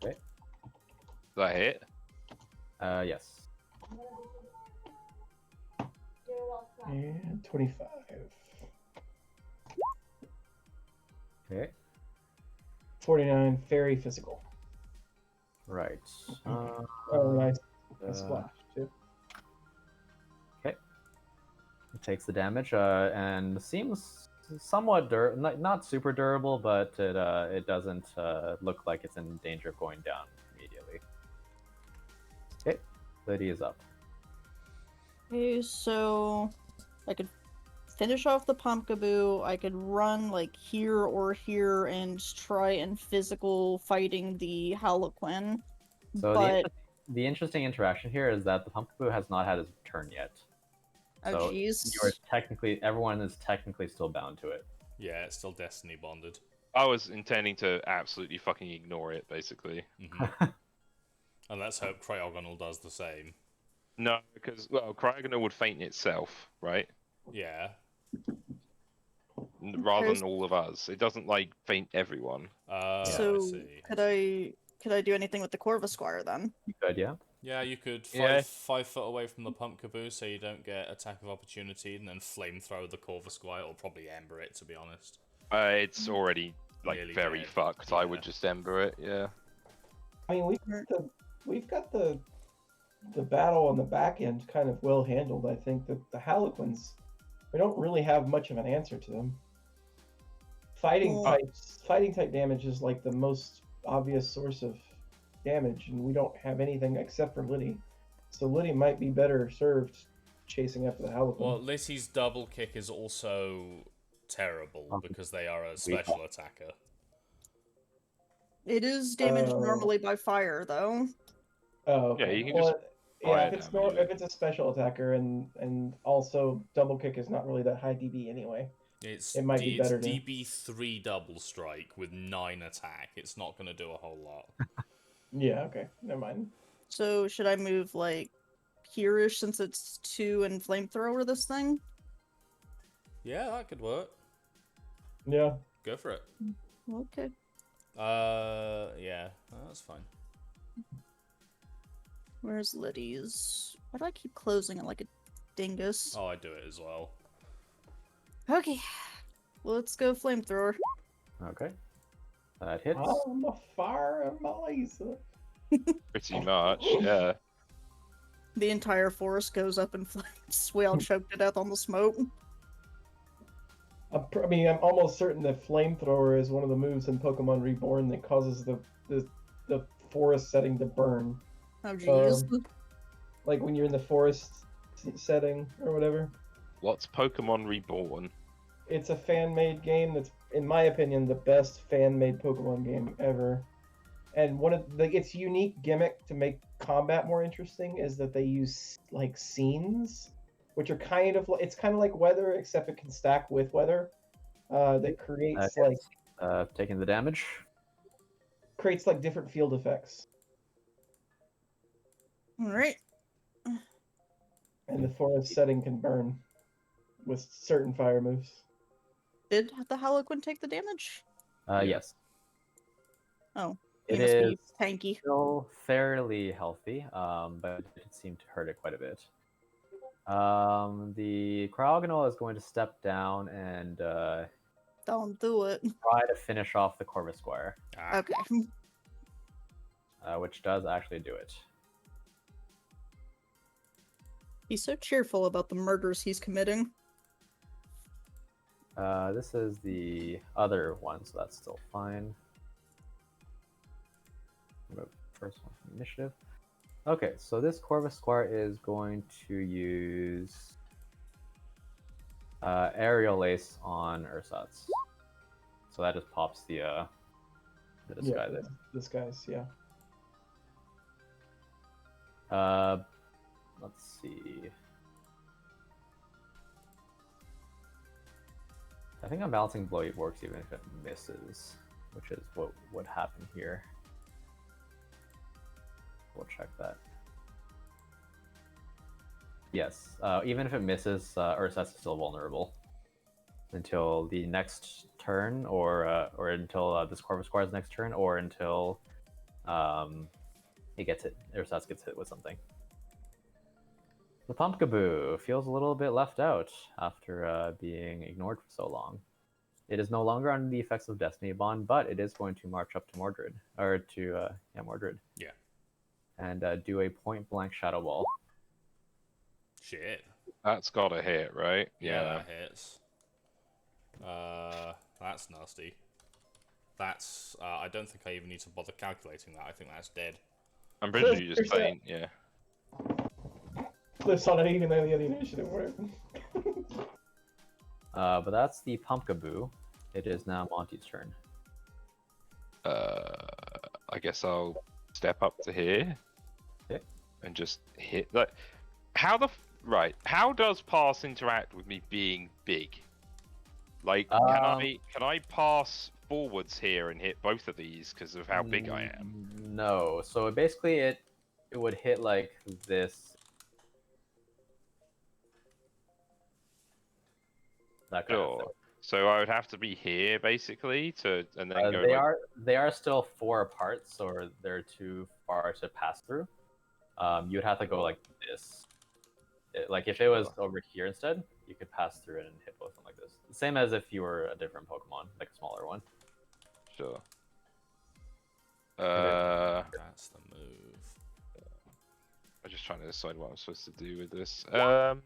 Okay. Does that hit? Yes. And 25. Okay. 49 fairy physical. Right. Oh, nice. A splash too. It takes the damage and seems somewhat not super durable, but it doesn't look like it's in danger of going down immediately. Okay, Liddy is up. Okay, so I could finish off the Pumpkaboo. I could run like here or here and try and physical fighting the Harlequin. So But the interesting interaction here is that the Pumpkaboo has not had his turn yet. oh So jeez. everyone is technically still bound to it. Yeah, it's still destiny bonded. I was intending to absolutely fucking ignore it, basically. Mhm. And let's hope Cryogonal does the same. No, because well, Cryogonal would faint itself, right? Yeah. Rather than all of us. It doesn't like faint everyone. I So see. could I do anything with the Corvusquire then? You could, yeah. Yeah, you could Yeah. 5 foot away from the Pumpkaboo so you don't get attack of opportunity, and then flamethrow the Corvusquire, or probably ember it, to be honest. It's already like Really very dead. fucked. I would Yeah. just ember it. Yeah. I mean, we've got the the battle on the back end kind of well handled. I think that the Harlequins, we don't really have much of an answer to them. Fighting type damage is like the most obvious source of damage, and we don't have anything except for Liddy. So Liddy might be better served chasing after the Harlequin. Well, Liddy's double kick is also terrible because they are a special attacker. It is damaged normally by fire, though. Oh, okay. Yeah, you can just if it's a special attacker and also double kick is not really that high DB anyway. It might be better. DB 3 double strike with 9 attack. It's not going to do a whole lot. Yeah. Okay. Never mind. So should I move like here-ish since it's 2 and flamethrower this thing? Yeah, that could work. Yeah. Go for it. Okay. Yeah, that's fine. Where's Liddy's? Why do I keep closing it like a dingus? Oh, I do it as well. Okay. Let's go flamethrower. Okay. That hits. I'm a fire and my laser. Pretty much, yeah. The entire forest goes up in flames. We all choke to death on the smoke. I'm almost certain that flamethrower is one of the moves in Pokemon Reborn that causes the forest setting to burn. Oh jeez. Like when you're in the forest setting or whatever. What's Pokemon Reborn? It's a fan-made game that's, in my opinion, the best fan-made Pokemon game ever. And one of its unique gimmick to make combat more interesting is that they use like scenes, which are kind of like weather, except it can stack with weather. That creates taking the damage. Creates like different field effects. Alright. And the forest setting can burn with certain fire moves. Did the Harlequin take the damage? Yes. Oh. It must is be tanky. still fairly healthy, but it seemed to hurt it quite a bit. The Cryogonal is going to step down and Don't do it. try to finish off the Corvusquire, Okay. which does actually do it. He's so cheerful about the murders he's committing. This is the other one, so that's still fine. Remove the first one from initiative. Okay, so this Corvusquire is going to use Aerial Ace on Ursat's. So that just pops the disguise. Yeah, disguise, yeah. Let's see. I think Unbalancing Blow works even if it misses, which is what would happen here. We'll check that. Yes, even if it misses, Ursat's still vulnerable until the next turn, or until this Corvusquire's next turn, or until he gets hit. Ursat's gets hit with something. The Pumpkaboo feels a little bit left out after being ignored for so long. It is no longer under the effects of Destiny Bond, but it is going to march up to Mordred, Mordred. Yeah. And do a point-blank Shadow Ball. Shit. That's gotta hit, right? Yeah, that hits. That's nasty. That's, I don't think I even need to bother calculating that. I think that's dead. I'm pretty sure you just faint, yeah. Cliff's on it even though the other initiative worked. But that's the Pumpkaboo. It is now Monty's turn. I guess I'll step up to here. Okay. And just hit. Like, how does pass interact with me being big? Like, can I pass forwards here and hit both of these because of how big I am? No. So basically, it would hit like this. That kind of thing. So I would have to be here basically and then go. They are still 4 apart, so they're too far to pass through. You would have to go like this. Like if it was over here instead, you could pass through it and hit both of them like this. Same as if you were a different Pokemon, like a smaller one. Sure. That's the move. I just trying to decide what I'm supposed to do with this. Well,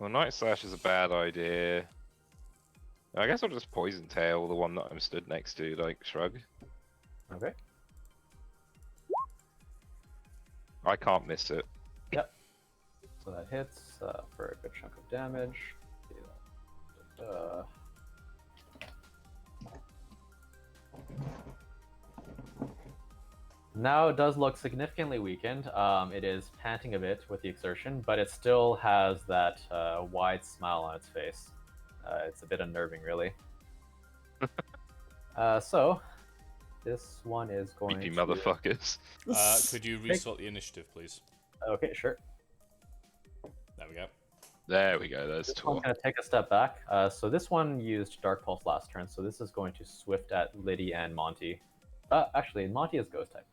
Night Slash is a bad idea. I guess I'll just Poison Tail the one that I'm stood next to, like, shrug. Okay. I can't miss it. Yep. So that hits for a good chunk of damage. Now it does look significantly weakened. It is panting a bit with the exertion, but it still has that wide smile on its face. It's a bit unnerving, really. So, this one is going Creepy to... motherfuckers. Could you restart the initiative, please? Okay, sure. There we go. There we go, there's This one's Tor. going to take a step back. So this one used Dark Pulse last turn, so this is going to Swift at Liddy and Monty. Actually, Monty is Ghost type.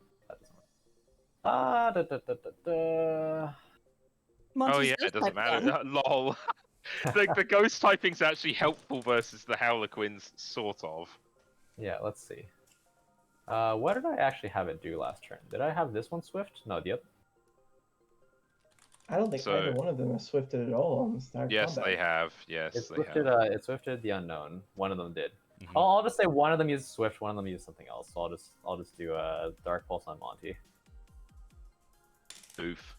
That doesn't work. Oh Monty's yeah, ghost it doesn't type matter. then. Lol. the ghost typing's actually helpful versus the Howlerquins, sort of. Yeah, let's see. What did I actually have it do last turn? Did I have this one Swift? No, the other. I don't think So- either one of them has swifted at all on Star Yes, Combat. they have. Yes, It they swifted. have. It swifted the unknown. One of them did. Mhm. I'll just say one of them used Swift. One of them used something else. So I'll just do a Dark Pulse on Monty. Oof.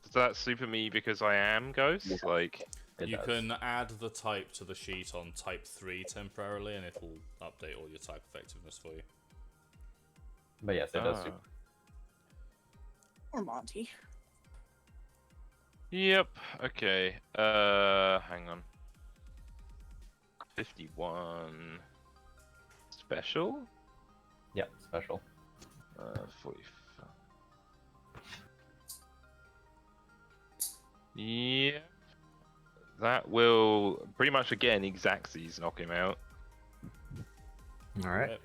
Does that super me because I am Ghost? Yeah. Like, It You does. can add the type to the sheet on type 3 temporarily, and it'll update all your type effectiveness for you. But yes, it does. ah. Super. Or Monty. Yep. Okay. Hang on. 51. Special? Yeah, special. 45. Yeah. That will pretty much again Exacxies knock him out. All right. Yep.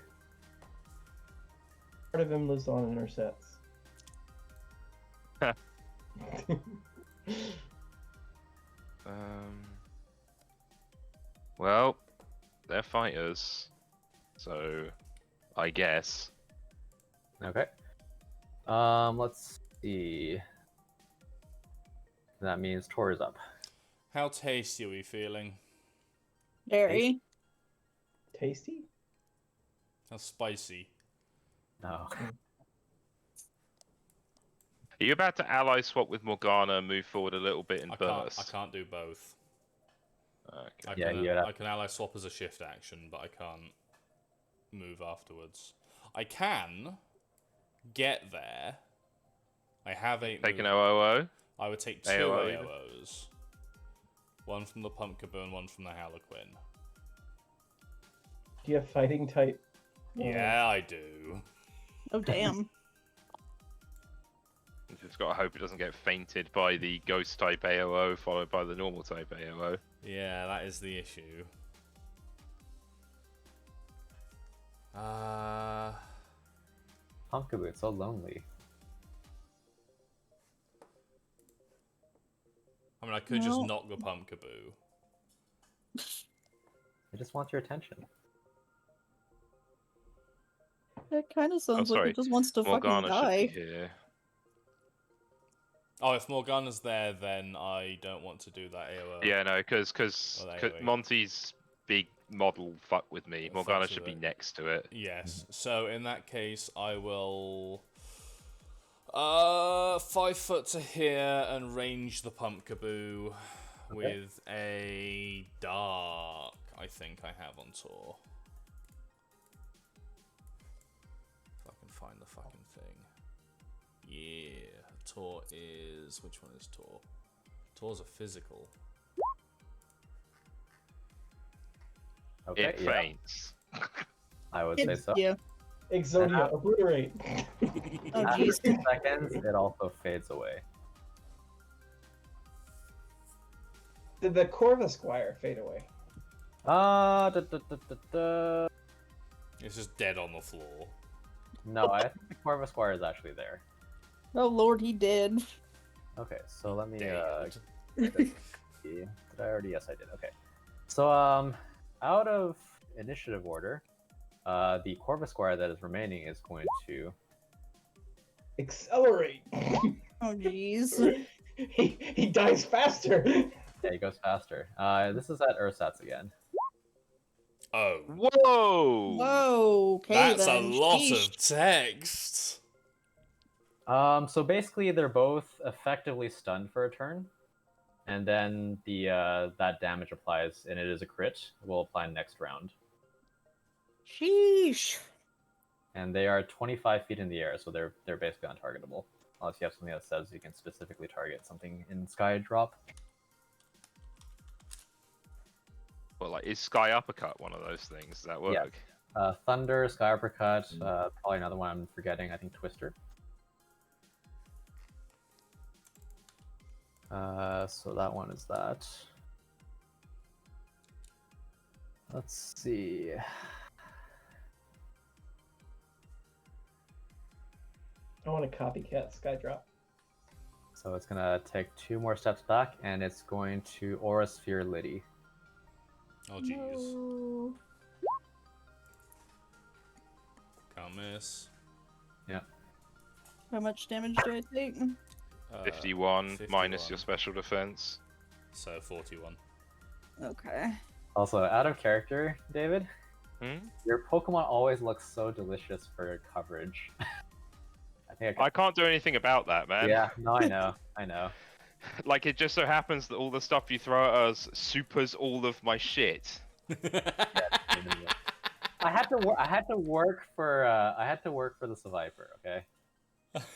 Part of him lives on intercepts. Well, they're fighters, so I guess. Okay. Let's see. That means Tor is up. How tasty are we feeling? Very. Tasty? How spicy? No. Are you about to ally swap with Morgana and move forward a little bit in I burst? can't do both. Okay. I can ally swap as a shift action, but I can't move afterwards. I can get there. I have 8 Take an movement. OOO? I would take 2 AOO even. AOOs. One from the Pumpkaboo and one from the Howlerquin. Do you have fighting type? Yeah, I do. Oh damn. You just gotta hope it doesn't get fainted by the ghost type AOO followed by the normal type AOO. Yeah, that is the issue. Pumpkaboo, it's so lonely. I mean, I could just No. knock the Pumpkaboo. It just wants your attention. That kind of sounds like sorry. it just wants to Morgana fucking should die. be here. Oh, if Morgana's there, then I don't want to do that AOO. Yeah, no, because Well, anyway. Monty's big model fuck with me. Fucks Morgana with should be it. next to it. Yes. So in that case, I will 5 foot to here and range the Pumpkaboo with a dark. I think I have on tour. If I can find the fucking thing. Yeah, Tor is. Which one is Tor? Tor's a physical. Okay, It yeah, faints. I would say so. Yeah. Exodia, obliterate. Oh After jeez. 2 seconds, it also fades away. Did the Corva Squire fade away? It's just dead on the floor. No, I think the Corvus Squire is actually there. Oh lord, he did. Okay, so let me Dead. see. Did I already? Yes, I did. Okay. So out of initiative order, the Corvus Squire that is remaining is going to. Accelerate. Oh jeez. he dies faster. Yeah, he goes faster. This is at Ursat's again. Oh, Whoa! Whoa. Okay that's then. a lot Sheesh. of text. So basically, they're both effectively stunned for a turn, and then the that damage applies, and it is a crit. Will apply next round, Sheesh. and they are 25 feet in the air, so they're basically untargetable, unless you have something that says you can specifically target something in Sky Drop. Well, like, is Sky Uppercut one of those things? Does that work? Yeah. Thunder, Sky Uppercut, probably another one I'm forgetting. I think Twister. So that one is that. Let's see. I want to copycat Skydrop. So it's gonna take 2 more steps back, and it's going to Aura Sphere Liddy. Oh jeez. No. Can't miss. How much damage do I take? 51 minus 51. your special defense. So 41. Okay. Also, out of character, David, Hmm? your Pokemon always looks so delicious for coverage. I can't do anything about that, man. Yeah, no, I know, I know. Like, it just so happens that all the stuff you throw at us supers all of my shit. I had to work for the Survivor. Okay,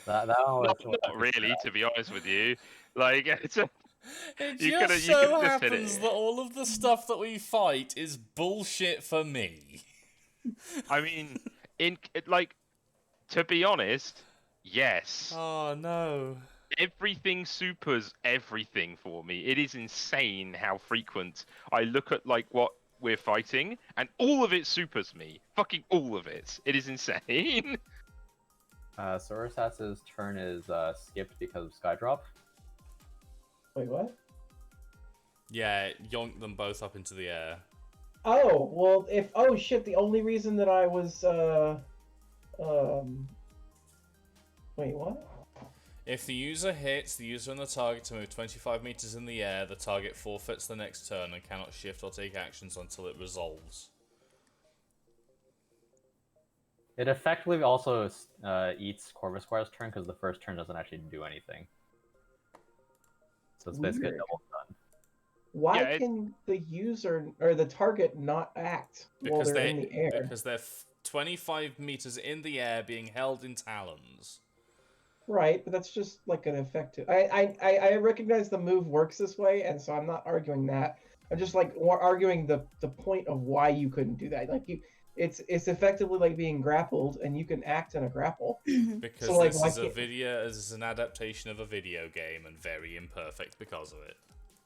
that one was Not really, to be honest with you. Like, it's a, It You just could've- you so could've just hit happens it. that all of the stuff that we fight is bullshit for me. I mean, like, to be honest, yes. Oh no. Everything supers everything for me. It is insane how frequent I look at, like, what we're fighting, and all of it supers me. Fucking all of it. It is insane. So Ursats's turn is skipped because of Skydrop. Wait, what? Yeah, yoink them both up into the air. Oh, well, oh shit, the only reason that I was, wait, what? If the user hits the user and the target to move 25 meters in the air, the target forfeits the next turn and cannot shift or take actions until it resolves. It effectively also eats Corvus Squire's turn because the first turn doesn't actually do anything. So it's basically a Weird. double stun. Why Yeah, can the user or the target not act while Because they're in the air? Because they're 25 meters in the air being held in talons. Right, but that's just like an effective. I recognize the move works this way, and so I'm not arguing that. I'm just like arguing the point of why you couldn't do that. Like it's effectively like being grappled, and you can act in a grapple. Because So, like, this why is a can't- video, this is an adaptation of a video game and very imperfect because of it.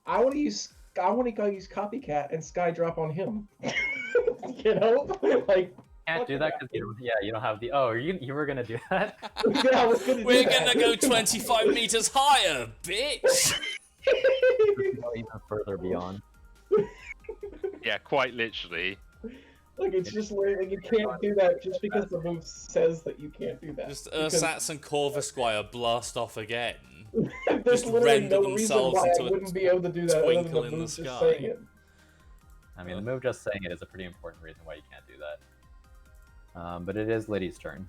I want to use copycat and Skydrop on him. You know, like Can't do that because you don't have the. Oh, you were gonna do that? yeah, I was gonna do We're that. gonna go 25 meters higher, bitch! Go even further beyond. Yeah, quite literally. Like it's just like you can't do that just because the move says that you can't do that. Just Because Ursats and Corvus Squire blast off again. there's just literally render no reason themselves why I into a wouldn't be able to do that other than twinkle the in the move just sky. saying it. I mean, the move just saying it is a pretty important reason why you can't do that. But it is Liddy's turn.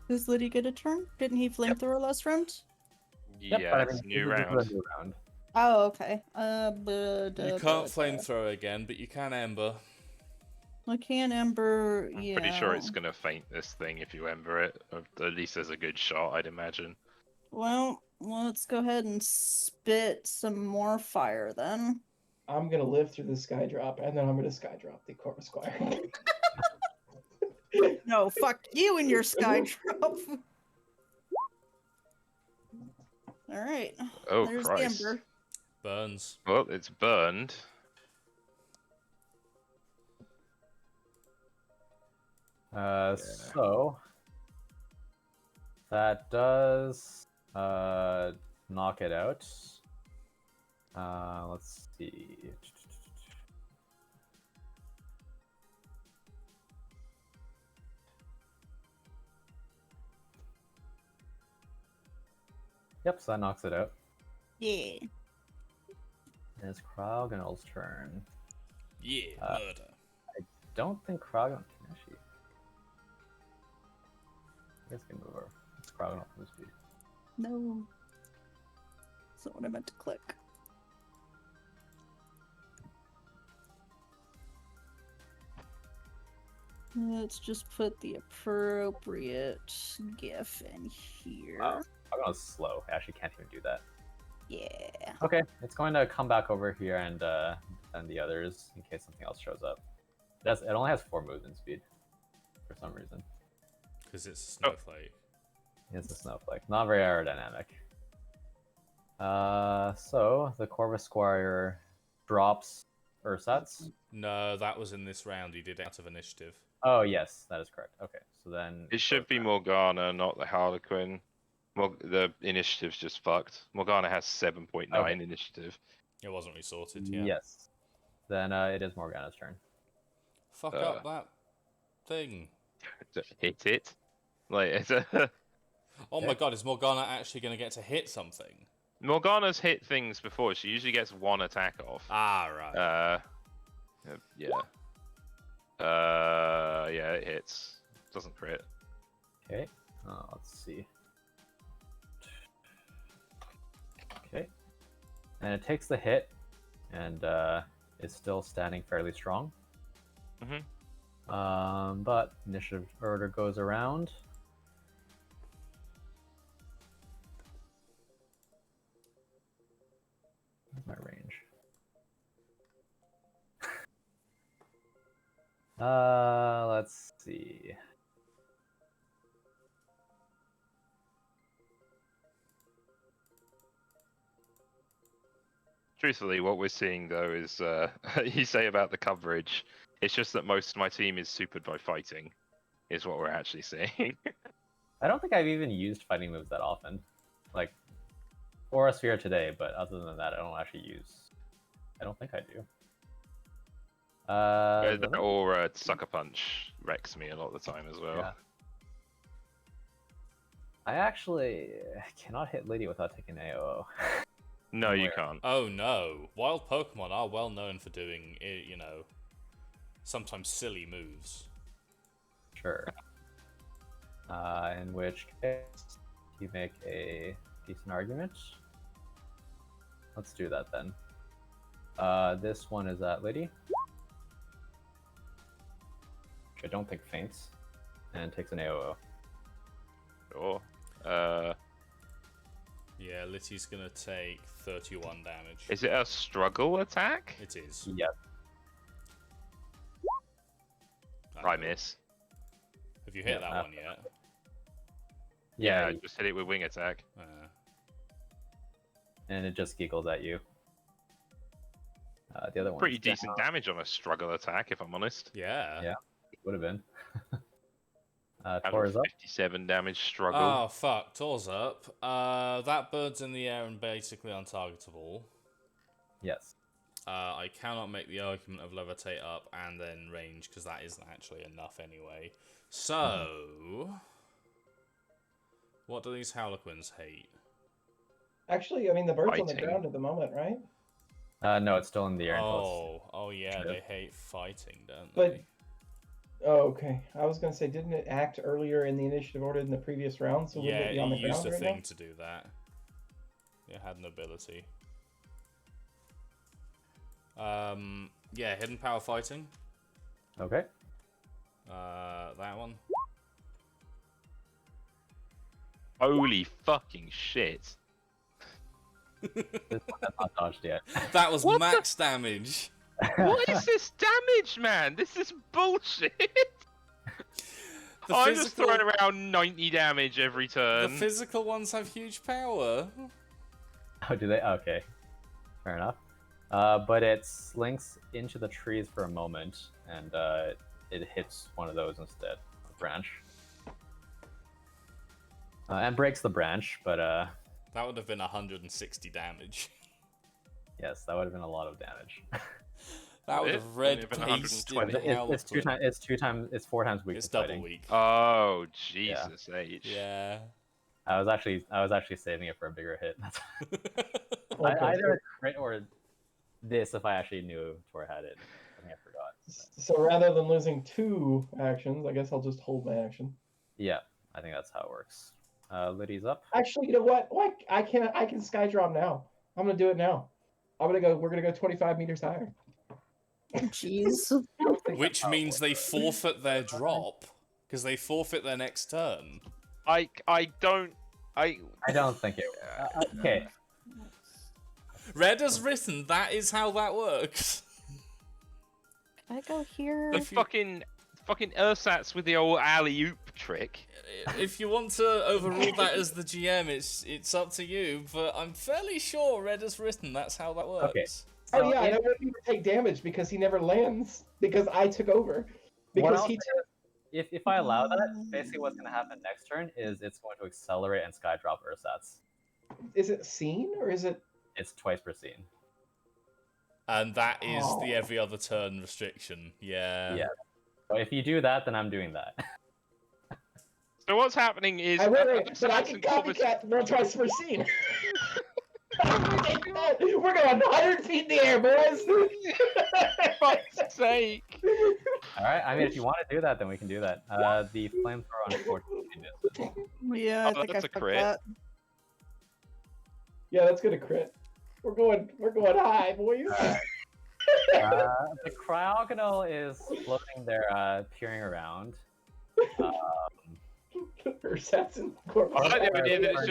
Does Liddy get a turn? Didn't he flamethrower last round? Yeah, but I it's mean, new this is round. a new round. Oh, okay. You can't flamethrower again, but you can ember. I can Ember. I'm Yeah. pretty sure it's gonna feint this thing if you ember it. Or at least there's a good shot, I'd imagine. Well, let's go ahead and spit some more fire then. I'm gonna live through the Skydrop, and then I'm gonna Skydrop the Corvus Squire. No, fuck you and your sky drop. All right. Oh, There's Christ. the Ember. Burns. Well, it's burned. So that does knock it out. Let's see. Yep, so that knocks it out. Yeah. And it's Cryogonal's turn. Yeah, murder. Don't think Cryogonal can actually. I guess I can move over. It's Cryogonal from this speed. No. That's not what I meant to click. Let's just put the appropriate GIF in here. Wow. Cryogonal's slow. It actually can't even do that. Yeah. Okay, it's going to come back over here and defend the others in case something else shows up. It only has 4 movement speed for some reason. Because it's a snowflake. It's a snowflake. Not very aerodynamic. So the Corvus Squire drops Ursats. No, that was in this round. He did it out of initiative. Oh yes, that is correct. Okay, so then It should be Morgana, not the Harlequin. The initiative's just fucked. Morgana has 7.9 Okay. initiative. It wasn't resorted, yeah. Yes. Then it is Morgana's turn. Fuck up that thing. Hit it. Like it's a Oh my god, is Morgana actually going to get to hit something? Morgana's hit things before. She usually gets 1 attack off. Ah, right. Yeah. Yeah, it hits. Doesn't crit. Okay. Let's see. Okay. And it takes the hit, and is still standing fairly strong. But initiative order goes around. Where's my range? Let's see. Truthfully, what we're seeing though is you say about the coverage. It's just that most of my team is supered by fighting, is what we're actually seeing. I don't think I've even used fighting moves that often. Like, Aura Sphere today, but other than that, I don't actually use. I don't think I do. Or Sucker Punch wrecks me a lot of the time as well. Yeah. I actually cannot hit Lady without taking AOO. No, you Where? can't. Oh no. Wild Pokemon are well known for doing, sometimes silly moves. Sure. In which case, you make a decent argument. Let's do that then. This one is at Lady. Which I don't think faints. And takes an AOO. Sure. Yeah, Litty's gonna take 31 damage. Is it a struggle attack? It is. Yes. I miss. Have you hit Yeah, that one yet? Yeah, I just hit it with wing attack. And it just giggles at you. The other one. Pretty decent damage on a struggle attack, if I'm honest. Yeah. Yeah. Would have been. Tor is up. 57 damage struggle. Oh, fuck. Tor's up. That bird's in the air and basically untargetable. Yes. I cannot make the argument of levitate up and then range, because that isn't actually enough anyway. So... What do these Harlequins hate? Actually, I mean, the bird's on the Fighting. ground at the moment, right? No, it's still in the air. Until Oh yeah, True. they hate fighting, don't But- they? Oh, okay. I was gonna say, didn't it act earlier in the initiative order in the previous round? So wouldn't Yeah, it be on the it used ground a right thing now? to do that. It had an ability. Yeah, hidden power fighting. Okay. That one. Holy fucking shit. This one has not dodged yet. That was What max damage. What is this damage, man? This is bullshit. The I'm just physical, throwing around 90 damage every the turn. physical ones have huge power. Oh, do they? Okay. Fair enough. But it slinks into the trees for a moment, and it hits one of those instead, a branch. And breaks the branch, but That would have been 160 damage. yes, that would have been a lot of damage. That would It? have red Only been pasted 120. It's 4 times weak. It's to double fighting. weak. Oh, Jesus H. Yeah. I was actually saving it for a bigger hit. Okay. Either a crit or this if I actually knew Tor had it. I think I forgot. So rather than losing 2 actions, I guess I'll just hold my action. Yeah, I think that's how it works. Liddy's up. Actually, you know what? Like I can sky drop now. I'm gonna do it now. We're gonna go 25 meters higher. Jeez. Which means they forfeit their drop because they forfeit their next turn. I don't. I don't think it. Okay. Red has written. That is how that works. Can I go here? The fucking ersatz with the old alley oop trick. If you want to overrule that as the GM, it's up to you. But I'm fairly sure Red has written. That's how that works. Okay. Oh So yeah, if- I don't even take damage because he never lands because I took over. Because he if I allow that, basically what's going to happen next turn is it's going to accelerate and sky drop ersatz. is it seen or is it? It's twice per scene. And that is Oh. the every other turn restriction. Yeah. Yeah. So if you do that, then I'm doing that. So what's happening is. I will, Ersatz but I can and Corvus- copycat one twice per scene. We're going 100 feet in the air, boys. fuck's sake. All right. I mean, if you want to do that, then we can do that. The flamethrower unfortunately misses. Yeah, I Oh, think I that's a took crit. that. Yeah, that's gonna crit. We're going high, boys. The cryogonal is floating there, peering around. Ersatz and Corvus. I like the Or- idea that or- it's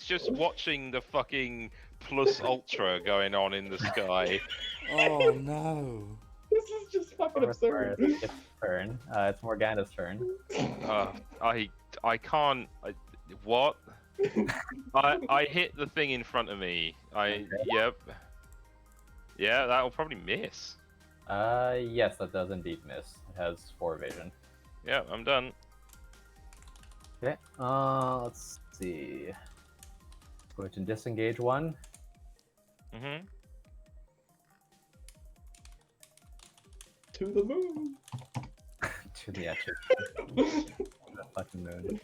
just watching the fucking plus ultra going on in the sky. Oh no. This is just fucking absurd. It's turn. It's Morgana's turn. I can't. What? I hit the thing in front of me. Yep. Yeah, that'll probably miss. Yes, that does indeed miss. It has 4 evasion. Yeah, I'm done. Okay. Let's see. Going to disengage 1. Mm-hmm. To the moon. To the actual the fucking moon.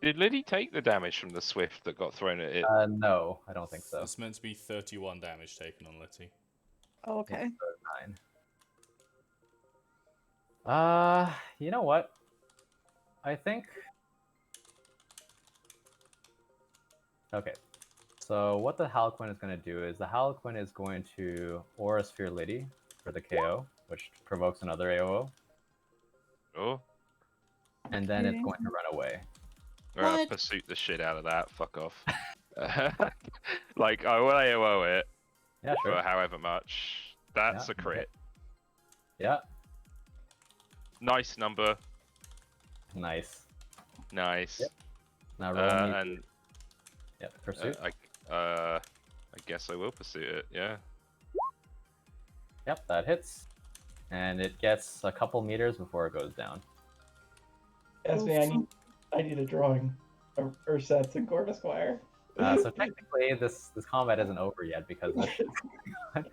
Did Liddy take the damage from the swift that got thrown at it? No, I don't think so. It's meant to be 31 damage taken on Letty. Oh, okay. So 9. You know what? I think. Okay. So what the Haloquin is going to do is the Haloquin is going to Aura Sphere Liddy for the KO, which provokes another AOO, Oh, and then it's Okay. going to run away. we're gonna What? pursuit the shit out of that. Fuck off. Like I will AOO it Yeah, for sure. however much. That's Yeah, a crit. Yeah, Nice number. nice. Nice. Yep. Now roll me. And Yep, pursuit. I guess I will pursue it. Yeah. Yep, that hits. And it gets a couple meters before it goes down. Esme, I need a drawing of Ersatz and Corvus Squire. So technically, this combat isn't over yet because this shit's going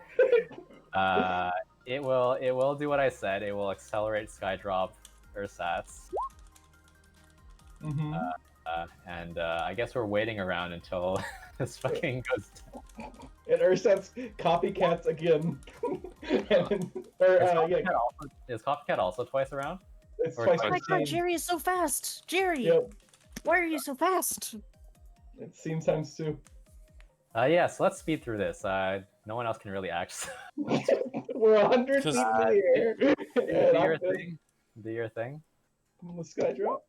on. It will do what I said. It will accelerate Skydrop Ersatz, Mm-hmm. and I guess we're waiting around until this fucking goes down. And Ersatz copycats again. Is Copycat also twice around? It's Or twice Oh per my god, scene. Jerry is so fast! Jerry! Yep, Why are you so fast? it's scene times 2. Yeah, so let's speed through this. No one else can really act. We're 100 feet in the air. Do And your I'm good. thing. Do your thing. The sky drop.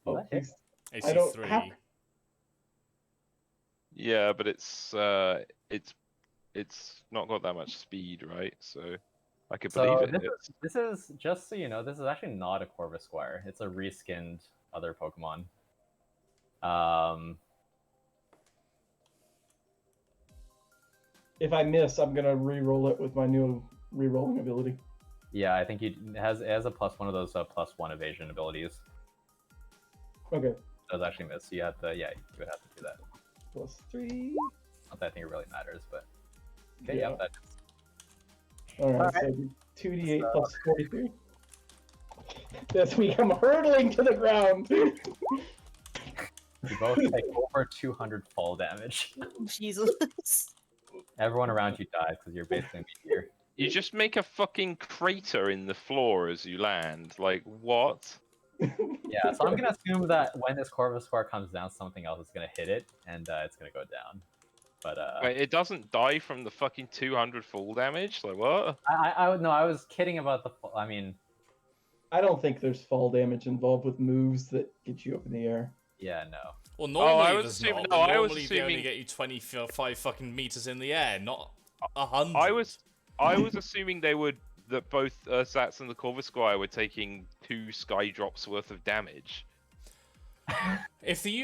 Oh, That hits. please. I don't AC3. have- Yeah, but it's not got that much speed, right? So I could So believe it. this is just so you know, this is actually not a Corvus Squire. It's a reskinned other Pokemon. If I miss, I'm gonna re-roll it with my new re-rolling ability. Yeah, I think it has a +1 of those +1 evasion abilities. Okay. It does actually miss. So you have to, yeah, you would have to do that. +3. Not that I think it really matters, but okay, Yeah. yeah, that Alright, so 2d8 plus 43. As we come hurtling to the ground. You both take over 200 fall damage. Jesus. Everyone around you dies because you're basically here. You just make a fucking crater in the floor as you land. Like, what? Yeah, so I'm gonna assume that when this Corvuscar comes down, something else is gonna hit it, and it's gonna go down. But Wait, it doesn't die from the fucking 200 fall damage? Like, what? I was kidding about the. I mean, I don't think there's fall damage involved with moves that get you up in the air. yeah, no. Well, normally I was there's assuming- not. no, I was Normally they only assuming- get you 25 fucking meters in the air, not 100. I was assuming that both Sats and the Corvusquire were taking 2 sky drops worth of damage. If the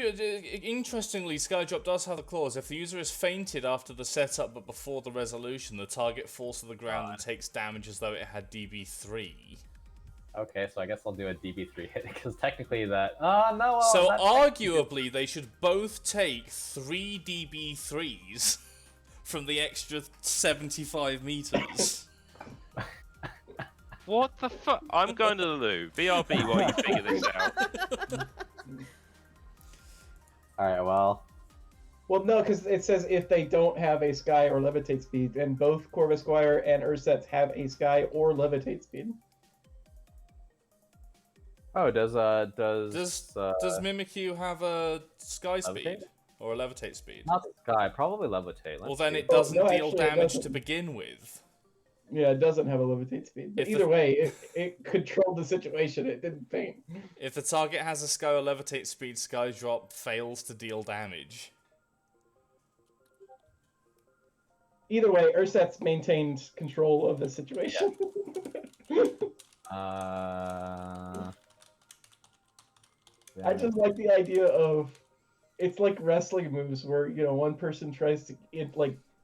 interestingly, Skydrop does have a clause. If the user is fainted after the setup but before the resolution, the target falls to the ground and takes damage as though it had DB3. Okay, so I guess I'll do a DB3 hit because technically that. Oh no! So that's arguably, they should both take 3 DB3s from the extra 75 meters. What the fuck? I'm going to the loo. BRB while you figure this out. All right. Well, Well, no, because it says if they don't have a sky or levitate speed, and both Corvusquire and Ursets have a sky or levitate speed. oh, does Does Mimikyu have a sky speed Levitate? or a levitate speed? not sky? Probably levitate. Well, Let's then see. it doesn't no, deal actually, it damage to doesn't. begin with. Yeah, it doesn't have a levitate speed. But If the- either way, it controlled the situation. It didn't faint. If the target has a sky or levitate speed, Sky Drop fails to deal damage. Either way, Ursets maintained control of the situation. Uh, I just like the idea of it's like wrestling moves where one person tries to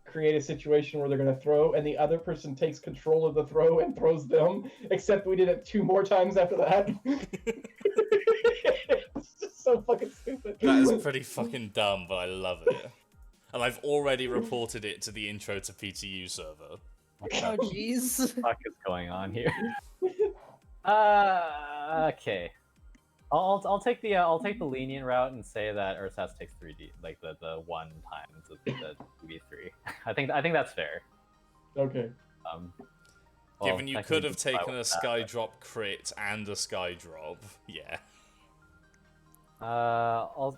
create a situation where they're going to throw, and the other person takes control of the throw and throws them. Except we did it 2 more times after that. It's just so fucking stupid. That is pretty fucking dumb, but I love it. And I've already reported it to the intro to PTU server. what Oh, the jeez. fuck is going on here? Okay. I'll take the lenient route and say that Ursats takes 3D, like the 1 times of the DB3. I think that's fair. Okay. Well, Given you technically could have DB5 taken a was that, Sky Drop crit and a Sky Drop, yeah.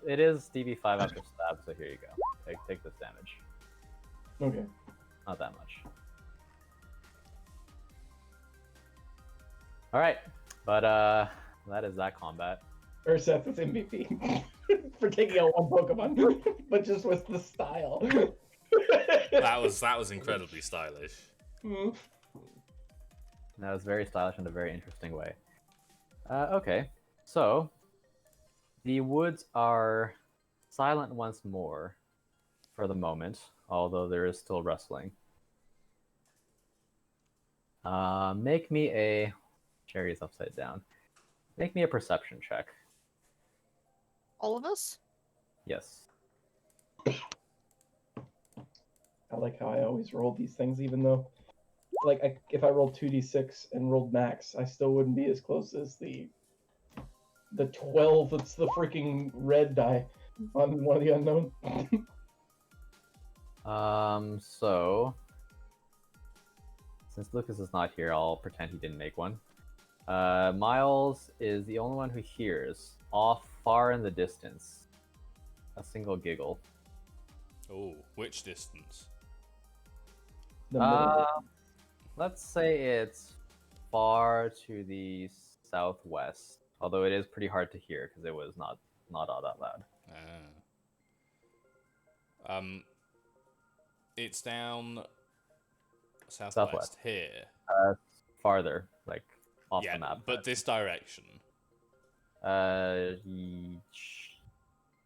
it is DB5 after stab, so here you go. Take this damage. Okay. Not that much. All right, but that is that combat. Ursets is MVP for taking out 1 Pokemon, but just with the style. That was incredibly stylish. Mm. That was very stylish in a very interesting way. Okay, so the woods are silent once more for the moment, although there is still rustling. Make me a... Cherry's upside down. Make me a perception check. All of us? Yes. I like how I always roll these things, even though, if I rolled 2d6 and rolled max, I still wouldn't be as close as the 12 that's the freaking red die on one of the unknown. So since Lucas is not here, I'll pretend he didn't make one. Miles is the only one who hears, off far in the distance, a single giggle. Oh, which distance? The middle. Let's say it's far to the southwest, although it is pretty hard to hear because it was not all that loud. It's down southwest, Southwest. here. Farther, like off Yeah, the map. but this direction.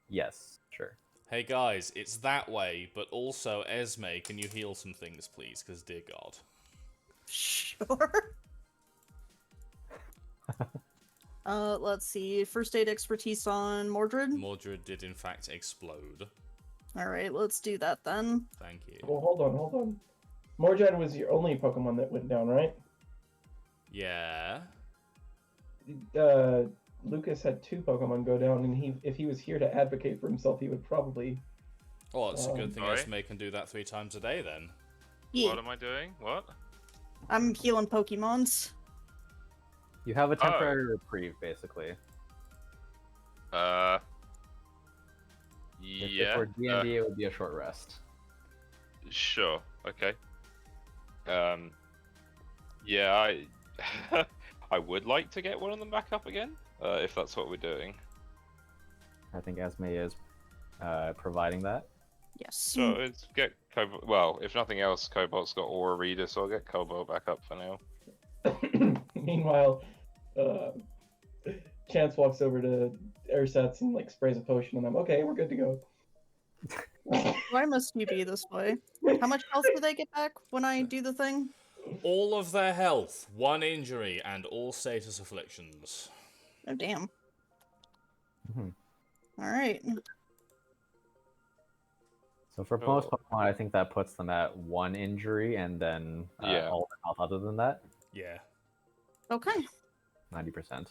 Yes, sure. Hey guys, it's that way, but also Esme, can you heal some things, please? Because dear God. Sure. Let's see. First aid expertise on Mordred. Mordred did in fact explode. Alright, let's do that then. Thank you. Well, hold on. Mordred was your only Pokemon that went down, right? Yeah. Lucas had 2 Pokemon go down, and if he was here to advocate for himself, he would probably. Oh, it's a good thing Sorry? Esme can do that 3 times a day then. Yeah, What am I doing? What? I'm healing Pokemons. You have a temporary reprieve, basically. Yeah. If it were D&D, it would be a short rest. Sure. Okay. Yeah, I I would like to get one of them back up again, if that's what we're doing. I think Esme is providing that. Yes. So it's get Cobalt. Well, if nothing else, Cobalt's got Aura Reader, so I'll get Cobalt back up for now. Meanwhile, Chance walks over to Ersatz and like sprays a potion on them. Okay, we're good to go. Why must you be this way? How much health do they get back when I do the thing? All of their health, 1 injury, and all status afflictions. Oh, damn. Mhm. Alright. So for Oh. most Pokemon, I think that puts them at 1 injury, and then Yeah. all the health other than that, Yeah. Okay. 90%.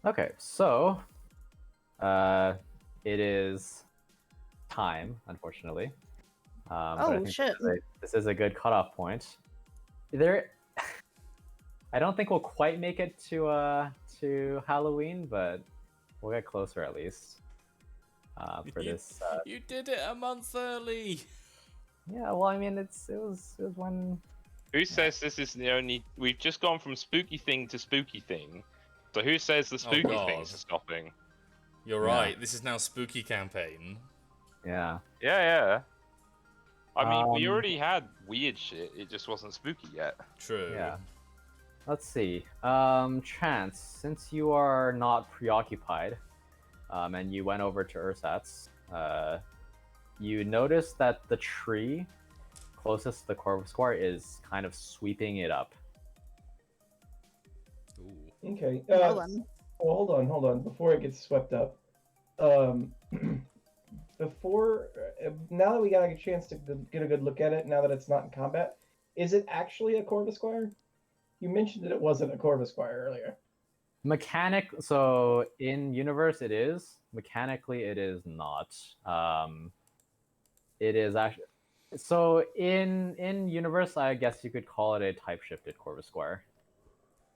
Okay, so it is time, unfortunately. But I Oh, think shit. this is a good cutoff point. I don't think we'll quite make it to Halloween, but we'll get closer at least. For this, You did it a month early! yeah. Well, I mean, it was when. Who says this is the only? We've just gone from spooky thing to spooky thing. So who says the spooky God. things are stopping? You're Yeah. right, this is now spooky campaign. Yeah. Yeah. I mean, we Um, already had weird shit. It just wasn't spooky yet. True. Yeah. Let's see. Chance, since you are not preoccupied, and you went over to Ursat's, you notice that the tree closest to the Corvus Square is kind of sweeping it up. Ooh. Okay. Well then. Well, hold on. Before it gets swept up, now that we got a chance to get a good look at it, now that it's not in combat, is it actually a Corvisquire? You mentioned that it wasn't a Corvisquire earlier. So in universe it is. Mechanically it is not. It is actually. So in universe, I guess you could call it a type shifted Corvisquire.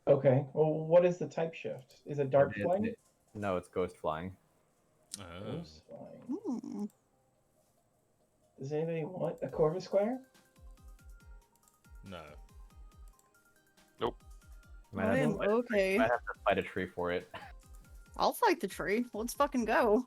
Okay. Well, what is the type shift? Is it dark flying? No, it's ghost flying. Oh. Ghost flying. Hmm. Does anybody want a Corvisquire? No. You might have to Okay. might have to fight a tree for it. I'll fight the tree. Let's fucking go.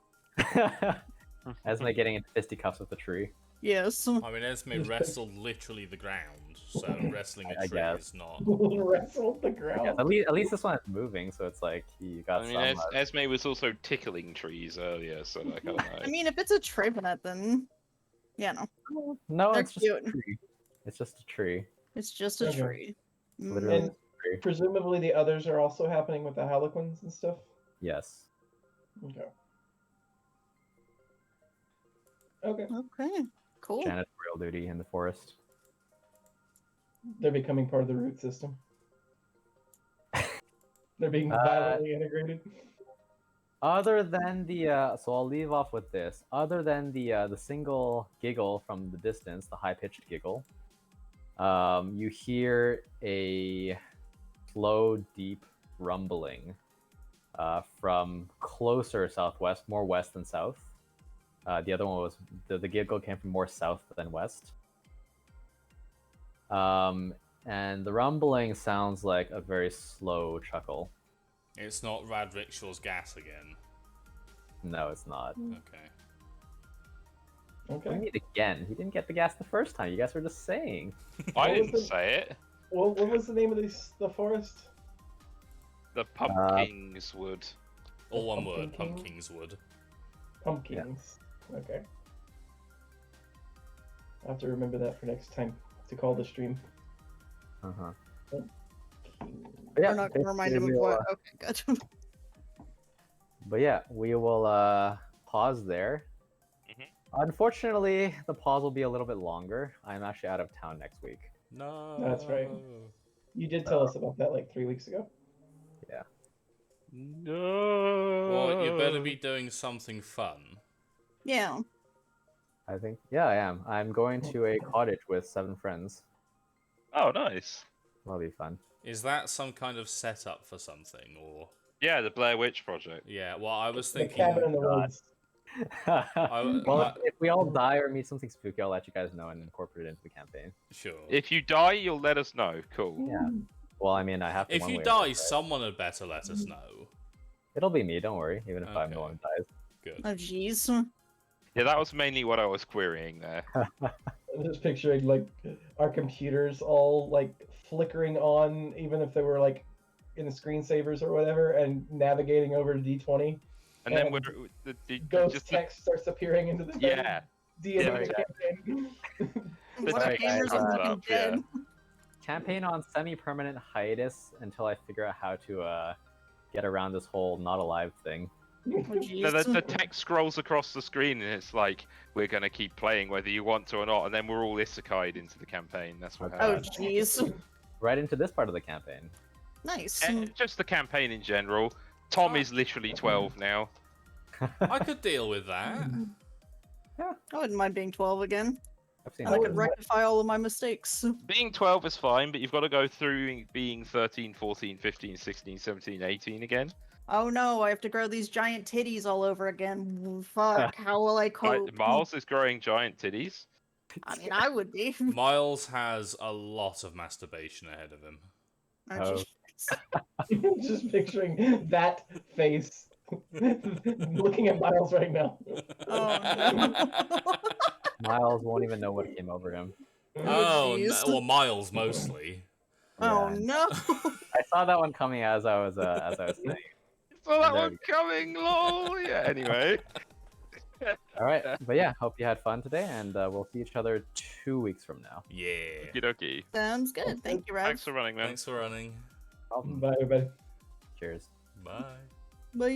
Esme getting into fisticuffs with the tree. Yes. I mean, Esme wrestled literally the ground, so wrestling a I tree guess. is not. Wrestled the Yeah, ground. at least this one is moving, so it's like you got I mean, some. Esme was also tickling trees earlier, so like, I don't know. I mean, if it's a Trevenant, then yeah, no, No, they're it's just a cute. tree. It's just a tree. It's just a Okay. tree. Literally And just a tree. presumably the others are also happening with the Harlequins and stuff. Yes. Okay. Okay. Okay. Cool. Janitorial duty in the forest. They're becoming part of the root system. They're being violently integrated. Other than the, so I'll leave off with this. Other than the single giggle from the distance, the high-pitched giggle, you hear a slow, deep rumbling from closer southwest, more west than south. The other one was the giggle came from more south than west. And the rumbling sounds like a very slow chuckle. It's not Rad Rickshaw's gas again. No, it's not. Okay. What do you Okay. mean again? He didn't get the gas the first time. You guys were just saying. I What was didn't the- say it. Well, what was the name of the forest? The Pumpkingswood. All one word, Pumpkin Pumpkingswood. Pumpkins. Okay. I'll have to remember that for next time to call the stream. Uh-huh. We're not gonna remind him of what. Okay, good. But yeah, we will pause there. Unfortunately, the pause will be a little bit longer. I'm actually out of town next week. No. That's right. You did tell us about that like 3 weeks ago. No. Well, you better be doing something fun. Yeah. I think, yeah, I am. I'm going to a cottage with 7 friends. Oh, nice. That'll be fun. Is that some kind of setup for something, or? Yeah, the Blair Witch Project. Yeah, well, I was The cabin in thinking. the woods. Well, if we all die or meet something spooky, I'll let you guys know and incorporate it into the campaign. Sure. If you die, you'll let us know. Cool. Yeah. Well, I mean, I have to. If one you way or die, another, right? someone had better let us know. It'll be me. Don't worry. Even if I'm the Okay. one who dies. Good. Oh, jeez. Yeah, that was mainly what I was querying there. I'm just picturing like our computers all like flickering on, even if they were like in the screensavers or whatever, and navigating over to D20. And then And we're Ghost just text starts appearing into the yeah. D&D Sorry, campaign. The What text if gamers comes are up, fucking yeah. dead? Campaign on semi-permanent hiatus until I figure out how to get around this whole not alive thing. Oh, No, jeez. the text scrolls across the screen and it's like, we're going to keep playing whether you want to or not, and then we're all isekai'd into the campaign. That's what Okay. Oh, happens. jeez. Right into this part of the campaign. Nice. And just the campaign in general. Tom Oh. is literally 12 now. I could deal with that. I wouldn't mind being 12 again. I've seen And I that. could rectify all of my mistakes. Being 12 is fine, but you've got to go through being 13, 14, 15, 16, 17, 18 again. Oh no, I have to grow these giant titties all over again. Fuck, how will I cope? Right, Miles is growing giant titties. I mean, I would be. Miles has a lot of masturbation ahead of him. Oh, Oh. jeez. Just picturing that face looking at Miles right now. Oh no. Miles won't even know what came over him. Oh, jeez. no, well, Miles mostly. Oh Yeah, no. I saw that one coming as I was saying. So that There one coming, lol. Yeah, anyway. All right, but yeah, hope you had fun today, and we'll see each other 2 weeks from now. Yeah. Okie dokie. Sounds good. Thank you, Rev. Thanks for running, man. Thanks for running. Bye, everybody. Cheers. Bye. Bye. Bye.